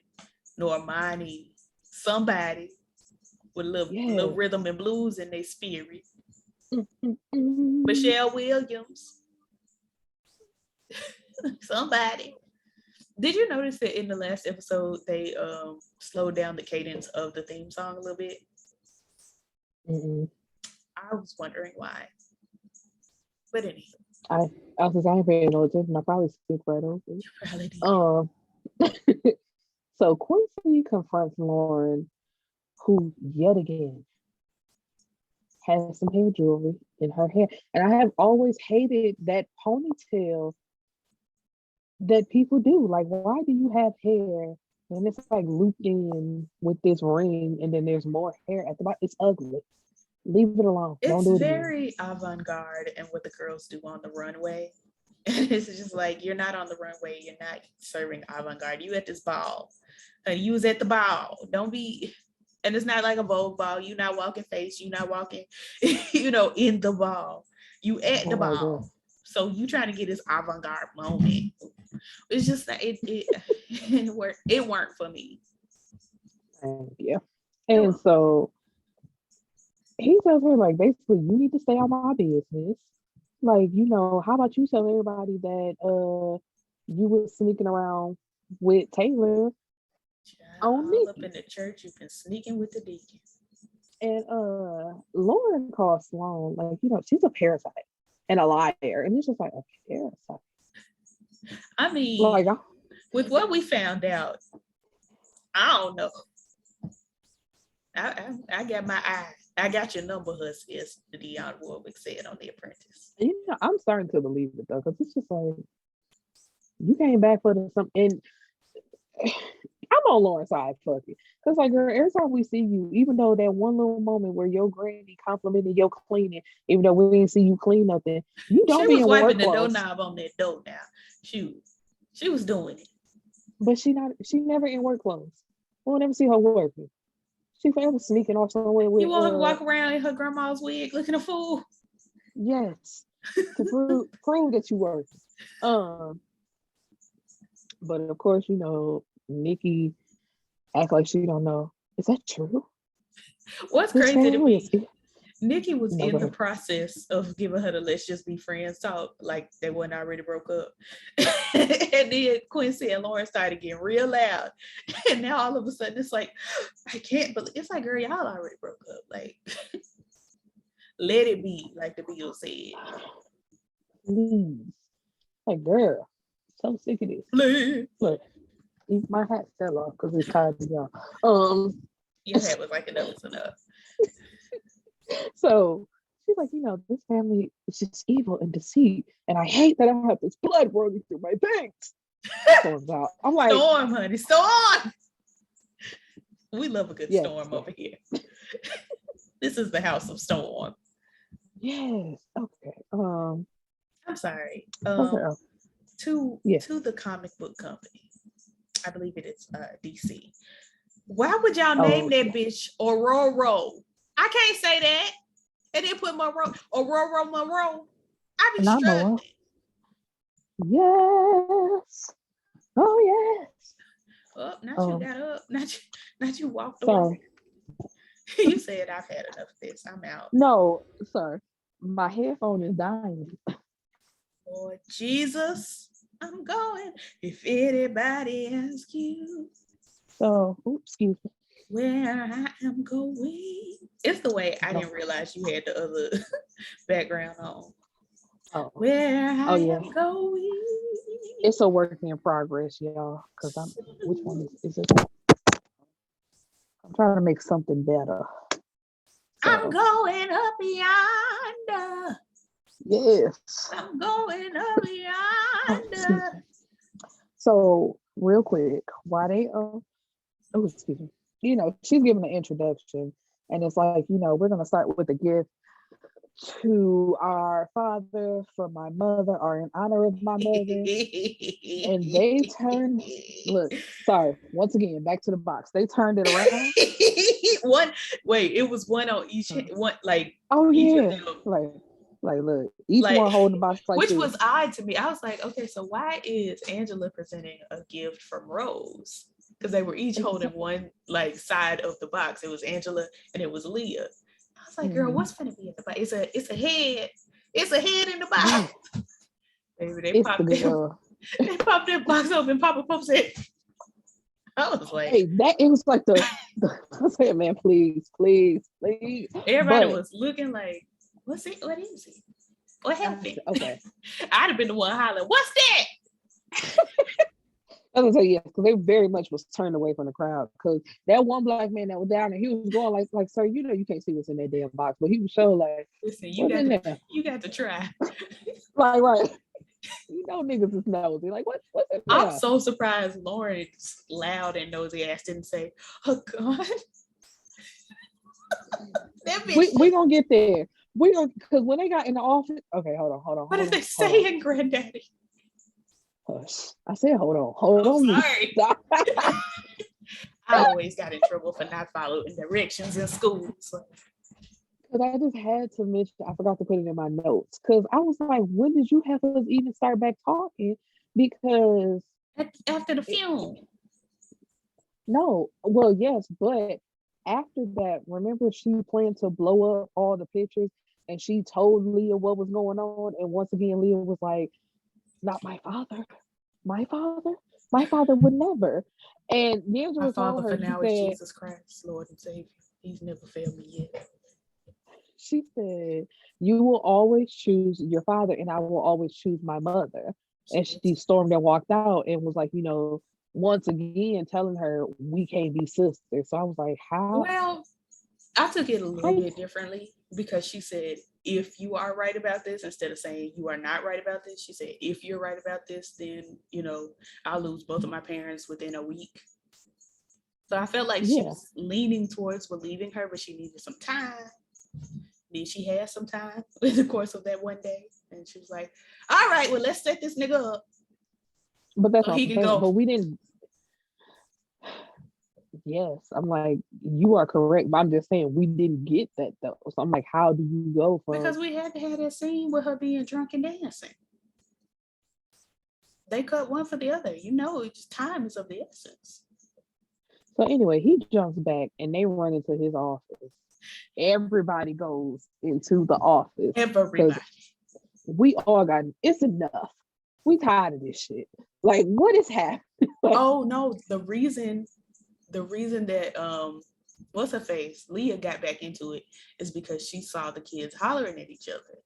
[SPEAKER 2] Normani, somebody with little rhythm and blues in their spirit. Michelle Williams. Somebody. Did you notice that in the last episode they slowed down the cadence of the theme song a little bit? I was wondering why. But anyway.
[SPEAKER 1] I ain't paying no attention. I probably skipped right over it.
[SPEAKER 2] You probably did.
[SPEAKER 1] So Quincy confronts Lauren, who yet again has some hair jewelry in her hair. And I have always hated that ponytail that people do. Like, why do you have hair and it's like looped in with this ring and then there's more hair at the bottom? It's ugly. Leave it alone. Don't do it.
[SPEAKER 2] It's very avant-garde and what the girls do on the runway. And it's just like, you're not on the runway. You're not serving avant-garde. You at this ball. And you was at the ball. Don't be... And it's not like a Vogue ball. You're not walking face. You're not walking, in the ball. You at the ball. God. So you trying to get this avant-garde moment. It's just that it worked. It weren't for me.
[SPEAKER 1] Yeah. And so he tells her, like, basically, you need to stay on my business. Like, how about you tell everybody that you was sneaking around with Taylor on me?
[SPEAKER 2] Up in the church, you've been sneaking with the deacon.
[SPEAKER 1] And Lauren calls Sloan, like, she's a parasite and a liar. And it's just like, a parasite.
[SPEAKER 2] I mean,
[SPEAKER 1] like,
[SPEAKER 2] with what we found out, I don't know. I got my eye. I got your number, Husky, as Dionne Warwick said on The Apprentice.
[SPEAKER 1] I'm starting to believe it though, because it's just like, you came back for something. And I'm on Lauren's side, fuck it. Because, like, girl, every time we see you, even though that one little moment where your granny complimented your cleaning, even though we didn't see you clean nothing, you don't be in work clothes. She was
[SPEAKER 2] wiping the doorknob on that door now. She was doing it.
[SPEAKER 1] But she never in work clothes. We'll never see her working. She forever sneaking off somewhere with.
[SPEAKER 2] You want her to walk around in her grandma's wig looking a fool?
[SPEAKER 1] Yes, to prove that you work. But of course, Nikki act like she don't know. Is that true?
[SPEAKER 2] What's crazy to me? Nikki was in the process of giving her the "let's just be friends" talk, like they wasn't already broke up. And then Quincy and Lauren started getting real loud. And now all of a sudden it's like, I can't believe it's like, girl, y'all already broke up. Like, let it be, like the Beatles said.
[SPEAKER 1] Please. Like, girl, so sick of this.
[SPEAKER 2] Please.
[SPEAKER 1] Look, my hat fell off because it's tired of y'all.
[SPEAKER 2] Your hat was like enough is enough.
[SPEAKER 1] So she's like, this family is just evil and deceit, and I hate that I have this blood running through my veins. Storm's out. I'm like,
[SPEAKER 2] Storm, honey, storm. We love a good storm over here. This is the house of storm.
[SPEAKER 1] Yes. Okay.
[SPEAKER 2] I'm sorry.
[SPEAKER 1] Okay.
[SPEAKER 2] To the comic book company, I believe it is DC. Why would y'all name that bitch Aurora? I can't say that. And then put Aurora Monroe. I be struggling.
[SPEAKER 1] Yes. Oh yes.
[SPEAKER 2] Oh, not you got up. Not you walked away. You said I've had enough of this. I'm out.
[SPEAKER 1] No, sir. My headphone is dying.
[SPEAKER 2] Lord Jesus, I'm going. If anybody asks you.
[SPEAKER 1] So, excuse me.
[SPEAKER 2] Where I am going. It's the way I didn't realize you had the other background on.
[SPEAKER 1] Oh.
[SPEAKER 2] Where I am going.
[SPEAKER 1] It's a work in progress, y'all. Because which one is it? I'm trying to make something better. So.
[SPEAKER 2] I'm going up yonder.
[SPEAKER 1] Yes.
[SPEAKER 2] I'm going up yonder.
[SPEAKER 1] So, real quick, why they excuse me. She's giving an introduction, and it's like, we're gonna start with a gift to our father from my mother, or in honor of my mother. And they turned, once again, back to the box. They turned it around.
[SPEAKER 2] It was one on each one, like,
[SPEAKER 1] oh yeah, like look, each one holding the box, like,
[SPEAKER 2] which
[SPEAKER 1] this.
[SPEAKER 2] was odd to me. I was like, okay, so why is Angela presenting a gift from Rose? Because they were each holding one, like, side of the box. It was Angela and it was Leah. I was like, girl, what's gonna be in the box? It's a head. It's a head in the box. Baby, they popped that box open. Papa Pump said, I was like,
[SPEAKER 1] hey, it was like I said, man, please.
[SPEAKER 2] Everybody was looking like, what's it? What is it? What happened?
[SPEAKER 1] Okay.
[SPEAKER 2] I'd have been the one hollering, what's that?
[SPEAKER 1] I was like, yeah, because they very much was turned away from the crowd, because that one black man that was down there, he was going like, sir, you can't see what's in that damn box, but he was so like,
[SPEAKER 2] listen, you got to try.
[SPEAKER 1] right. Niggas is nosy. Like, what's in there?
[SPEAKER 2] I'm so surprised Lauren's loud and nosy ass didn't say, oh God.
[SPEAKER 1] We're gonna get there. Because when they got in the office, okay, hold on.
[SPEAKER 2] What did they say in Granddaddy?
[SPEAKER 1] Hush. I said, hold on.
[SPEAKER 2] Sorry. I always got in trouble for not following directions in school. So.
[SPEAKER 1] Because I just had to mention, I forgot to put it in my notes. Because I was like, when did you have us even start back talking? Because
[SPEAKER 2] after the film.
[SPEAKER 1] No, well, yes, but after that, remember she planned to blow up all the pictures, and she told Leah what was going on, and once again, Leah was like, not my father. My father would never. And D'Angelo told her,
[SPEAKER 2] for now is Jesus Christ, Lord and Savior. He's never failed me yet.
[SPEAKER 1] She said, "You will always choose your father, and I will always choose my mother." And she stormed and walked out and was like, once again telling her we can't be sisters. So I was like, how?
[SPEAKER 2] Well, I took it a little bit differently because she said, if you are right about this, instead of saying you are not right about this, she said, if you're right about this, then, I'll lose both of my parents within a week. So I felt like she was leaning towards believing her, but she needed some time. Then she had some time in the course of that one day. And she was like, all right, well, let's set this nigga up.
[SPEAKER 1] But that's
[SPEAKER 2] so
[SPEAKER 1] what
[SPEAKER 2] he
[SPEAKER 1] I'm
[SPEAKER 2] can
[SPEAKER 1] saying.
[SPEAKER 2] go.
[SPEAKER 1] But we didn't. Yes, I'm like, you are correct. But I'm just saying we didn't get that though. So I'm like, how do you go from?
[SPEAKER 2] Because we had to have that scene with her being drunk and dancing. They cut one for the other. Time is of the essence.
[SPEAKER 1] So anyway, he jumps back and they run into his office. Everybody goes into the office.
[SPEAKER 2] Everybody.
[SPEAKER 1] We all got, it's enough. We tired of this shit. Like, what is happening?
[SPEAKER 2] Oh no, the reason that what's her face? Leah got back into it is because she saw the kids hollering at each other.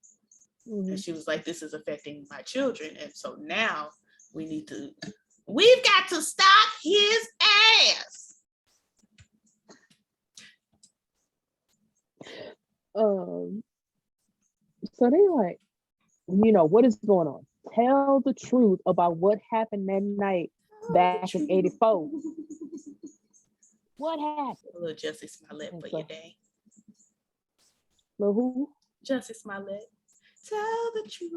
[SPEAKER 2] Mm-hmm. And she was like, this is affecting my children. And so now we've got to stop his ass.
[SPEAKER 1] So they like, what is going on? Tell the truth about what happened that night back in '84. What happened?
[SPEAKER 2] A little Jussie Smollett for your day.
[SPEAKER 1] Little who?
[SPEAKER 2] Jussie Smollett. Tell the truth.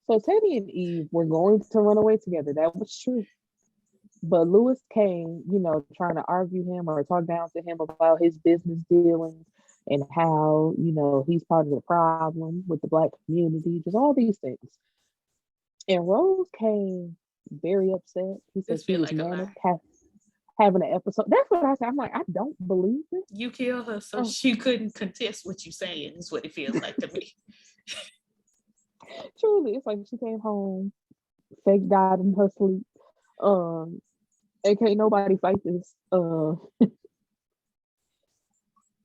[SPEAKER 1] So Teddy and Eve were going to run away together. That was true. But Lewis came, trying to argue him or talk down to him about his business dealings and how, he's part of the problem with the Black community, just all these things. And Rose came very upset. He said she was manic, having an episode. That's what I said. I'm like, I don't believe it.
[SPEAKER 2] You killed her so she couldn't contest what you're saying, is what it feels like to me.
[SPEAKER 1] Truly, it's like she came home, fake died in her sleep. And can't nobody fight this.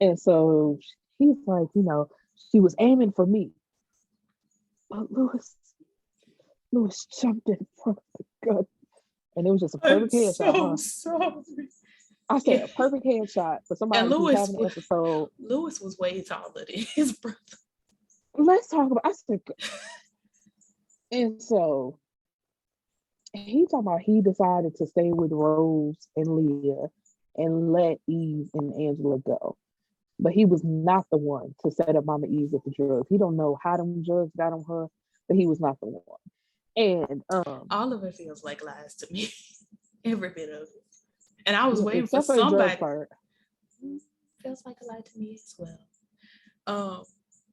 [SPEAKER 1] And so he's like, she was aiming for me. But Lewis jumped in front of the gun. And it was just a perfect headshot.
[SPEAKER 2] Sorry.
[SPEAKER 1] I said a perfect headshot for somebody who's having an episode.
[SPEAKER 2] Lewis was way taller than his brother.
[SPEAKER 1] Let's talk about, I said, and so he talking about he decided to stay with Rose and Leah and let Eve and Angela go. But he was not the one to set up Mama Eve with the drugs. He don't know how them drugs got on her, but he was not the one. And
[SPEAKER 2] all of it feels like lies to me. Every bit of it. And I was waiting for somebody. Feels like a lie to me as well.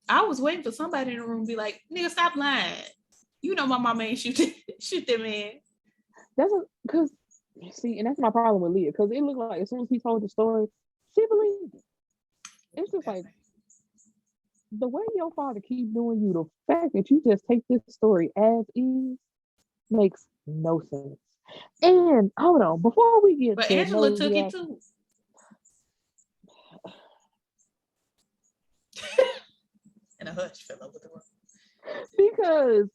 [SPEAKER 2] I was waiting for somebody in the room to be like, nigga, stop lying. My mama ain't shoot that man.
[SPEAKER 1] That's because see, and that's my problem with Leah, because it looked like as soon as he told the story, she believed it. It's just like the way your father keeps doing you, the fact that you just take this story as is makes no sense. And hold on, before we get
[SPEAKER 2] but
[SPEAKER 1] to
[SPEAKER 2] Angela took it too. And a hush fell over the room.
[SPEAKER 1] Because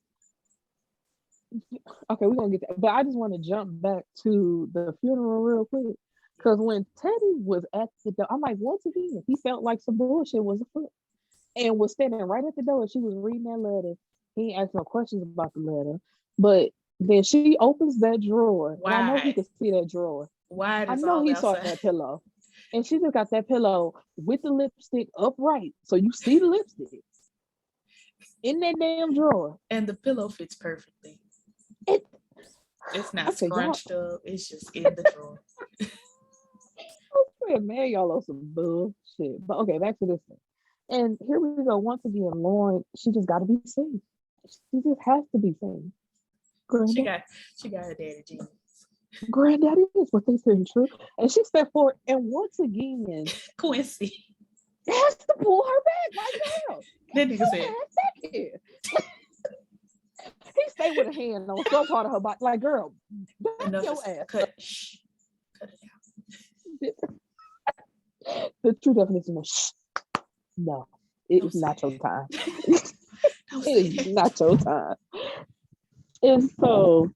[SPEAKER 1] okay, we're gonna get that. But I just want to jump back to the funeral real quick. Because when Teddy was at the door, I'm like, once again, he felt like some bullshit was afoot. And was standing right at the door. She was reading that letter. He asked no questions about the letter. But then she opens that drawer.
[SPEAKER 2] Why?
[SPEAKER 1] And I know he could see that drawer.
[SPEAKER 2] Why?
[SPEAKER 1] I know he saw that pillow. And she just got that pillow with the lipstick upright. So you see the lipstick in that damn drawer.
[SPEAKER 2] And the pillow fits perfectly. It's not scrunched up. It's just in the drawer.
[SPEAKER 1] Man, y'all on some bullshit. But okay, back to this thing. And here we go. Once again, Lauren, she just got to be seen. She just has to be seen.
[SPEAKER 2] She got her daddy genes.
[SPEAKER 1] Granddaddy is what they say true. And she stepped forward, and once again,
[SPEAKER 2] Quincy
[SPEAKER 1] has to pull her back. Like, damn.
[SPEAKER 2] That nigga said,
[SPEAKER 1] back here. He stayed with a hand on some part of her body. Like, girl, back your ass.
[SPEAKER 2] Cut.
[SPEAKER 1] The true definition of shh. No, it is not your time. It is not your time. And so,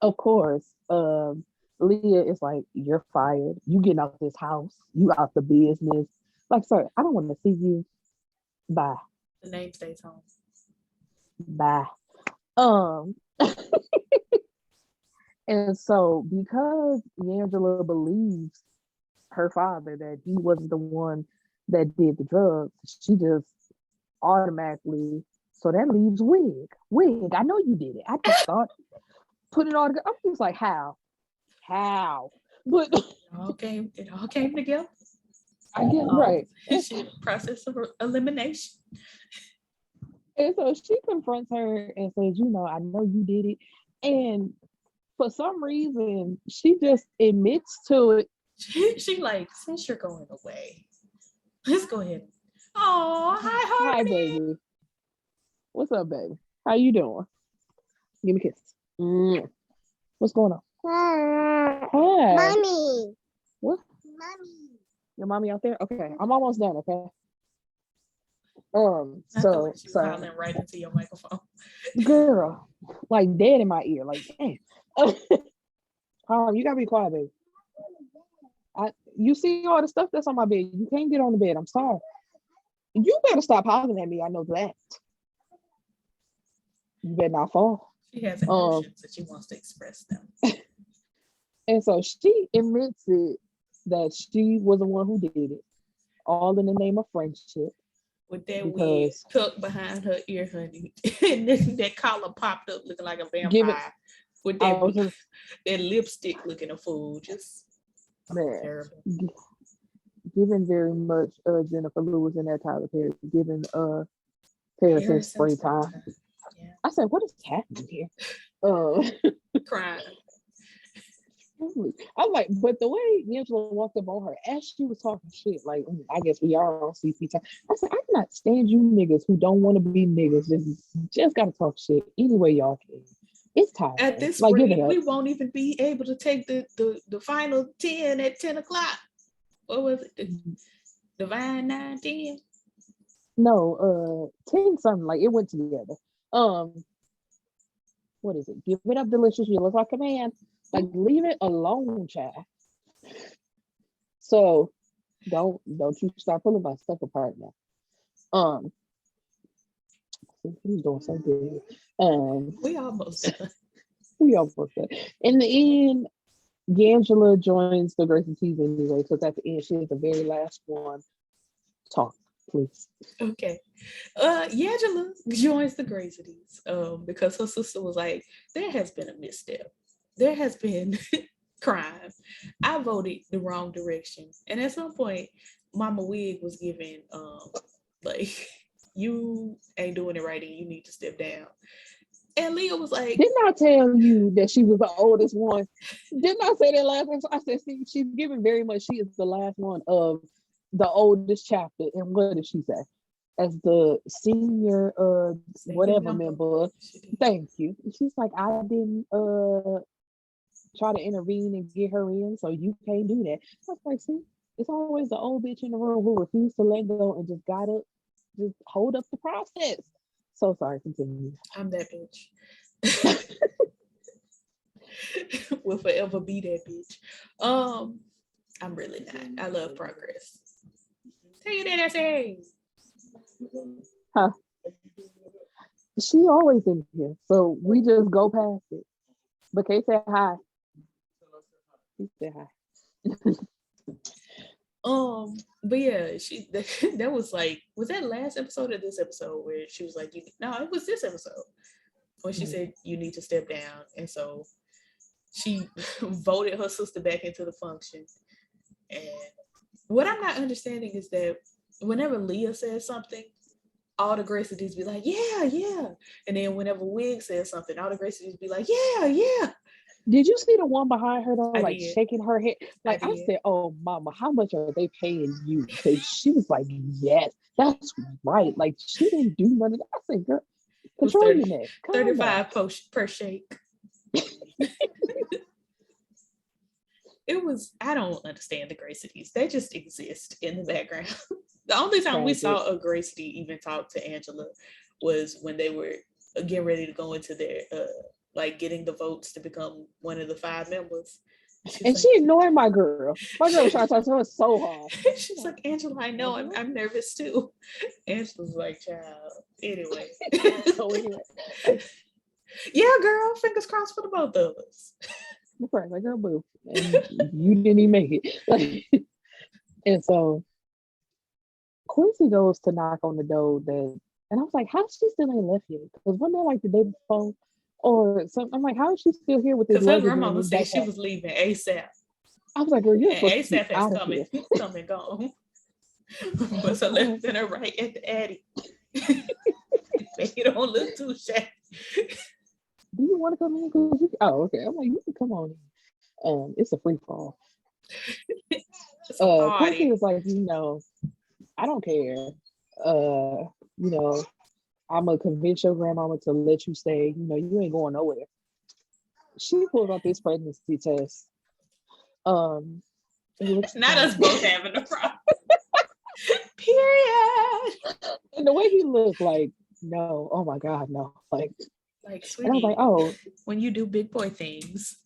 [SPEAKER 1] of course, Leah is like, you're fired. You getting out this house. You out the business. Like, sir, I don't want to see you. Bye.
[SPEAKER 2] The name stays home.
[SPEAKER 1] Bye. And so because Angela believes her father that he wasn't the one that did the drugs, she just automatically, so that leaves Wig, I know you did it. I just thought, put it all together. I'm just like, how? But
[SPEAKER 2] It all came together.
[SPEAKER 1] I get right.
[SPEAKER 2] Process of elimination.
[SPEAKER 1] And so she confronts her and says, I know you did it. And for some reason, she just admits to it.
[SPEAKER 2] She like, since you're going away, let's go ahead. Oh, hi,
[SPEAKER 1] Hi, baby. What's up, baby? How you doing? Give me a kiss. What's going on? Hi.
[SPEAKER 3] Mommy.
[SPEAKER 1] What?
[SPEAKER 3] Mommy.
[SPEAKER 1] Your mommy out there? Okay, I'm almost done. Okay.
[SPEAKER 2] So hollering right into your microphone.
[SPEAKER 1] Girl, like dead in my ear. Like, damn. You gotta be quiet, baby. You see all the stuff that's on my bed. You can't get on the bed. I'm sorry. You better stop hollering at me. I know that. You better not fall.
[SPEAKER 2] She has emotions that she wants to express them.
[SPEAKER 1] And so she admits it that she was the one who did it, all in the name of friendship.
[SPEAKER 2] With that wig tucked behind her ear, honey, and then that collar popped up looking like a vampire. With that lipstick looking a fool, just terrible.
[SPEAKER 1] Given very much Jennifer Lewis and that Tyler Perry, given Harrison spray time. Yeah. I said, what is happening here?
[SPEAKER 2] Crying.
[SPEAKER 1] I'm like, but the way Angela walked up on her as she was talking shit, like, I guess we are on CP time. I said, I cannot stand you niggas who don't want to be niggas. Just gotta talk shit any way y'all can. It's time.
[SPEAKER 2] At this rate, we won't even be able to take the final 10 at 10 o'clock. What was it? Divine 9, 10?
[SPEAKER 1] No, 10 something. Like, it went together. What is it? Give it up, delicious. You look like a man. Like, leave it alone, child. So don't you start pulling my stuff apart now. He's doing so good.
[SPEAKER 2] We almost done.
[SPEAKER 1] In the end, Angela joins the Gracie T's anyway, because at the end she is the very last one. Talk, please.
[SPEAKER 2] Okay. Angela joins the Gracies because her sister was like, there has been a misstep. There has been crime. I voted the wrong direction. And at some point, Mama Wig was given like, you ain't doing it right and you need to step down. And Leah was like,
[SPEAKER 1] didn't I tell you that she was the oldest one? Didn't I say that last time? I said, see, she's given very much, she is the last one of the oldest chapter. And what did she say? As the senior whatever member. Thank you. She's like, I didn't try to intervene and get her in, so you can't do that. I was like, see, it's always the old bitch in the room who refused to let go and just gotta just hold up the process. So sorry, continue.
[SPEAKER 2] I'm that bitch. Will forever be that bitch. I'm really not. I love progress. Tell you that I say.
[SPEAKER 1] Huh. She always in here, so we just go past it. But Kay said hi. He said hi.
[SPEAKER 2] But yeah, that was like, was that last episode or this episode where she was like, no, it was this episode when she said you need to step down, and so she voted her sister back into the function. And what I'm not understanding is that whenever Leah says something, all the Gracies be like, yeah. And then whenever Wig says something, all the Gracies be like, yeah.
[SPEAKER 1] Did you see the one behind her though, like
[SPEAKER 2] did.
[SPEAKER 1] shaking her head? Like I said, oh mama, how much are they paying you? Because she was like, yes, that's right. Like she didn't do nothing. I said, girl, control your neck.
[SPEAKER 2] $35 per shake. I don't understand the Gracities. They just exist in the background. The only time we saw a Gracity even talk to Angela was when they were getting ready to go into their like getting the votes to become one of the 5 members.
[SPEAKER 1] And she ignored my girl. My girl was trying to talk to her so hard.
[SPEAKER 2] She's like, Angela, I know I'm nervous too. Angela's like, child. Anyway.
[SPEAKER 1] So anyway.
[SPEAKER 2] Yeah, girl, fingers crossed for the both of us.
[SPEAKER 1] Like, girl, boo. And you didn't even make it. And so Quincy goes to knock on the door and I was like, how she still ain't left yet? Because wasn't that like the day before? Or something? I'm like, how is she still here with this?
[SPEAKER 2] Because her grandmother said she was leaving ASAP.
[SPEAKER 1] I was like, girl, you're supposed
[SPEAKER 2] ASAP
[SPEAKER 1] to be
[SPEAKER 2] has
[SPEAKER 1] out of here.
[SPEAKER 2] come and gone. But so left and her right at the Addy. Make it don't look too shabby.
[SPEAKER 1] Do you want to come in? Oh, okay. I'm like, you can come on in. It's a free fall. Quincy was like, I don't care. I'm gonna convince your grandmama to let you stay. You ain't going nowhere. She pulled up this pregnancy test.
[SPEAKER 2] Not us both having a problem. Period.
[SPEAKER 1] And the way he looked, like, no, oh my God, no. Like
[SPEAKER 2] sweetie,
[SPEAKER 1] and I was like, oh.
[SPEAKER 2] When you do big boy things,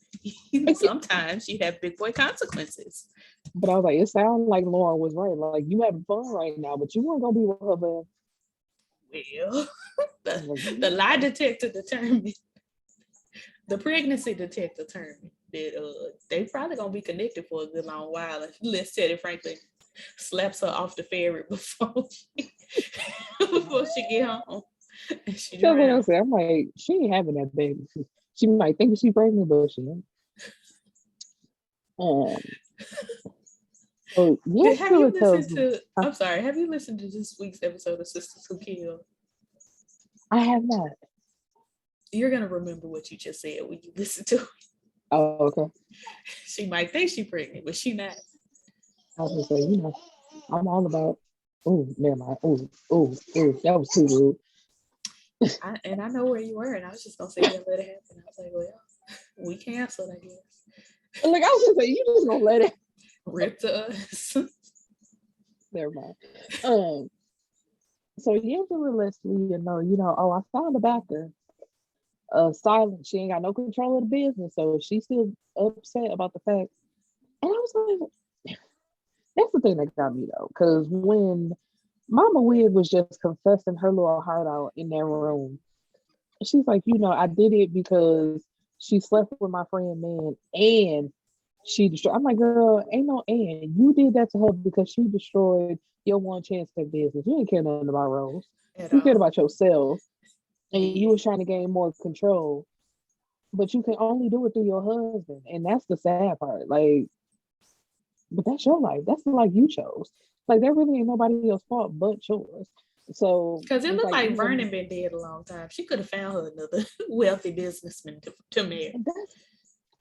[SPEAKER 2] sometimes you have big boy consequences.
[SPEAKER 1] But I was like, it sounds like Lauren was right. Like, you having fun right now, but you weren't gonna be with her, man.
[SPEAKER 2] Well, the lie detector determined, the pregnancy detector determined that they probably gonna be connected for a good long while. And let's say that Franklin slaps her off the ferry before she get home. And she
[SPEAKER 1] That's what I said. I'm like, she ain't having that baby. She might think she's pregnant, but she ain't. So yeah,
[SPEAKER 2] have you listened to? I'm sorry. Have you listened to this week's episode of Sisters Who Kill?
[SPEAKER 1] I have not.
[SPEAKER 2] You're gonna remember what you just said when you listen to it.
[SPEAKER 1] Oh, okay.
[SPEAKER 2] She might think she's pregnant, but she not.
[SPEAKER 1] I was gonna say, I'm all about. Oh, never mind. Oh, that was too rude.
[SPEAKER 2] I know where you were, and I was just gonna say, yeah, let it happen. I was like, well, we canceled, I guess.
[SPEAKER 1] Like, I was gonna say, you just gonna let it
[SPEAKER 2] rip to us.
[SPEAKER 1] Never mind. So Angela lets Leah know, I found a backer. Silent. She ain't got no control of the business, so she's still upset about the fact. And I was like, that's the thing that got me though, because when Mama Wig was just confessing her little heart out in that room, she's like, I did it because she slept with my friend man and she destroyed. I'm like, girl, ain't no and. You did that to her because she destroyed your one chance at business. You didn't care nothing about Rose. You cared about yourself. And you was trying to gain more control. But you can only do it through your husband. And that's the sad part. Like, but that's your life. That's the life you chose. Like, that really ain't nobody else's fault but yours. So
[SPEAKER 2] because it looked like Vernon been dead a long time. She could have found her another wealthy businessman to marry.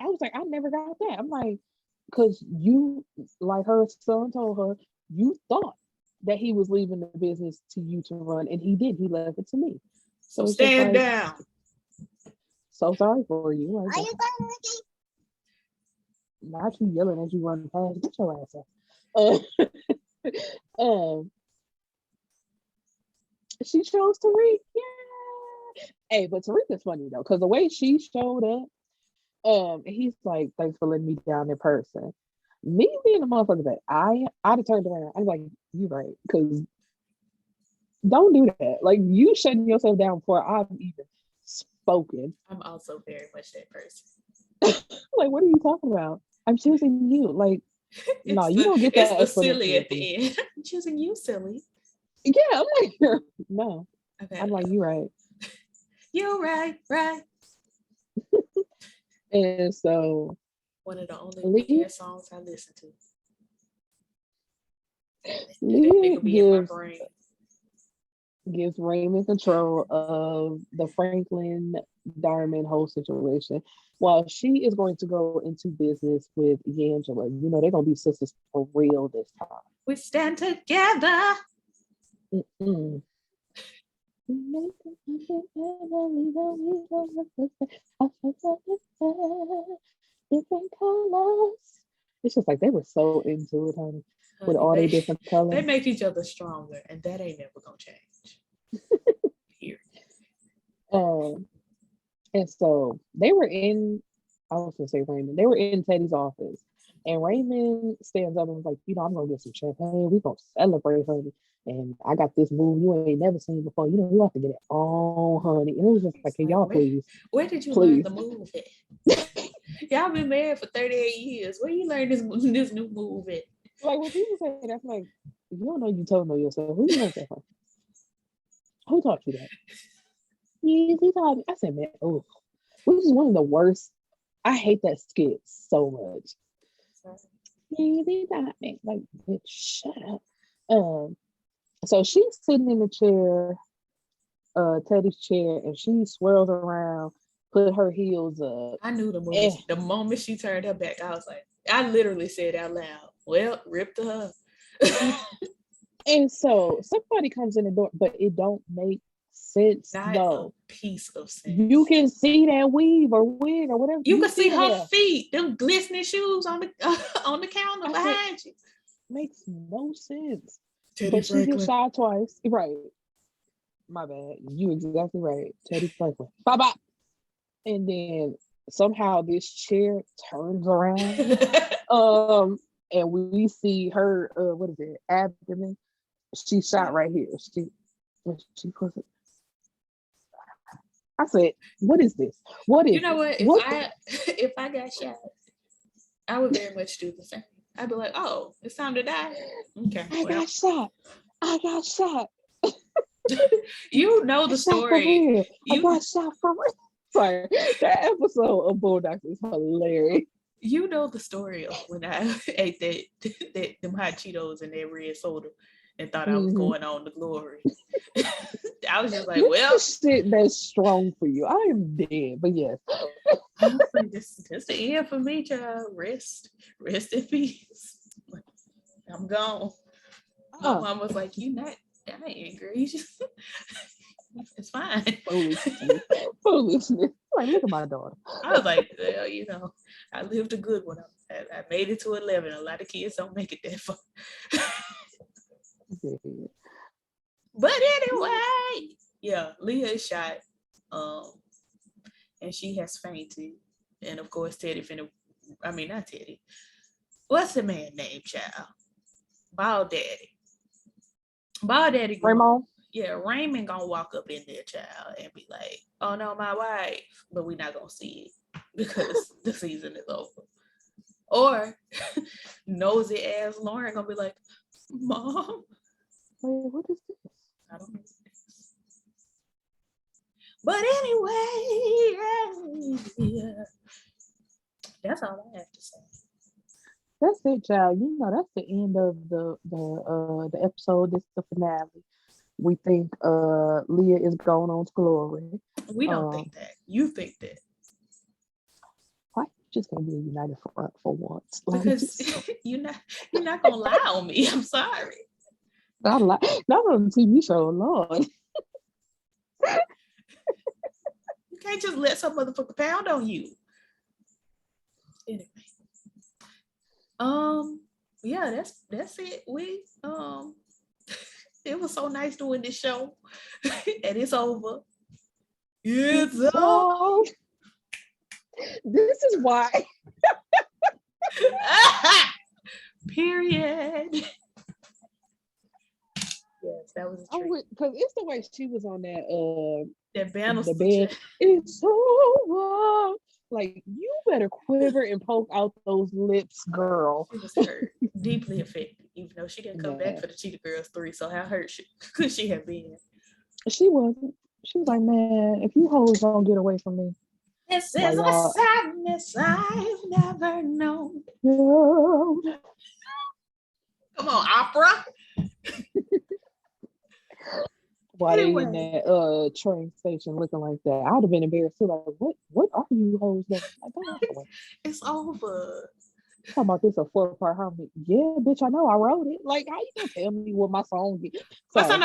[SPEAKER 1] I was like, I never got that. I'm like, because you, like her son told her, you thought that he was leaving the business to you to run, and he did. He left it to me.
[SPEAKER 2] So stand down.
[SPEAKER 1] So sorry for you.
[SPEAKER 3] Are you going with me?
[SPEAKER 1] Not you yelling as you run past. Get your ass up. She chose Tyrique. Yeah. Hey, but Tyrique is funny though, because the way she showed up, and he's like, thanks for letting me down in person. Me being the motherfucker that I'd have turned around. I'm like, you right, because don't do that. Like, you shutting yourself down before I've even spoken.
[SPEAKER 2] I'm also very much that person.
[SPEAKER 1] Like, what are you talking about? I'm choosing you. Like, no, you don't get that.
[SPEAKER 2] It's the silly at the end. I'm choosing you, silly.
[SPEAKER 1] Yeah, I'm like, no.
[SPEAKER 2] Okay.
[SPEAKER 1] I'm like, you right.
[SPEAKER 2] You're right.
[SPEAKER 1] And so,
[SPEAKER 2] one of the only Leah songs I listen to.
[SPEAKER 1] Leah gives Raymond control of the Franklin Diamond whole situation, while she is going to go into business with Angela. They're gonna be sisters for real this time.
[SPEAKER 2] We stand together.
[SPEAKER 1] Different colors It's just like they were so into it, honey, with all their different colors.
[SPEAKER 2] They make each other stronger, and that ain't never gonna change. Here.
[SPEAKER 1] And so they were in, I was gonna say Raymond, they were in Teddy's office. And Raymond stands up and was like, I'm gonna get some champagne. We're gonna celebrate, honey. And I got this move you ain't never seen before. You have to get it on, honey. And it was just like, can y'all please?
[SPEAKER 2] Where did you learn the move at? Y'all been married for 38 years. Where you learn this new move at?
[SPEAKER 1] Like when people say that's like, you don't know you told know yourself. Who you know that from? Who taught you that? He taught me. I said, man, which is one of the worst. I hate that skit so much. He taught me. Like, bitch, shut up. So she's sitting in the chair, Teddy's chair, and she swirls around, put her heels up.
[SPEAKER 2] I knew the moment she turned her back, I was like, I literally said out loud, well, rip to her.
[SPEAKER 1] And so somebody comes in the door, but it don't make sense.
[SPEAKER 2] Not
[SPEAKER 1] though.
[SPEAKER 2] A piece of sense.
[SPEAKER 1] You can see that weave or wig or whatever.
[SPEAKER 2] You can see her feet, them glistening shoes on the counter behind you.
[SPEAKER 1] Makes no sense.
[SPEAKER 2] Teddy
[SPEAKER 1] but
[SPEAKER 2] Franklin.
[SPEAKER 1] She gets shot twice. Right. My bad. You exactly right. Teddy Franklin. Bye-bye. And then somehow this chair turns around. And we see her, what is it, abdomen. She's shot right here. She puts it. I said, what is this? What is
[SPEAKER 2] You know what? If I got shot, I would very much do the same. I'd be like, oh, it's time to die. Okay.
[SPEAKER 1] I got shot.
[SPEAKER 2] You know the story.
[SPEAKER 1] I got shot from real. Sorry, that episode of Boondocks is hilarious.
[SPEAKER 2] You know the story of when I ate them hot Cheetos and that red soda and thought I was going on to glory. I was just like, well,
[SPEAKER 1] shit that's strong for you. I am dead, but yes.
[SPEAKER 2] This the end for me, child. Rest in peace. I'm gone. My mom was like, you not dying, girl. You just it's fine. Foolishness.
[SPEAKER 1] Like, look at my daughter.
[SPEAKER 2] I was like, well, I lived a good one. I made it to 11. A lot of kids don't make it that far. But anyway, yeah, Leah is shot. And she has fainted. And of course, not Teddy. What's the man named, child? Ball Daddy.
[SPEAKER 1] Raymond?
[SPEAKER 2] Yeah, Raymond gonna walk up in there, child, and be like, oh no, my wife. But we're not gonna see it because the season is over. Or nosy ass Lauren gonna be like, Mom.
[SPEAKER 1] Wait, what is this?
[SPEAKER 2] I don't know what it is. But anyway, yeah. That's all I have to say.
[SPEAKER 1] That's it, child. That's the end of the episode. This is the finale. We think Leah is going on to glory.
[SPEAKER 2] We don't think that. You think that.
[SPEAKER 1] Why just gonna be a united front for once?
[SPEAKER 2] Because you're not gonna lie on me. I'm sorry.
[SPEAKER 1] Not on the TV show, Lord.
[SPEAKER 2] You can't just let some motherfucker pound on you. Anyway. Yeah, that's it. We it was so nice doing this show. And it's over. It's over.
[SPEAKER 1] This is why.
[SPEAKER 2] Period. Yes, that was a treat.
[SPEAKER 1] Because it's the way she was on that
[SPEAKER 2] banner.
[SPEAKER 1] The bed. It's over. Like, you better quiver and poke out those lips, girl.
[SPEAKER 2] She was hurt, deeply affected, even though she didn't come back for the Cheetah Girls 3. So how hurt could she have been?
[SPEAKER 1] She wasn't. She was like, man, if you hoes don't get away from me.
[SPEAKER 2] This is a sadness I've never known.
[SPEAKER 1] No.
[SPEAKER 2] Come on, opera.
[SPEAKER 1] Why they in that train station looking like that? I'd have been embarrassed too. Like, what are you hoes doing? Like,
[SPEAKER 2] it's over.
[SPEAKER 1] Talking about this a 4-part harmony. Yeah, bitch, I know. I wrote it. Like, how you gonna tell me what my song is?
[SPEAKER 2] Of course, I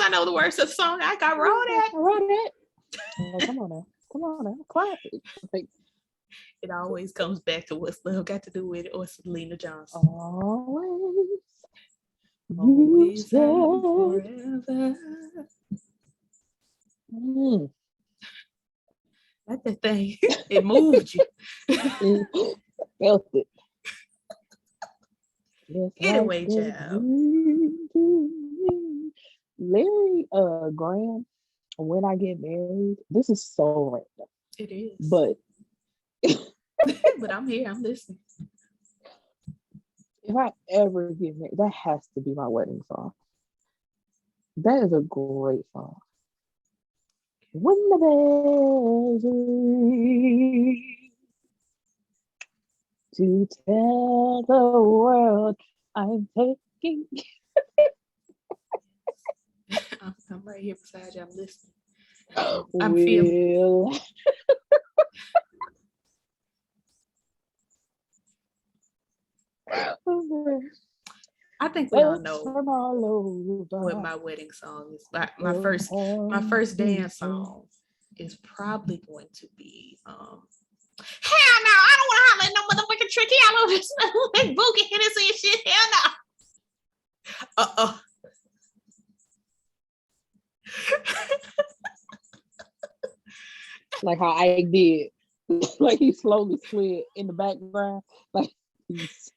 [SPEAKER 2] know the words of the song. I wrote it.
[SPEAKER 1] I wrote it. Like, come on now. Classic. Like,
[SPEAKER 2] It always comes back to what's love got to do with it, or Selena Johnson.
[SPEAKER 1] Always.
[SPEAKER 2] Always
[SPEAKER 1] You
[SPEAKER 2] and
[SPEAKER 1] said-
[SPEAKER 2] forever.
[SPEAKER 1] Mm.
[SPEAKER 2] Like that thing. It moved you.
[SPEAKER 1] Felt it. Just
[SPEAKER 2] Anyway,
[SPEAKER 1] like the
[SPEAKER 2] child.
[SPEAKER 1] dream. Larry Graham, when I get married, this is so random,
[SPEAKER 2] It is.
[SPEAKER 1] but
[SPEAKER 2] But I'm here, I'm listening.
[SPEAKER 1] if I ever get married, that has to be my wedding song. That is a great song. When the bells ring to tell the world I'm taking.
[SPEAKER 2] I'm right here beside you, I'm listening. I'm feeling.
[SPEAKER 1] Will.
[SPEAKER 2] I think we all
[SPEAKER 1] Let's
[SPEAKER 2] know
[SPEAKER 1] turn all
[SPEAKER 2] what
[SPEAKER 1] over.
[SPEAKER 2] my wedding song is. My first dance song is probably going to be hell no, I don't want to holler at no motherfucking Tricky all over this like Boogie Hennessy and shit. Hell no.
[SPEAKER 1] Like how I did. Like he slowly slid in the background. Like he's